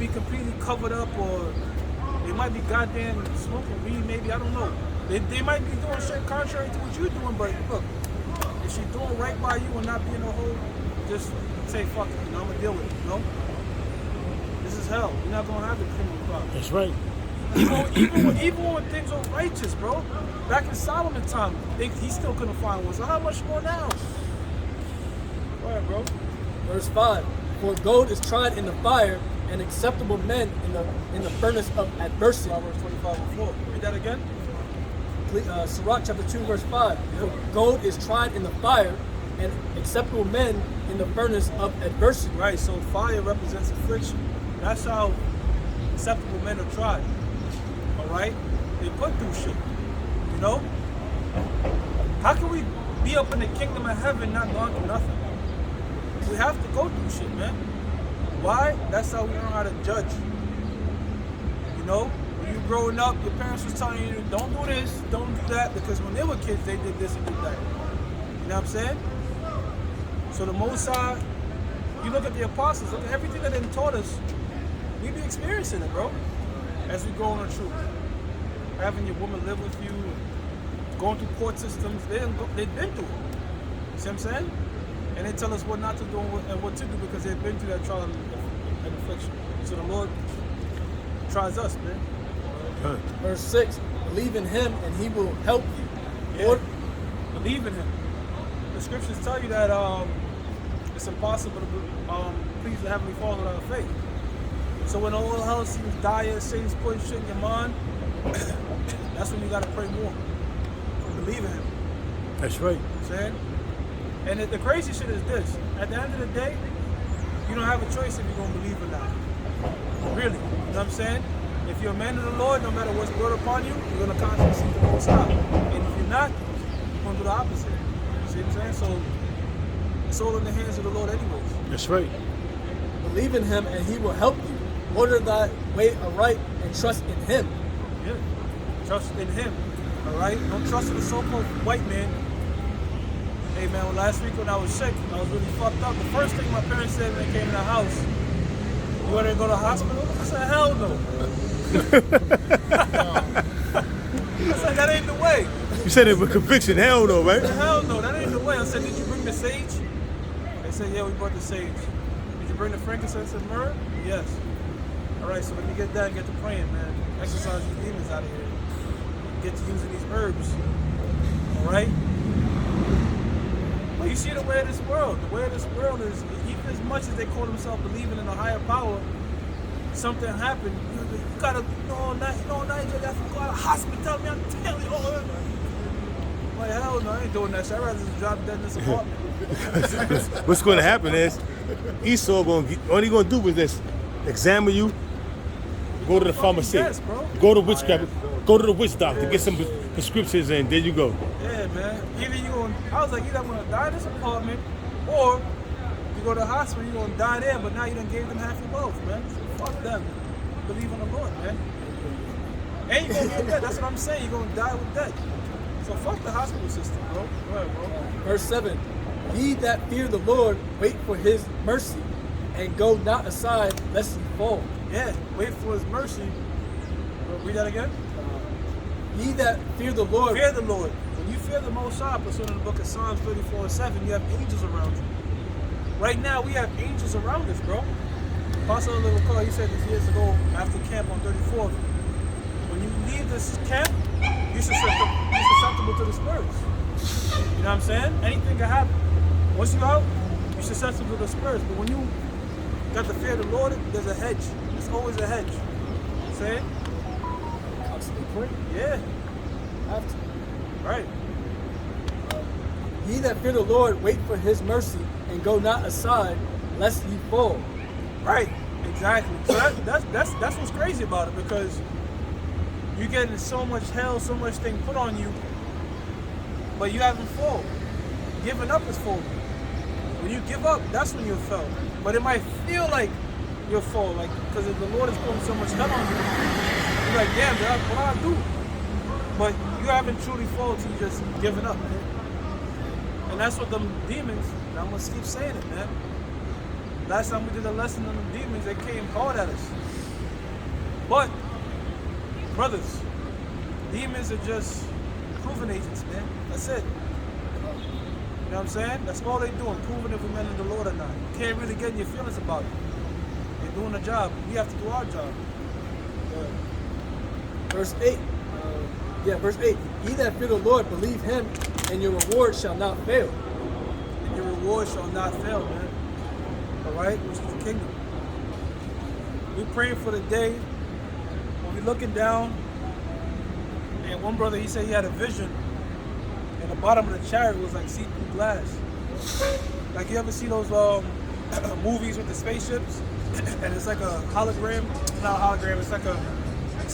completely covered up, or they might be goddamn smoking weed, maybe, I don't know. They might be doing shit contrary to what you're doing, but look, if she's doing right by you and not being a hoe, just say fuck it, you know, I'm gonna deal with it, you know? This is hell. You're not gonna have the criminal crowd.
That's right.
Even when things are righteous, bro. Back in Solomon's time, he still couldn't find one. So how much more now? Go ahead, bro.
Verse 5, for gold is tried in the fire, and acceptable men in the furnace of adversity.
Proverbs 25:4. Read that again.
Sirach chapter 2, verse 5. For gold is tried in the fire, and acceptable men in the furnace of adversity.
Right, so fire represents affliction. That's how acceptable men are tried. Alright? They put through shit. You know? How can we be up in the kingdom of heaven not going through nothing? We have to go through shit, man. Why? That's how we learn how to judge. You know? When you growing up, your parents was telling you, don't do this, don't do that, because when they were kids, they did this and did that. You know what I'm saying? So the Most High, you look at the apostles, look at everything that they taught us. we be experiencing it, bro. As we go on the truth. Having your woman live with you, going through court systems, they've been through it. See what I'm saying? And they tell us what not to do and what to do because they've been through that trial and affliction. So the Lord tries us, man.
Verse 6, believe in him and he will help you.
Yeah. Believe in him. The scriptures tell you that it's impossible to please the Heavenly Father without faith. So when all hell seems dire, Satan's putting shit in your mind, that's when you gotta pray more. Believe in him.
That's right.
You know what I'm saying? And the crazy shit is this. At the end of the day, you don't have a choice if you're going to believe or not. Really. You know what I'm saying? If you're a man of the Lord, no matter what's brought upon you, you're going to constantly seek the Most High. And if you're not, you're going to do the opposite. You see what I'm saying? So it's all in the hands of the Lord anyways.
That's right.
Believe in him and he will help you. Order thy way aright and trust in him.
Yeah. Trust in him. All right? Don't trust in the so-called white man. Hey man, well, last week when I was sick, I was really fucked up. The first thing my parents said when they came in the house, you want to go to the hospital? I said, hell no. I said, that ain't the way.
You said it with conviction. Hell no, right?
Hell no, that ain't the way. I said, did you bring the sage? They said, yeah, we brought the sage. Did you bring the frankincense and myrrh? Yes. All right, so when you get that, get to praying, man. Exercise these demons out of here. Get to using these herbs. All right? But you see the way of this world. The way of this world is, even as much as they call themselves believing in a higher power, something happened. You gotta, now you got to go out of hospital, man. I'm telling you. I'm like, hell no, I ain't doing that shit. I'd rather just drop dead in this apartment.
What's going to happen is Esau only going to do is this: examine you, go to the pharmacy,
Yes, bro.
go to witchcraft, go to the witch doctor, get some prescriptions, and there you go.
Yeah, man. Either you gonna, I was like, either I'm gonna die in this apartment, or you go to the hospital, you're gonna die there, but now you done gave them half your wealth, man. So fuck them. Believe in the Lord, man. And you're gonna get dead. That's what I'm saying. You're gonna die with death. So fuck the hospital system, bro. Go ahead, bro.
Verse 7, ye that fear the Lord, wait for his mercy, and go not aside lest ye fall.
Yeah, wait for his mercy. Read that again.
Ye that fear the Lord,
Fear the Lord. When you fear the Most High, pursuant to the book of Psalms 34:7, you have angels around you. Right now, we have angels around us, bro. Pastor Little Call, he said this years ago after camp on 34th. When you leave this camp, you're susceptible to the spirits. You know what I'm saying? Anything can happen. Once you're out, you're susceptible to the spirits. But when you got the fear of the Lord, there's a hedge. There's always a hedge. You know what I'm saying?
constantly pray.
Yeah.
Have to.
Right.
Ye that fear the Lord, wait for his mercy, and go not aside, lest ye fall.
Right. Exactly. So that's what's crazy about it, because you're getting so much hell, so much thing put on you, but you haven't fallen. Giving up is falling. When you give up, that's when you fell. But it might feel like you'll fall, like, because the Lord is putting so much hell on you. You're like, damn, God, what do I do? But you haven't truly fallen till you just giving up, man. And that's what them demons, and I'm gonna keep saying it, man. Last time we did a lesson on the demons, they came hard at us. But, brothers, demons are just proving agents, man. That's it. You know what I'm saying? That's all they're doing, proving if we're men of the Lord or not. You can't really get in your feelings about it. They're doing a job. We have to do our job.
Verse 8. Verse 8. Ye that fear the Lord, believe him, and your reward shall not fail.
And your reward shall not fail, man. Alright? Which is the kingdom. We're praying for the day when we're looking down, and one brother, he said he had a vision, and the bottom of the chariot was like see-through glass. Like, you ever see those movies with the spaceships? And it's like a hologram, not a hologram, it's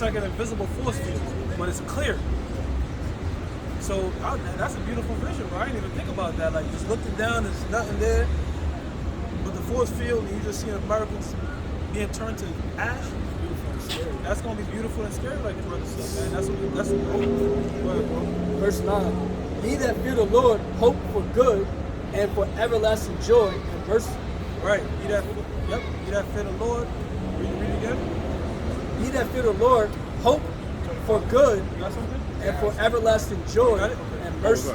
like an invisible force field, but it's clear. So that's a beautiful vision, bro. I didn't even think about that. Like, just looking down, there's nothing there, but the force field, and you just see Americans being turned to ash. Beautiful and scary. That's gonna be beautiful and scary, like the brother said, man. That's what we're hoping for. Go ahead, bro.
Verse 9. Ye that fear the Lord, hope for good, and for everlasting joy and mercy.
Right. You that fear the Lord. Read it again.
Ye that fear the Lord hope for good
You got something?
and for everlasting joy
Got it?
and mercy.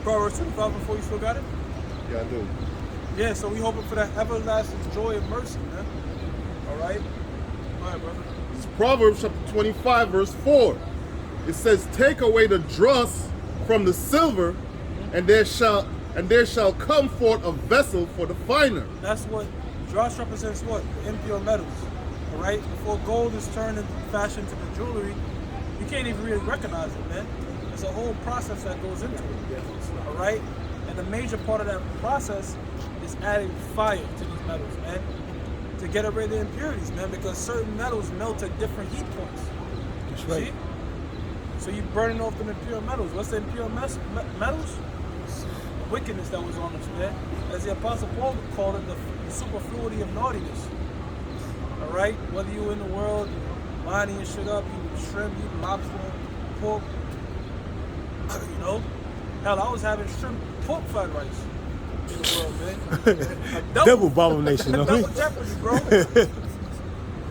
Proverbs 25 before you still got it?
Yeah, I do.
Yeah, so we hoping for that everlasting joy and mercy, man. All right? All right, brother.
It's Proverbs chapter 25, verse 4. It says, take away the dross from the silver, and there shall come forth a vessel for the finer.
That's what dross represents. What? The impure metals. All right? Before gold is turned into fashion to the jewelry, you can't even really recognize it, man. It's a whole process that goes into it. All right? And the major part of that process is adding fire to these metals, man, to get rid of the impurities, man, because certain metals melt at different heat points.
That's right.
See? So you're burning off the impure metals. What's the impure metals? Wickedness that was on us, man. As the Apostle Paul called it, the superfluity of naughtiness. All right? Whether you're in the world lining your shit up, eating shrimp, eating lobster, pork, you know? Hell, I was having shrimp pork fried rice in the world, man. A
Double abomination,
double
don't we?
jeopardy, bro.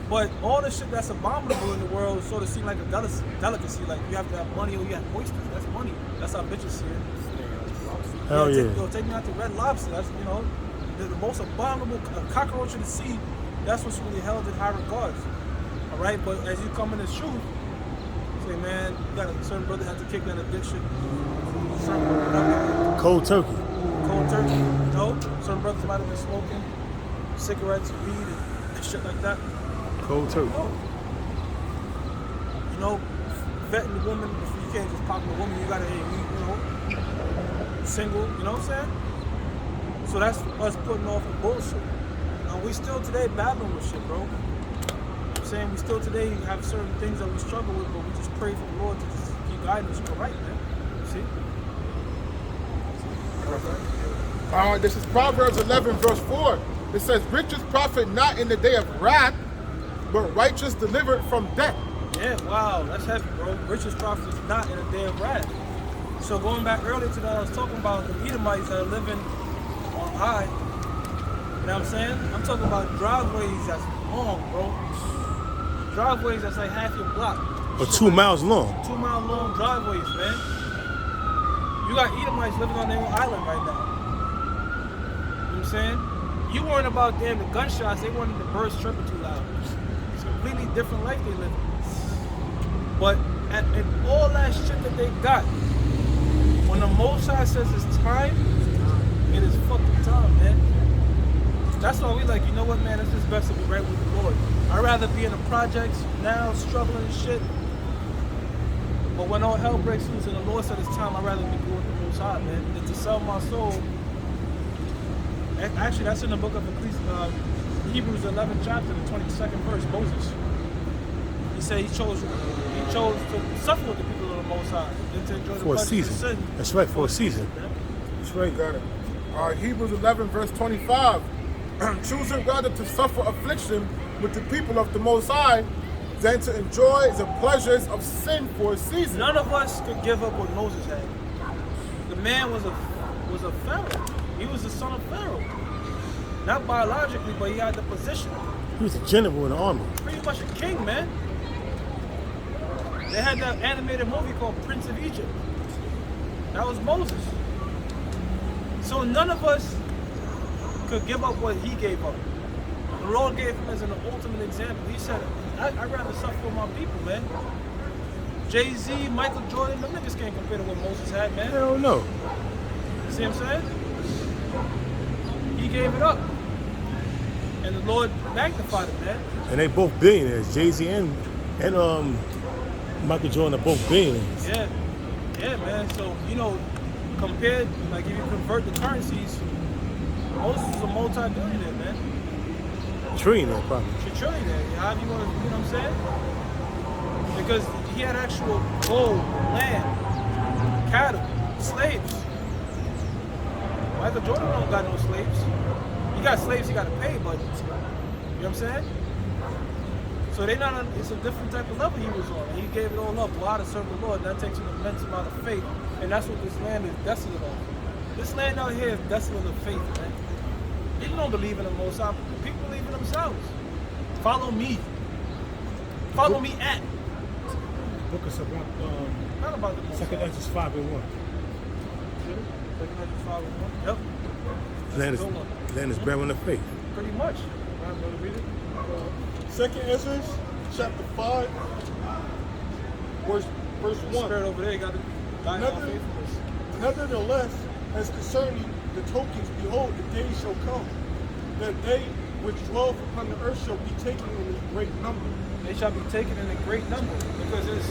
But all the shit that's abominable in the world sort of seem like a delicacy. Like you have to have money or you have oysters. That's money. That's how bitches see it.
Hell yeah.
Take me out to Red Lobster. That's, you know, the most abominable cockroach in the sea. That's what's really held in high regards. All right, but as you come in this truth, say, man, you got a certain brother had to kick that addiction.
Cold turkey.
Cold turkey. You know, certain brothers might have been smoking cigarettes, weed, and shit like that.
Cold turkey.
You know, vetting the woman, you can't just pop the woman, you gotta, you know, single, you know what I'm saying? So that's us putting off the bullshit. And we still today battling with shit, bro. I'm saying we still today have certain things that we struggle with, but we just pray for the Lord to just keep guiding us right, man. See?
This is Proverbs 11, verse 4. It says, riches profit not in the day of wrath, but righteous delivered from death.
Yeah, wow, that's heavy, bro. Riches profit is not in a day of wrath. So going back earlier to that, I was talking about the Edomites that are living on high. You know what I'm saying? I'm talking about driveways that's long, bro. Driveways that's like half your block.
Or 2 miles long.
2 mile long driveways, man. You got Edomites living on their own island right now. You know what I'm saying? You worrying about damn the gunshots, they wanted the birds chirping too loud. It's a completely different life they live. But in all that shit that they got, when the Most High says it's time, it is fucking time, man. That's why we like, you know what, man, it's just best to be right with the Lord. I'd rather be in the projects now, struggling and shit. But when all hell breaks loose and the Lord said it's time, I'd rather be going with the Most High, man, than to sell my soul. Actually, that's in the book of Hebrews 11 chapter, the 22nd verse, Moses. He said he chose to suffer with the people of the Most High than to enjoy the
For a
pleasures of
season.
sin.
That's right, for a season. That's right.
Got it. Hebrews 11, verse 25. Choosing rather to suffer affliction with the people of the Most High than to enjoy the pleasures of sin for a season.
None of us could give up what Moses had. The man was a pharaoh. He was the son of Pharaoh. Not biologically, but he had the position.
He was a general in the army.
Pretty much a king, man. They had that animated movie called Prince of Egypt. That was Moses. So none of us could give up what he gave up. The Lord gave him as an ultimate example. He said, I'd rather suffer for my people, man. Jay-Z, Michael Jordan, them niggas can't compare to what Moses had, man.
Hell no.
See what I'm saying? He gave it up. And the Lord magnified it, man.
And they both billionaires. Jay-Z and Michael Jordan are both billionaires.
Yeah. Yeah, man. So, you know, compared, like if you convert the currencies, Moses is a multi-billionaire, man.
Trillionaire, probably.
Trillionaire. However you want to, you know what I'm saying? Because he had actual gold, land, cattle, slaves. Michael Jordan don't got no slaves. He got slaves he got to pay, but you know what I'm saying? So they not on, it's a different type of level he was on. He gave it all up. Why to serve the Lord? That takes an immense amount of faith. And that's what this land is desolate of. This land out here is desolate of faith, man. People don't believe in the Most High. People believe in themselves. Follow me. Follow me at.
Book us about
Not about the most.
Second Ezra 5:1.
Yep.
Land is bearing the faith.
Pretty much. Right, brother, read it.
Second Ezra, chapter 5, verse
Spirit
1.
over there got to die on faithfulness.
Nevertheless, as concerning the tokens, behold, the day shall come, that they which dwell upon the earth shall be taken in a great number.
They shall be taken in a great number because there's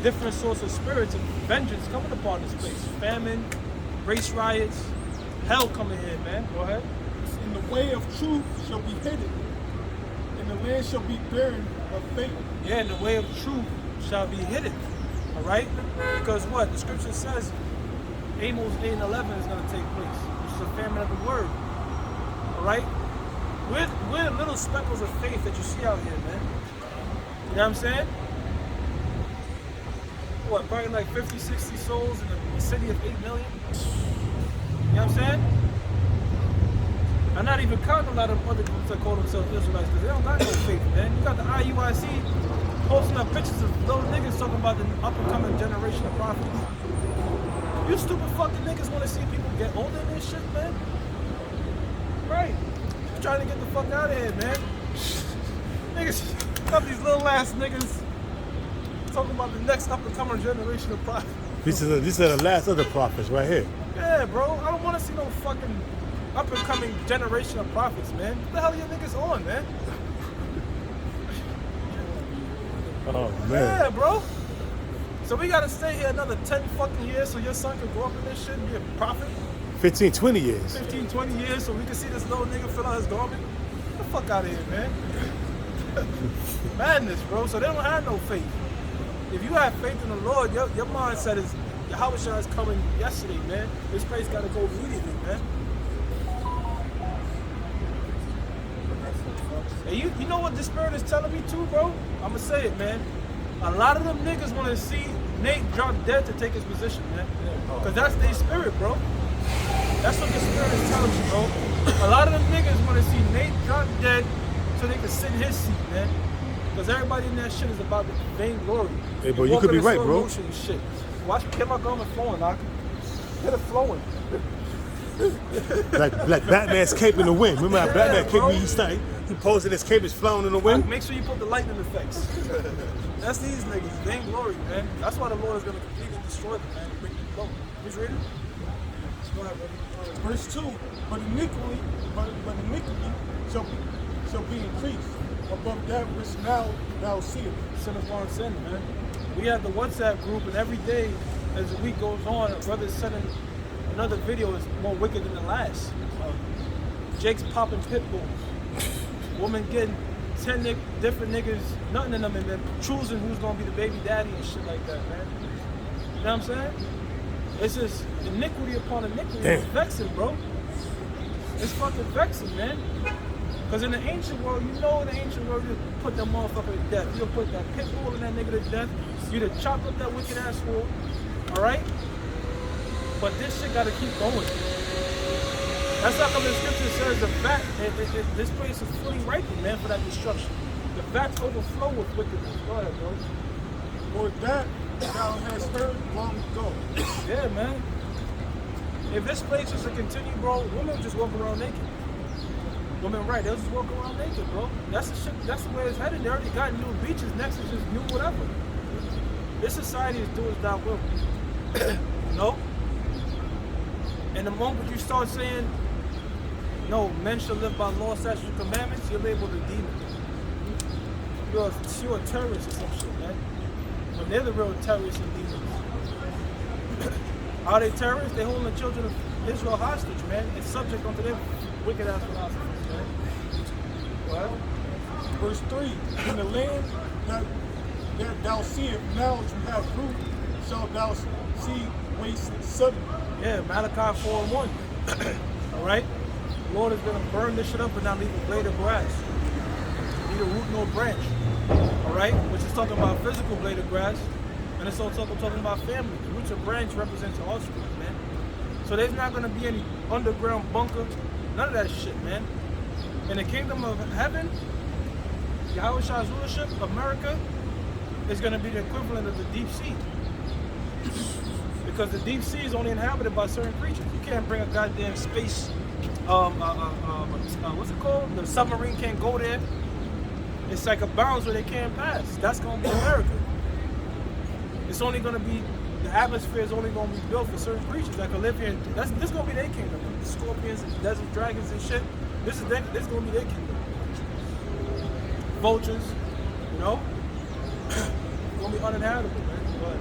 different sorts of spirits of vengeance coming upon this place. Famine, race riots, hell coming here, man. Go ahead.
And the way of truth shall be hidden, and the land shall be barren of faith.
Yeah, and the way of truth shall be hidden. All right? Because what? The scripture says Amos 8 and 11 is going to take place, which is a famine of the word. All right? We're little speckles of faith that you see out here, man. You know what I'm saying? What, probably like 50, 60 souls in a city of 8 million? You know what I'm saying? I'm not even counting a lot of other groups that call themselves Israelites because they don't got no faith, man. You got the IUIC posting up pictures of those niggas talking about the up-and-coming generation of prophets. You stupid fucking niggas want to see people get older in this shit, man? Right. I'm trying to get the fuck out of here, man. Niggas, got these little ass niggas talking about the next up-and-coming generation of prophets.
These are the last of the prophets right here.
Yeah, bro. I don't want to see no fucking up-and-coming generation of prophets, man. What the hell are you niggas on, man?
Oh man.
Yeah, bro. So we gotta stay here another 10 fucking years so your son can grow up in this shit and be a prophet?
15, 20 years.
15, 20 years so we can see this little nigga fill out his garment? Get the fuck out of here, man. Madness, bro. So they don't have no faith. If you have faith in the Lord, your mindset is Yahweh Shah is coming yesterday, man. This place gotta go immediately, man. And you know what the spirit is telling me too, bro? I'ma say it, man. A lot of them niggas wanna see Nate drop dead to take his position, man. Cause that's their spirit, bro. That's what the spirit is telling you, bro. A lot of them niggas wanna see Nate drop dead so they can sit in his seat, man. Cause everybody in that shit is about the vainglory.
Hey, bro, you could be right, bro.
And shit. Watch, get my garment flowing, Doc. Get it flowing.
like Batman's cape in the wind. Remember how Batman cape when he posing his cape is flowing in the wind?
Make sure you put the lightning effects. That's these niggas, vainglory, man. That's why the Lord is gonna completely destroy them, man. Bring them low. Please read it. Go ahead, brother.
Verse 2, but iniquity shall be increased above that which now thou seest.
Sin upon sin, man. We have the WhatsApp group, and every day as the week goes on, a brother's sending another video is more wicked than the last. Jake's popping pit bulls. Woman getting 10 different niggas, nothing in them, and then choosing who's gonna be the baby daddy and shit like that, man. You know what I'm saying? It's just iniquity upon iniquity. It's vexing, bro. It's fucking vexing, man. Because in the ancient world, you know in the ancient world, you put that motherfucker to death. You'll put that pit bull in that nigga to death. You'd have chopped up that wicked ass fool. Alright? But this shit gotta keep going. That's how come the scripture says the vat, this place is fully ripened, man, for that destruction. The vats overflow with wickedness. Go ahead, bro.
Or that thou hast heard long ago.
Yeah, man. If this place is to continue, bro, women will just walk around naked. Women, right, they'll just walk around naked, bro. That's the shit, that's the way it's headed. They already got new beaches, next is just new whatever. This society is do as thou will. You know? And the moment you start saying, no, men shall live by law, statutes, and commandments, you're labeled a demon. You're a terrorist or some shit, man. When they're the real terrorists and demons. Are they terrorists? They holding the children of Israel hostage, man. It's subject unto their wicked ass philosophies, man. Well,
Verse 3, in the land that thou seest, now that you have fruit, shalt thou see waste suddenly.
yeah, Malachi 4:1. All right? The Lord is going to burn this shit up and not leave a blade of grass. Neither root nor branch. All right? Which is talking about physical blade of grass. And it's also talking about family. The roots and branch represents your offspring, man. So there's not going to be any underground bunker. None of that shit, man. In the kingdom of heaven, Yahushua's rulership, America is going to be the equivalent of the deep sea. Because the deep sea is only inhabited by certain creatures. You can't bring a goddamn space, what's it called? The submarine can't go there. It's like a bounds where they can't pass. That's going to be America. It's only going to be, the atmosphere is only going to be built for certain creatures that can live here. This is going to be their kingdom. Scorpions and desert dragons and shit. This is going to be their kingdom. Vultures, you know? It's going to be uninhabitable, man. But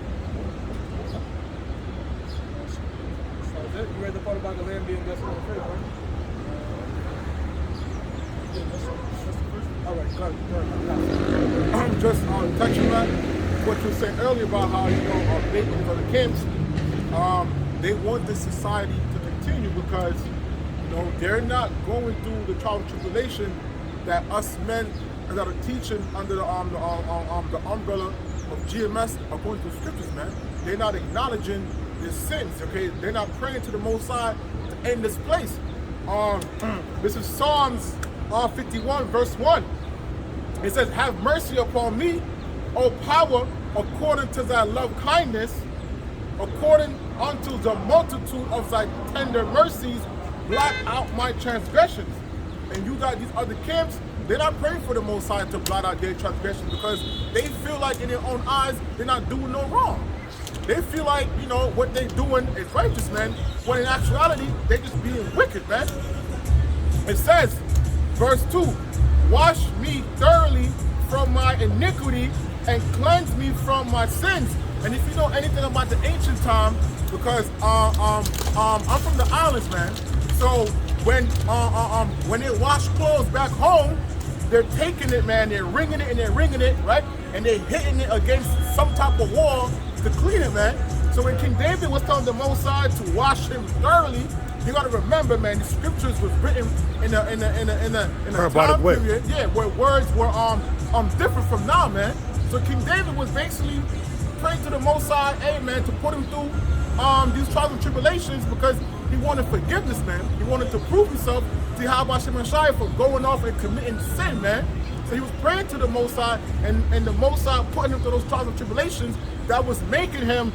that's it. You read the part about the land being desolate and free, right?
All right, go ahead. Just touching on what you were saying earlier about how, they, for the camps, they want this society to continue because, they're not going through the trial and tribulation that us men that are teaching under the umbrella of GMS according to the scriptures, man. They're not acknowledging their sins, okay? They're not praying to the Most High to end this place. This is Psalms 51, verse 1. It says, "Have mercy upon me, O power, according to thy love kindness, according unto the multitude of thy tender mercies, blot out my transgressions." And you got these other camps, they're not praying for the Most High to blot out their transgressions because they feel like in their own eyes, they're not doing no wrong. They feel like, what they're doing is righteous, man, when in actuality, they're just being wicked, man. It says, verse 2, "Wash me thoroughly from my iniquity and cleanse me from my sins." And if you know anything about the ancient time, because I'm from the islands, man. So when they wash clothes back home, they're taking it, man. They're wringing it and they're wringing it, right? And they're hitting it against some type of wall to clean it, man. So when King David was telling the Most High to wash him thoroughly, you got to remember, man. The scriptures was written in a time period, where words were different from now, man. So King David was basically praying to the Most High, man, to put him through these trials and tribulations because he wanted forgiveness, man. He wanted to prove himself to Yahweh Shem Shai for going off and committing sin, man. So he was praying to the Most High, and the Most High putting him through those trials and tribulations that was making him,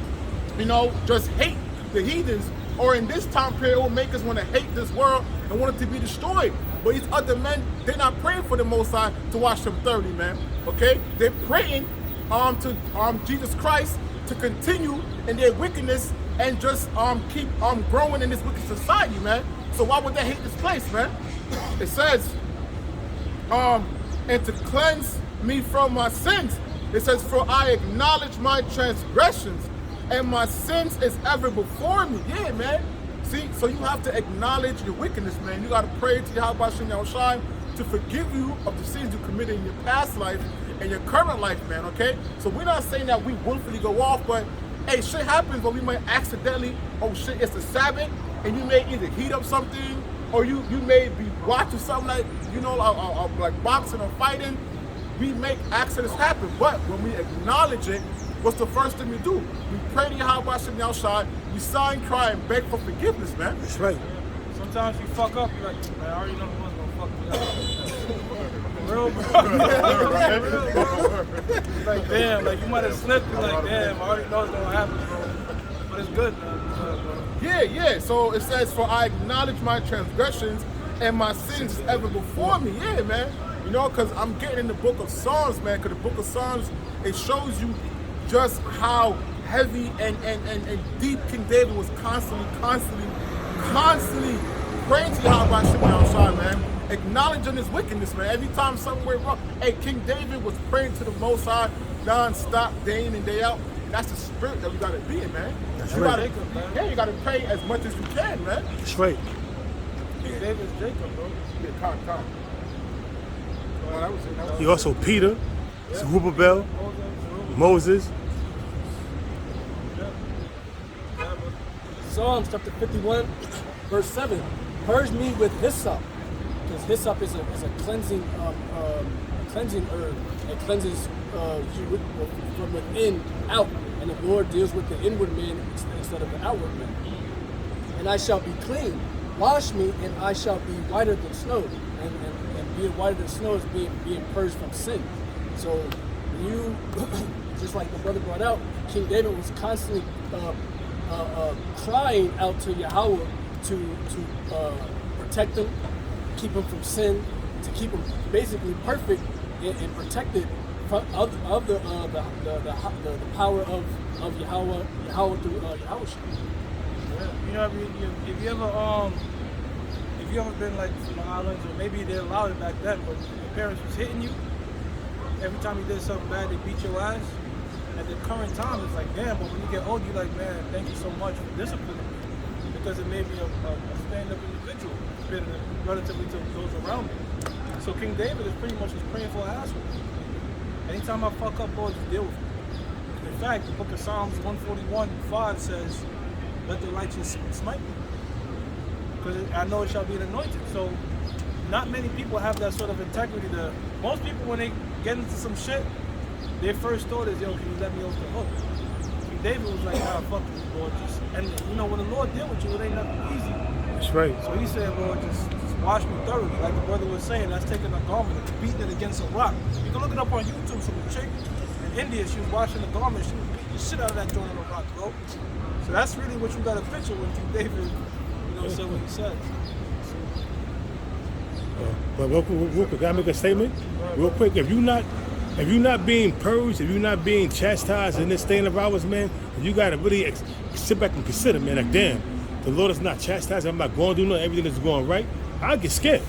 just hate the heathens. Or in this time period, it will make us want to hate this world and want it to be destroyed. But these other men, they're not praying for the Most High to wash them thoroughly, man. Okay? They're praying to Jesus Christ to continue in their wickedness and just keep growing in this wicked society, man. So why would they hate this place, man? It says, and to cleanse me from my sins. It says, "For I acknowledge my transgressions, and my sins is ever before me." Yeah, man. See, so you have to acknowledge your wickedness, man. You got to pray to Yahweh Shem Shai to forgive you of the sins you committed in your past life and your current life, man, okay? So we're not saying that we willfully go off, but hey, shit happens, but we might accidentally, oh shit, it's the Sabbath, and you may either heat up something, or you may be watching something like, like boxing or fighting. We make accidents happen, but when we acknowledge it, what's the first thing we do? We pray to Yahweh Shem Shai, we sign, cry, and beg for forgiveness, man.
That's right.
Sometimes you fuck up, you're like, man, I already know who was gonna fuck me up. Real, bro. Like, damn, like you might have slipped, you're like, damn, I already know it's gonna happen, bro. But it's good, man. It's good, bro.
Yeah. So it says, "For I acknowledge my transgressions, and my sins is ever before me." Yeah, man. Because I'm getting in the book of Psalms, man. Because the book of Psalms, it shows you just how heavy and deep King David was constantly praying to Yahweh Shem Shai, man. Acknowledging his wickedness, man. Every time something went wrong, King David was praying to the Most High non-stop, day in and day out. That's the spirit that we got to be in, man.
That's
you
right.
You got to pray as much as you can, man.
That's right.
King David's Jacob, bro.
Yeah, calm. That was it.
He also Peter, Zerubbabel, Moses.
Psalms chapter 51, verse 7. "Purge me with hyssop," because hyssop is a cleansing herb. It cleanses you from within out, and the Lord deals with the inward man instead of the outward man. "And I shall be clean. Wash me, and I shall be whiter than snow." And being whiter than snow is being purged from sin. So you, just like the brother brought out, King David was constantly crying out to Yahweh to protect him, keep him from sin, to keep him basically perfect and protected of the power of Yahweh through Yahweh.
You know, if you ever been like from the islands, or maybe they allowed it back then, but your parents was hitting you every time you did something bad, they beat your ass. At the current time, it's like, damn, but when you get older, you're like, man, thank you so much for disciplining me, because it made me a stand-up individual relatively to those around me. So King David is pretty much just praying for an asshole. Anytime I fuck up, Lord, just deal with it. In fact, the book of Psalms 141:5 says, let the righteous smite me, because I know it shall be an anointing. So not many people have that sort of integrity. Most people, when they get into some shit, their first thought is, yo, can you let me off the hook? King David was like, nah, fuck you, Lord. And you know, when the Lord deal with you, it ain't nothing easy.
That's right.
So he said, Lord, just wash me thoroughly. Like the brother was saying, that's taking a garment and beating it against a rock. You can look it up on YouTube. Some chick in India, she was washing the garment, she was beating the shit out of that joint on the rock, bro. So that's really what you got to picture when King David, said what he said.
But real quick, can I make a statement? Real quick, if you're not being purged, if you're not being chastised in this state of ours, man, you gotta really sit back and consider, man, like, damn, the Lord is not chastising, I'm not going to do nothing, everything is going right. I get scared.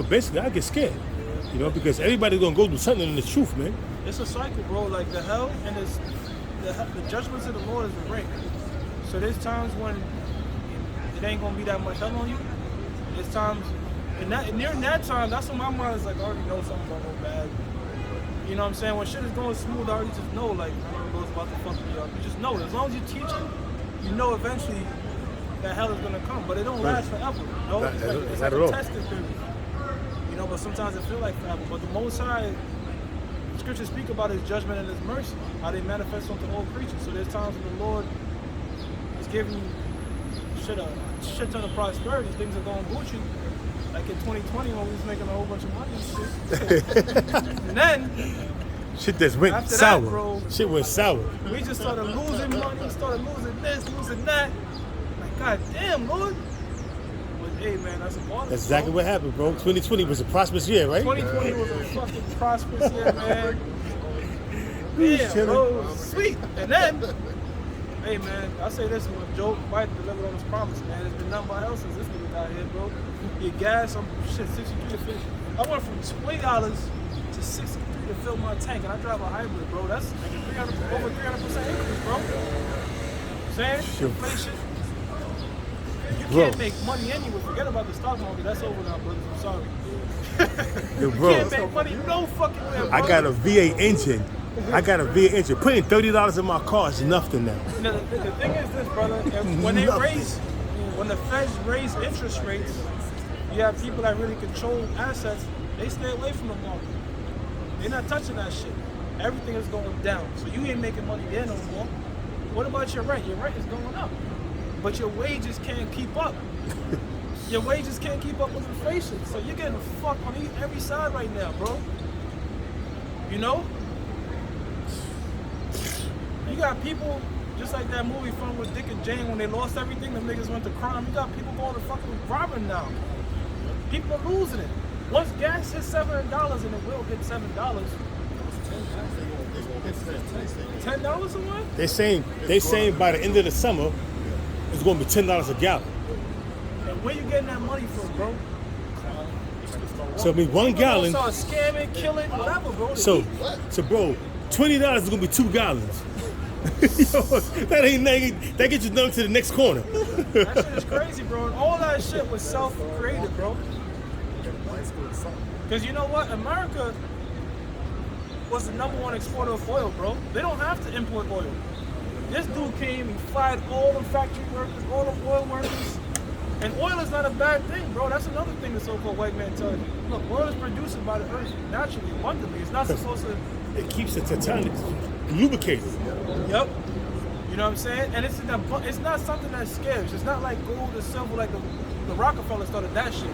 Basically, I get scared. Because everybody's gonna go through something in the truth, man.
It's a cycle, bro. Like the hell and the judgments of the Lord is the ring. So there's times when it ain't gonna be that much hell on you. There's times, and during that time, that's when my mind is like, I already know something's gonna go bad. You know what I'm saying? When shit is going smooth, I already just know, like, Lord's about to fuck me up. You just know it. As long as you're teaching, you know eventually that hell is gonna come. But it don't last forever. It's like a testing period. But sometimes it feels like forever. But the Most High, the scriptures speak about his judgment and his mercy, how they manifest onto all creatures. So there's times when the Lord is giving you shit ton of prosperity, things are going Gucci. Like in 2020 when we was making a whole bunch of money and shit. And then
shit just went
after
sour.
That, bro,
shit went sour.
We just started losing money, started losing this, losing that. Like, God damn, Lord. Hey man, that's a part.
That's exactly what happened, bro. 2020 was a prosperous year, right?
2020 was a fucking prosperous year, man. Yeah, bro, it was sweet. And then, hey man, I say this when Joe Biden delivered on his promise, man. There's been nothing but hell since this nigga got here, bro. Your gas, I'm 63 to 50. I went from $20 to 63 to fill my tank, and I drive a hybrid, bro. That's like over 300% increase, bro. Saying inflation. You can't make money anyway. Forget about the stock market. That's over now, brothers. I'm sorry.
Yo,
you can't make money no fucking way, bro.
I got a V8 engine. Putting $30 in my car is nothing now.
The thing is this, brother. When the Feds raise interest rates, you have people that really control assets. They stay away from the market. They're not touching that shit. Everything is going down. So you ain't making money there no more. What about your rent? Your rent is going up. But your wages can't keep up. Your wages can't keep up with inflation. So you're getting fucked on every side right now, bro. You got people, just like that movie from with Dick and Jane, when they lost everything, the niggas went to crime. You got people going to fucking robbing now. People are losing it. Once gas hits $7, and it will hit $7, $10 a month?
They saying by the end of the summer, it's going to be $10 a gallon.
And where you getting that money from, bro?
So I mean, 1 gallon.
Start scamming, killing, whatever, bro.
So bro, $20 is going to be 2 gallons. Yo, that gets you down to the next corner.
That shit is crazy, bro. And all that shit was self-created, bro. Because you know what? America was the #1 exporter of oil, bro. They don't have to import oil. This dude came, he fired all the factory workers, all the oil workers. And oil is not a bad thing, bro. That's another thing the so-called white man tells you. Look, oil is produced by the earth naturally, abundantly. It's not supposed to...
It keeps the titanic lubricated.
Yep. You know what I'm saying? And it's not something that's scarce. It's not like gold or silver like the Rockefeller started that shit.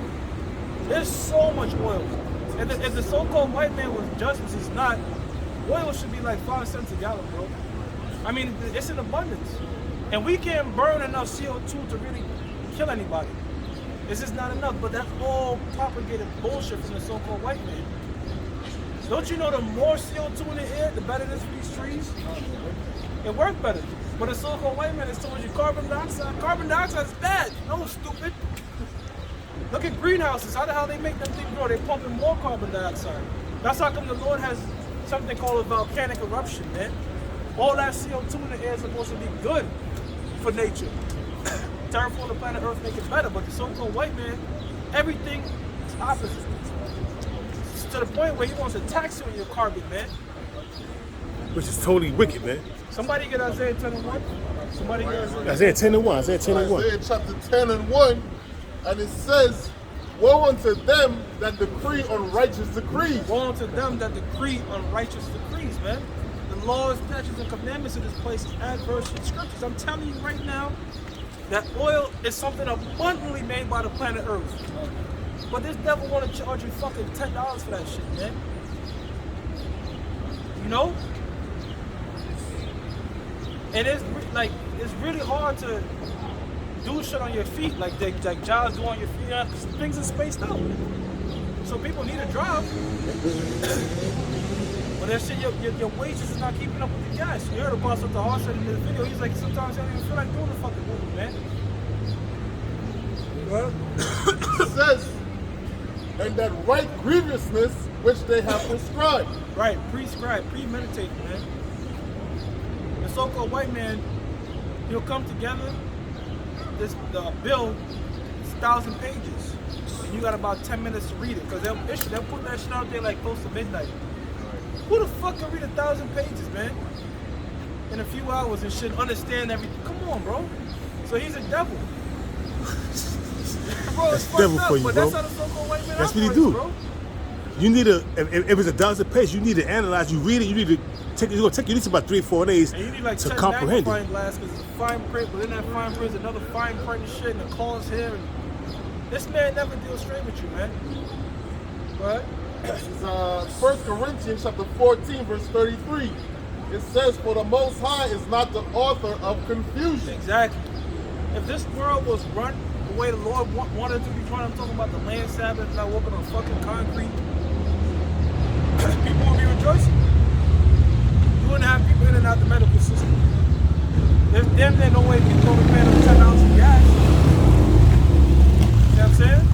There's so much oil. If the so-called white man was just, which he's not, oil should be like 5 cents a gallon, bro. I mean, it's in abundance. And we can't burn enough CO2 to really kill anybody. It's just not enough, but that's all propagated bullshit from the so-called white man. Don't you know the more CO2 in the air, the better it is for these trees? It works better. But the so-called white man is telling you carbon dioxide. Carbon dioxide is bad. No, stupid. Look at greenhouses. How the hell they make them things grow? They're pumping more carbon dioxide. That's how come the Lord has something called a volcanic eruption, man. All that CO2 in the air is supposed to be good for nature. Terraform the planet Earth, make it better. But the so-called white man, everything is opposite. It's to the point where he wants to tax you on your carbon, man.
Which is totally wicked, man.
Somebody get Isaiah 10 and 1. Somebody get
Isaiah 10 and 1. Isaiah 10 and 1.
Isaiah chapter 10 and 1, and it says, woe unto them that decree unrighteous decrees.
Woe unto them that decree unrighteous decrees, man. The laws, statutes, and commandments of this place is adverse to the scriptures. I'm telling you right now that oil is something abundantly made by the planet Earth. But this devil want to charge you fucking $10 for that shit, man. You know? And it's really hard to do shit on your feet like jobs do on your feet, because things are spaced out. So people need a job. But that shit, your wages is not keeping up with the gas. You heard about what the horse said in the video. He's like, sometimes I don't even feel like doing the fucking movie, man.
Well, it says, and that right grievousness which they have prescribed.
Right, prescribed, premeditated, man. The so-called white man, he'll come together. The bill is 1,000 pages, and you got about 10 minutes to read it, because they'll put that shit out there like close to midnight. Who the fuck can read 1,000 pages, man? In a few hours and shit, understand everything. Come on, bro. So he's a devil. Bro, it's
Devil
fucked
for
up,
you,
but
bro.
that's how the so-called white man
That's what he
operates,
do.
bro.
You need if it's 1,000 pages, you need to analyze. You read it. You need to take. It's gonna take you at least about 3 or 4 days
And you need like
to
10
comprehend
magnifying
it.
glass because it's a fine print, but in that fine print is another fine print and shit, and the claws here. And this man never deals straight with you, man. Right?
This is 1 Corinthians chapter 14, verse 33. It says, for the Most High is not the author of confusion.
Exactly. If this world was run the way the Lord wanted it to be run, I'm talking about the land Sabbath, not walking on fucking concrete, people would be rejoicing. You wouldn't have people in and out the medical system. There's damn near no way people don't pay them $10 in gas. You know what I'm saying?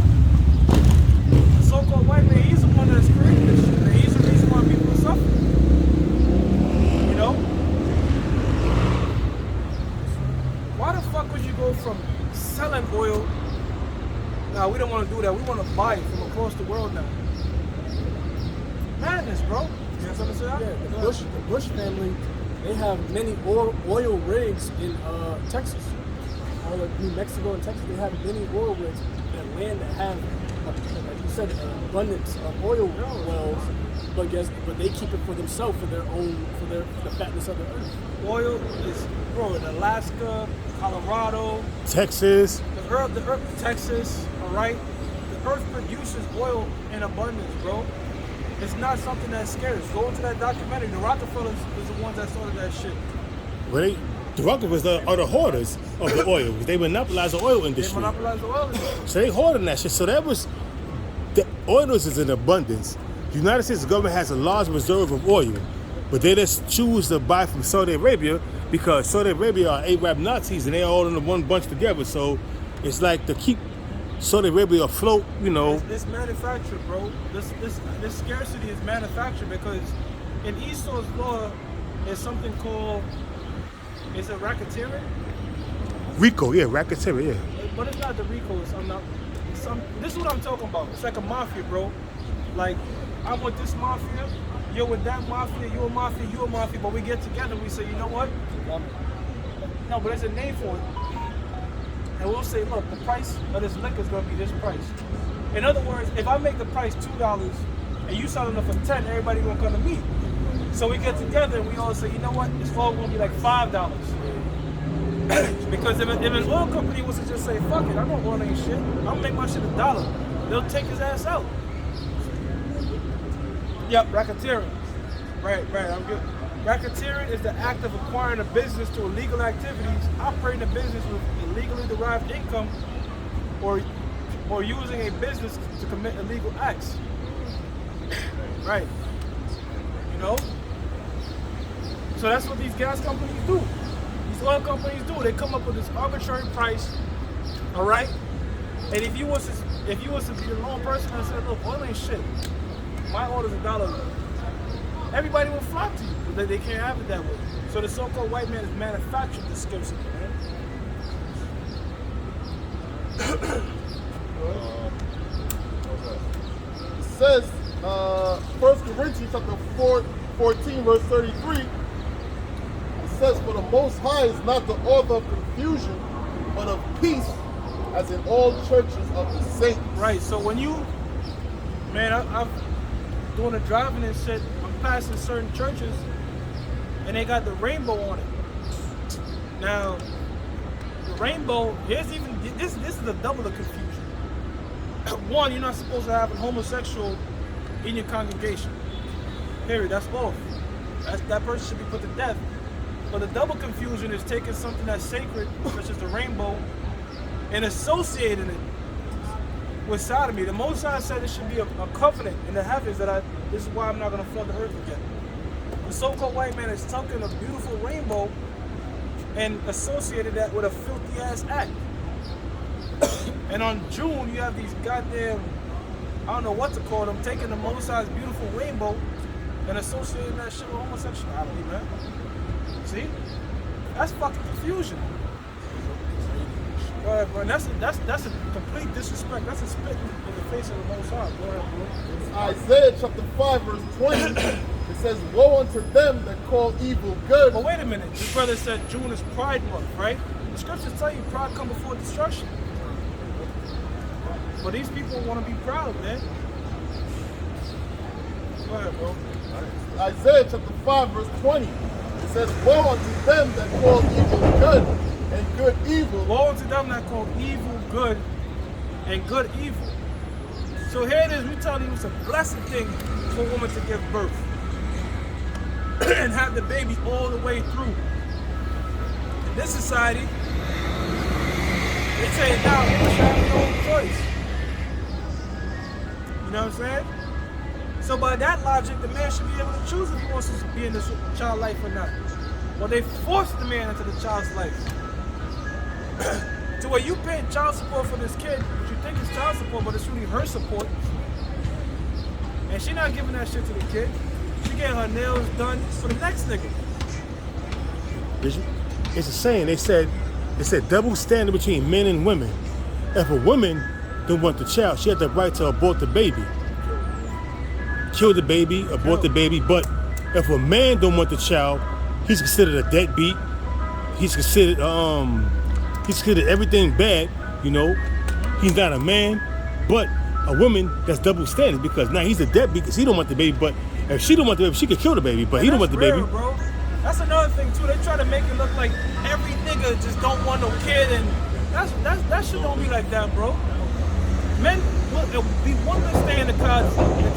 The so-called white man, he's the one that's created this shit, man. He's the reason why people are suffering. You know? Why the fuck would you go from selling oil? Nah, we don't want to do that. We want to buy it from across the world now. Madness, bro. You know what I'm saying?
Yeah, the Bush family, they have many oil rigs in Texas. All of New Mexico and Texas, they have many oil rigs and land that have, like you said, an abundance of oil wells. But they keep it for themselves, for their own, for the fatness of the earth.
Oil is, bro, in Alaska, Colorado,
Texas.
the earth, Texas, all right? The earth produces oil in abundance, bro. It's not something that's scary. Go into that documentary. The Rockefellers is the ones that started that shit.
Well, the Rockefellers are the hoarders of the oil because they monopolize the oil
They
industry.
monopolize the oil industry.
So they hoarding that shit. So the oil is in abundance. The United States government has a large reserve of oil, but they just choose to buy from Saudi Arabia because Saudi Arabia are Arab Nazis and they're all in one bunch together. So it's like to keep Saudi Arabia afloat, you know.
It's manufactured, bro. This scarcity is manufactured because in Esau's law, there's something called, is it racketeering?
RICO, yeah, racketeering, yeah.
But it's not the RICO. This is what I'm talking about. It's like a mafia, bro. Like, I'm with this mafia, you're with that mafia, you're a mafia, but we get together and we say, you know what? No, but there's a name for it. And we'll say, look, the price of this liquor is going to be this price. In other words, if I make the price $2 and you selling it for $10, everybody going to come to me. So we get together and we all say, you know what? It's all going to be like $5. Because if an oil company was to just say, fuck it, I don't want any shit. I'll make my shit $1. they'll take his ass out. Yep, racketeering. Right, I'm good. Racketeering is the act of acquiring a business through illegal activities, operating a business with illegally derived income, or using a business to commit illegal acts. Right. You know? So that's what these gas companies do. These oil companies do. They come up with this arbitrary price, all right? And if you was to be the lone person and said, look, oil ain't shit. My oil is $1. Everybody will flock to you, but they can't have it that way. So the so-called white man has manufactured this scarcity, man.
It says, 1 Corinthians chapter 14, verse 33, it says, for the Most High is not the author of confusion, but of peace, as in all churches of the saints.
Right, so when you, man, I'm doing the driving and shit, I'm passing certain churches, and they got the rainbow on it. Now, the rainbow, this is a double of confusion. One, you're not supposed to have a homosexual in your congregation. Period, that's off. That person should be put to death. But the double confusion is taking something that's sacred, such as the rainbow, and associating it with sodomy. The Most High said it should be a covenant in the heavens that this is why I'm not going to flood the earth again. The so-called white man has taken a beautiful rainbow and associated that with a filthy ass act. And on June, you have these goddamn, I don't know what to call them, taking the Most High's beautiful rainbow and associating that shit with homosexuality, man. See? That's fucking confusion. Go ahead, bro. And that's a complete disrespect. That's a spit in the face of the Most High. Go ahead, bro.
Isaiah chapter 5, verse 20, it says, woe unto them that call evil good.
But wait a minute. This brother said June is Pride Month, right? The scriptures tell you pride come before destruction. But these people want to be proud, man. Go ahead, bro.
Isaiah chapter 5, verse 20, it says, woe unto them that call evil good, and good evil.
Woe unto them that call evil good, and good evil. So here it is, we're telling you it's a blessed thing for a woman to give birth and have the baby all the way through. In this society, they say now women should have their own choice. You know what I'm saying? So by that logic, the man should be able to choose if he wants to be in this child life or not. Well, they force the man into the child's life. To where you pay child support for this kid, but you think it's child support, but it's really her support. And she not giving that shit to the kid. She getting her nails done for the next nigga.
It's a saying. They said double standard between men and women. If a woman don't want the child, she has the right to abort the baby. Kill the baby, abort the baby. But if a man don't want the child, he's considered a deadbeat. He's considered everything bad, you know. He's not a man. But a woman, that's double standard, because now he's a deadbeat because he don't want the baby. But if she don't want the baby, she could kill the baby. But he don't want the baby.
Bro. That's another thing too. They try to make it look like every nigga just don't want no kid, and that shit don't be like that, bro. Men will be one to stay in the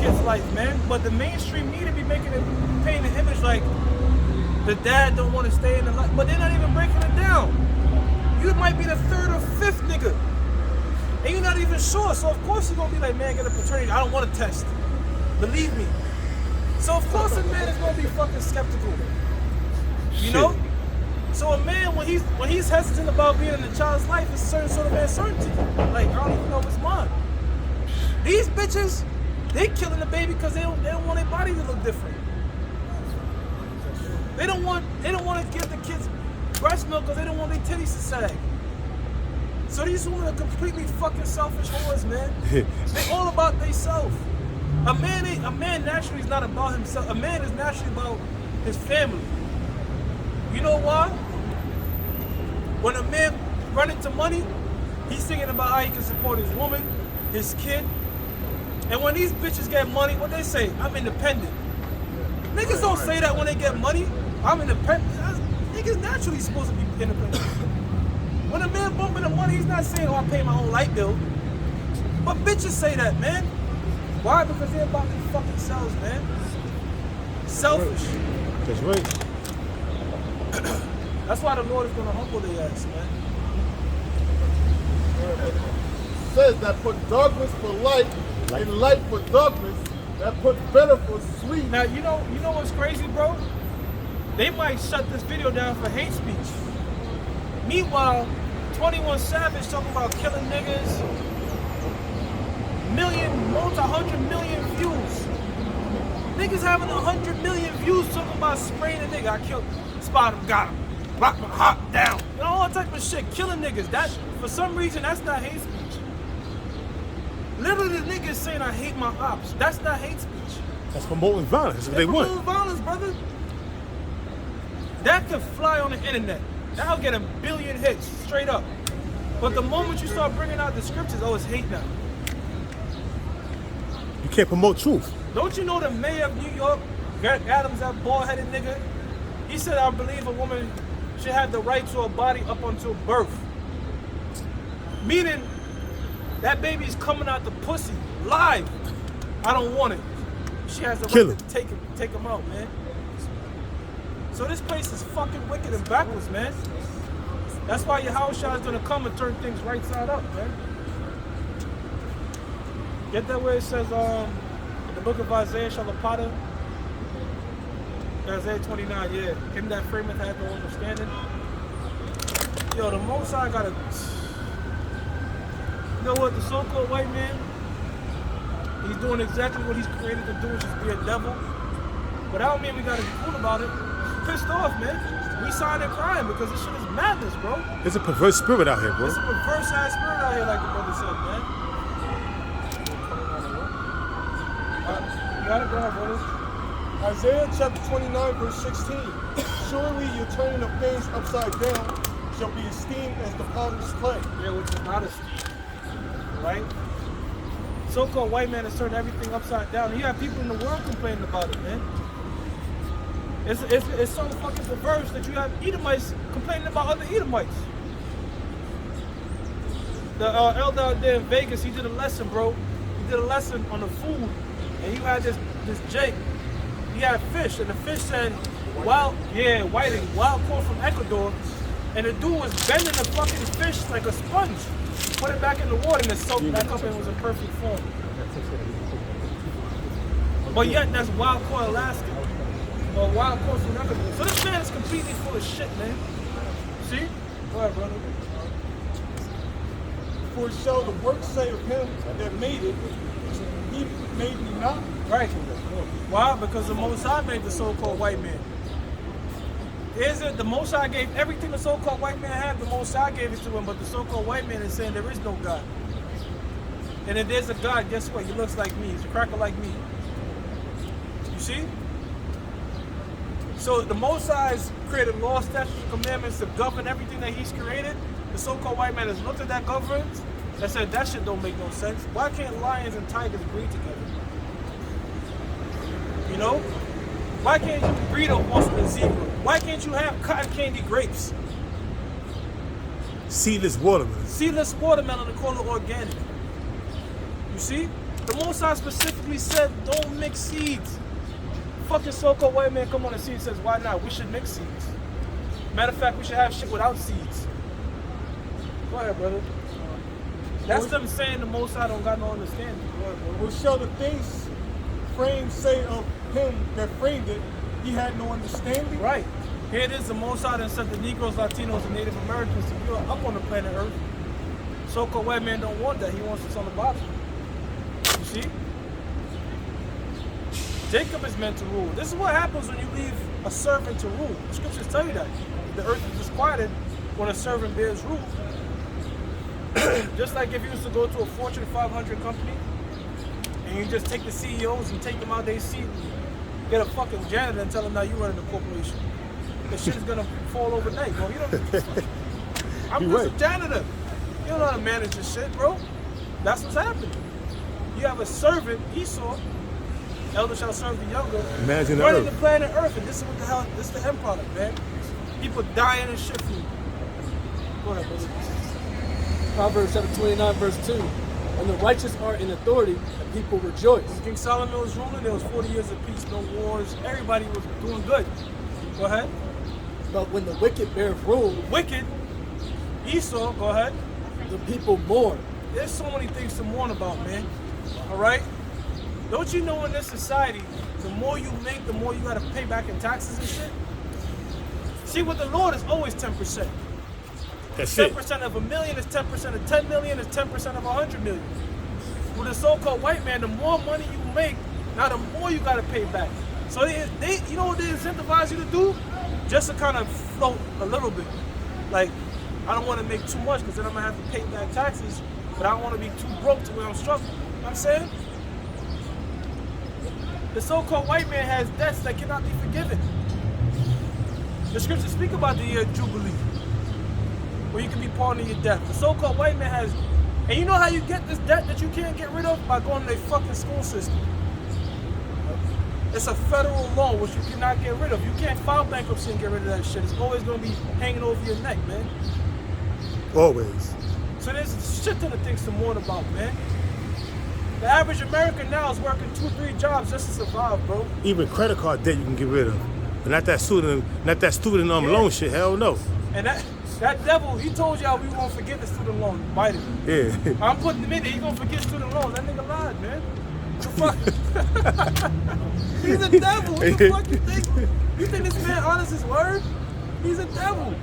kid's life, man. But the mainstream media be making it, painting the image like the dad don't want to stay in the life, but they're not even breaking it down. You might be the third or fifth nigga, and you're not even sure. So of course you're gonna be like, man, get a paternity. I don't want to test. Believe me. So of course a man is gonna be fucking skeptical. You know? So a man, when he's hesitant about being in the child's life, it's a certain sort of uncertainty. Like, I don't even know if it's mine. These bitches, they killing the baby because they don't want their body to look different. They don't want to give the kids breast milk because they don't want their titties to sag. So these women are completely fucking selfish whores, man. They all about themselves. A man naturally is not about himself. A man is naturally about his family. You know why? When a man run into money, he's thinking about how he can support his woman, his kid. And when these bitches get money, what they say? I'm independent. Niggas don't say that when they get money. I'm independent. Niggas naturally supposed to be independent. When a man bumping the money, he's not saying, oh, I pay my own light bill. But But bitches say that, man. Why? Because they're about their fucking selves, man. Selfish.
That's right.
That's why the Lord is gonna humble their ass, man.
Says that put darkness for light and light for darkness, that put bitter for sweet.
Now you know what's crazy, bro? They might shut this video down for hate speech. Meanwhile, 21 Savage talking about killing niggas, multi-hundred million views. Niggas having 100 million views talking about spraying a nigga. I killed, spot him, got him, rock him, hop down. You know, all type of shit, killing niggas. That, for some reason, that's not hate speech. Literally, the niggas saying I hate my ops. That's not hate speech.
That's promoting violence. That's what they want.
Promoting violence, brother. That could fly on the internet. That'll get a billion hits, straight up. But the moment you start bringing out the scriptures, oh, it's hate now.
You can't promote truth.
Don't you know the mayor of New York, Greg Adams, that bald-headed nigga? He said, I believe a woman should have the right to a body up until birth. Meaning, that baby's coming out the pussy, live. I don't want it. She has the right to take him out, man. So this place is fucking wicked and backwards, man. That's why Yahushua is gonna come and turn things right side up, man. Get that where it says, in the book of Isaiah, Shalapata, Isaiah 29, yeah. Him that frameth hath no understanding. Yo, the Most High gotta, you know what, the so-called white man, he's doing exactly what he's created to do, which is be a devil. But that don't mean we gotta be cool about it. Pissed off, man. We signed and crying because this shit is madness, bro.
There's a perverse spirit out here, bro.
It's a perverse ass spirit out here, like the brother said, man. You gotta go, brother.
Isaiah chapter 29, verse 16. Surely your turning of things upside down shall be esteemed as the potter's clay.
Yeah, which is not esteemed, right? So-called white man has turned everything upside down. And you have people in the world complaining about it, man. It's so fucking perverse that you have Edomites complaining about other Edomites. The elder out there in Vegas, he did a lesson, bro. He did a lesson on the food, and you had this Jake. He had fish, and the fish said whiting, wild corn from Ecuador, and the dude was bending the fucking fish like a sponge. Put it back in the water, and it soaked back up and it was in perfect form. But yet, that's wild corn Alaska. Or wild corn from Ecuador. So this man is completely full of shit, man. See? Go ahead, brother.
For shall the work say of him that made it, he made me not?
Right. Why? Because the Most High made the so-called white man. Is it the Most High gave everything the so-called white man had? The Most High gave it to him, but the so-called white man is saying there is no God. And if there's a God, guess what? He looks like me. He's a cracker like me. You see? So the Most High has created laws, statutes, and commandments to govern everything that he's created. The so-called white man has looked at that governance and said, that shit don't make no sense. Why can't lions and tigers breed together? You know? Why can't you breed a horse with a zebra? Why can't you have cotton candy grapes?
Seedless watermelon.
Seedless watermelon and call it organic. You see? The Most High specifically said, don't mix seeds. Fucking so-called white man come on the scene and says, why not? We should mix seeds. Matter of fact, we should have shit without seeds. Go ahead, brother. That's them saying the Most High don't got no understanding. Go ahead, brother.
Or shall the things framed say of him that framed it, he had no understanding?
Right. Here it is, the Most High that said the Negroes, Latinos, and Native Americans to be up on the planet Earth. So-called white man don't want that. He wants us on the bottom. You see? Jacob is meant to rule. This is what happens when you leave a servant to rule. The scriptures tell you that. The earth is disquieted when a servant bears rule. Just like if you used to go to a Fortune 500 company and you just take the CEOs and take them out their seat, get a fucking janitor and tell them now you running the corporation. The shit is gonna fall overnight, bro. You don't. I'm just a janitor. You don't know how to manage this shit, bro. That's what's happening. You have a servant, Esau. Elder shall serve the younger.
Imagine the
running
earth.
the planet Earth, and this is what the hell. This is the end product, man. People dying and shit for you. Go ahead, brother.
Proverbs chapter 29, verse 2. When the righteous are in authority, the people rejoice.
When King Solomon was ruling, there was 40 years of peace, no wars. Everybody was doing good. Go ahead.
But when the wicked bear rule,
Wicked, Esau, go ahead.
the people mourn.
There's so many things to mourn about, man. All right? Don't you know in this society, the more you make, the more you got to pay back in taxes and shit? See, with the Lord, it's always 10%.
That's it.
10% of $1 million is 10% of 10 million is 10% of 100 million. With the so-called white man, the more money you make, now the more you got to pay back. So they, you know what they incentivize you to do? Just to kind of float a little bit. Like, I don't want to make too much because then I'm going to have to pay back taxes, but I don't want to be too broke to where I'm struggling. You know what I'm saying? The so-called white man has debts that cannot be forgiven. The scriptures speak about the year of Jubilee, where you can be pardoning your debt. The so-called white man has, and you know how you get this debt that you can't get rid of? By going to a fucking school system. It's a federal loan which you cannot get rid of. You can't file bankruptcy and get rid of that shit. It's always going to be hanging over your neck, man.
Always.
So there's a shit ton of things to mourn about, man. The average American now is working 2-3 jobs just to survive, bro.
Even credit card debt you can get rid of. But not that student loan shit. Hell no.
And that devil, he told y'all we won't forget the student loan. Biden.
Yeah.
I'm putting him in there. He gonna forget student loans. That nigga lied, man. The fuck? He's a devil. What the fuck you think? You think this man honors his word? He's a devil.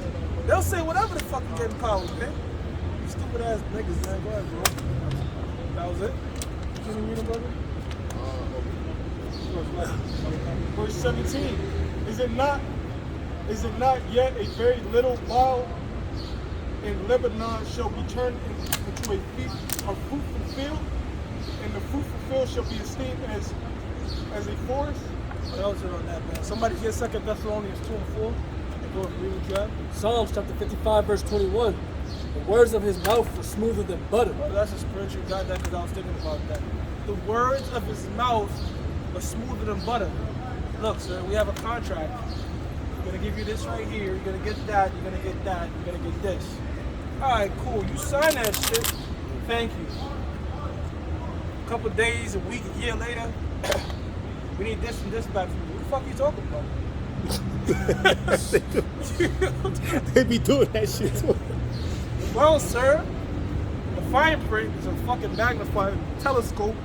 They'll say whatever the fuck you get in power, man. You stupid ass niggas, man. Go ahead, bro. That was it. Can you read it, brother?
Verse 17. Is it not yet a very little while, and Lebanon shall be turned into a fruitful field, and the fruitful field shall be esteemed as a forest?
What else is on that, man? Somebody get 2 Thessalonians 2 and 4. And go and read what you have.
Psalms chapter 55, verse 21. The words of his mouth were smoother than butter.
Well, that's a spiritual God that because I was thinking about that. The words of his mouth are smoother than butter. Look, sir, we have a contract. We're gonna give you this right here. You're gonna get that. You're gonna get that. You're gonna get this. All right, cool. You sign that shit. Thank you. A couple days, a week, a year later, we need this and this back from you. What the fuck are you talking about?
They be doing that shit too.
Well, sir, the fine print is a fucking magnified telescope.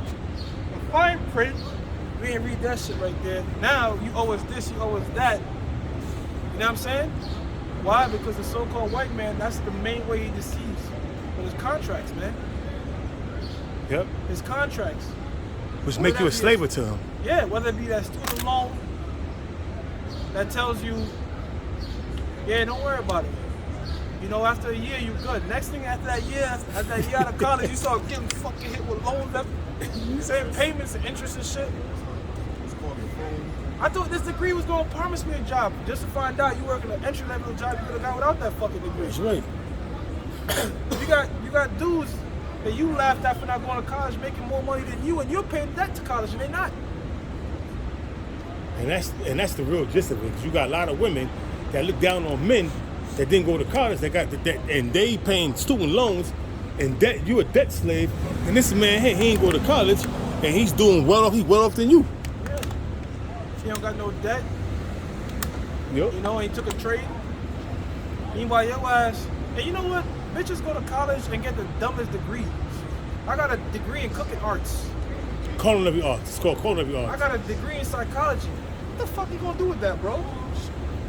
The fine print, we didn't read that shit right there. Now, you owe us this, you owe us that. You know what I'm saying? Why? Because the so-called white man, that's the main way he deceives. With his contracts, man.
Yep.
His contracts.
Which
Whether
make you a
that be
slave to him.
Yeah, whether it be that student loan that tells you, yeah, don't worry about it. You know, after a year, you good. Next thing after that year out of college, you start getting fucking hit with loans, same payments and interest and shit. I thought this degree was gonna promise me a job, just to find out you working an entry level job you could have got without that fucking degree.
That's right.
You got dudes that you laughed at for not going to college, making more money than you, and you're paying debt to college, and they're not.
And that's the real gist of it. 'Cause you got a lot of women that look down on men that didn't go to college, that got the debt, and they paying student loans, and debt. You a debt slave, and this man, hey, he ain't go to college, and he's doing well off. He's well off than you.
Yeah. He don't got no debt.
Yep.
You know, he took a trade. Meanwhile, your ass, and you know what? Bitches go to college and get the dumbest degrees. I got a degree in cooking arts.
Culinary arts. It's called culinary
I
arts.
got a degree in psychology. What the fuck you gonna do with that, bro?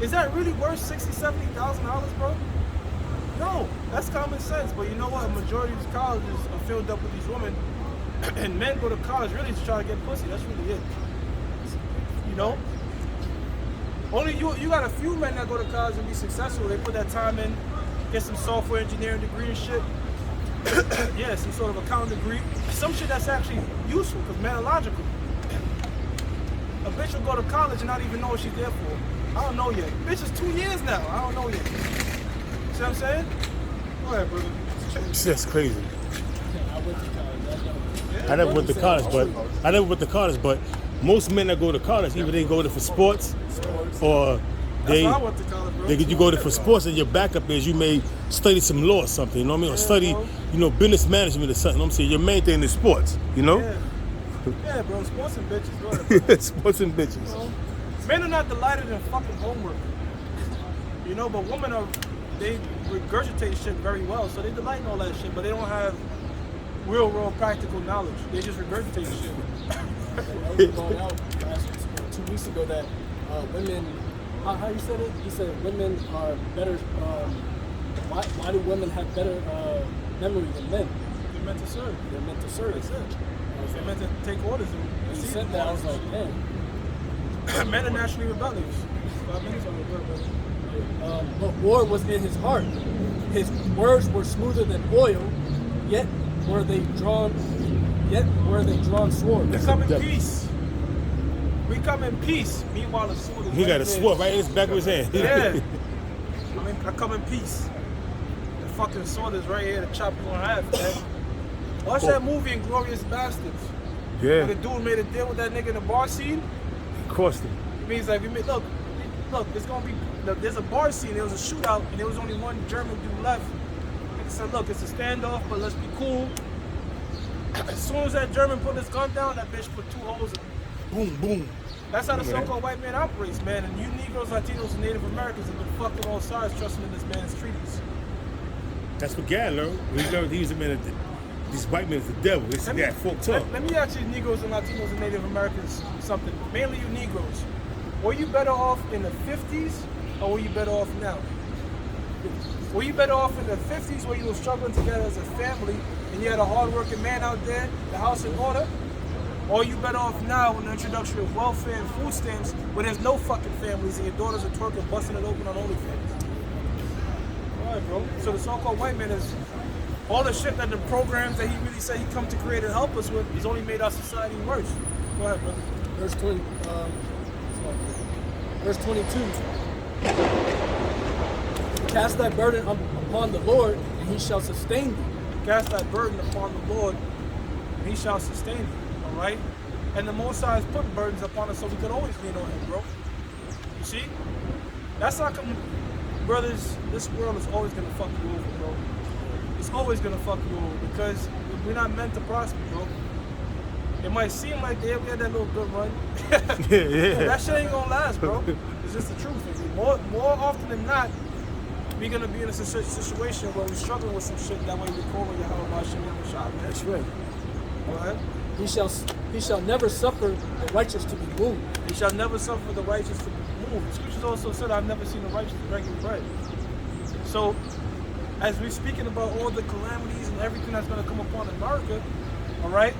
Is that really worth $60,000, $70,000, bro? No, that's common sense. But you know what? A majority of these colleges are filled up with these women, and men go to college really to try to get pussy. That's really it. You know? Only you got a few men that go to college and be successful. They put that time in, get some software engineering degree and shit. Yeah, some sort of accounting degree. Some shit that's actually useful, because men are logical. A bitch will go to college and not even know what she's there for. I don't know yet. Bitch is 2 years now. I don't know yet. See what I'm saying? Go ahead, brother.
That's crazy.
I went to college.
I never went to college, but most men that go to college, either they go there for sports or They,
why I went to college, bro.
they get you go there for sports, and your backup is you may study some law or something, you know what I mean? Or study,
bro.
you know, business management or something. You know what I'm saying? Your main thing is sports, you know?
Yeah, bro. Sports and bitches, bro.
Sports and bitches.
You know? Men are not delighted in fucking homework. You know, but women are, they regurgitate shit very well, so they delight in all that shit, but they don't have real world practical knowledge. They just regurgitate shit.
I was going out 2 weeks ago that women, how you said it? You said women are better, why do women have better memory than men?
They're meant to serve.
They're meant to serve.
That's it. They're meant to take orders.
When you said that, I was like, man.
Men are naturally rebellious. 5 minutes on the brother.
But war was in his heart. His words were smoother than oil, yet were they drawn swords.
We come in peace. We come in peace. Meanwhile, the sword is
He got a
there.
sword right in his back of his hand.
Yeah. I come in peace. The fucking sword is right here to chop you in half, man. Watch that movie, Inglourious Bastards.
Yeah.
When the dude made a deal with that nigga in the bar scene.
Crossed him.
It means like, look, it's gonna be, there's a bar scene, there was a shootout, and there was only one German dude left. Nigga said, look, it's a standoff, but let's be cool. As soon as that German put his gun down, that bitch put 2 holes in him.
Boom, boom.
That's how the so-called white man operates, man. And you Negroes, Latinos, and Native Americans have been fucked on all sides trusting in this man's treaties.
That's what Gad learned. He learned he was a man these white men is the devil. This
Let me-
guy folk talk.
Let me ask you Negroes and Latinos and Native Americans something. Mainly you Negroes. Were you better off in the 50s or were you better off now? Were you better off in the 50s where you were struggling together as a family and you had a hard-working man out there, the house in order? Or are you better off now with the introduction of welfare and food stamps where there's no fucking families and your daughters are twerking, busting it open on OnlyFans? All right, bro. So the so-called white man is all the shit that the programs that he really said he come to create and help us with has only made our society worse. Go ahead, brother.
Verse 22. Cast thy burden upon the Lord, and he shall sustain thee.
Cast that burden upon the Lord, and he shall sustain thee. All right? And the Most High has put burdens upon us so we can always lean on him, bro. You see? That's how come, brothers, this world is always going to fuck you over, bro. It's always going to fuck you over because we're not meant to prosper, bro. It might seem like we had that little good run.
Yeah.
That shit ain't going to last, bro. It's just the truth. More often than not, we're going to be in a situation where we're struggling with some shit. That way we call on Yahweh Hashem Shah, man.
That's right.
Go ahead.
He shall never suffer the righteous to be moved.
He shall never suffer the righteous to be moved. The scriptures also said, I've never seen the righteous begging bread. So, as we're speaking about all the calamities and everything that's going to come upon America, all right,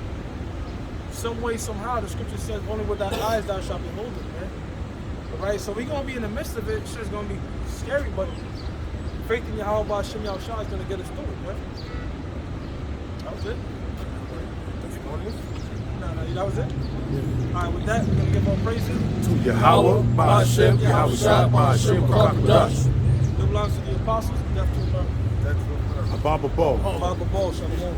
some way, somehow, the scripture says, only with thy eyes thou shalt behold it, man. All right, so we're going to be in the midst of it. Shit's going to be scary, but faith in Yahweh Hashem Shah is going to get us through it, man. That was it. No, that was it? All right, with that, we're going to give our praises.
To Yahweh, Ba'ashem, Yahweh Shah, Ba'ashem, Kakadash.
It belongs to the apostles, death to America.
Ababa Bo.
Baba Ball, Shalom.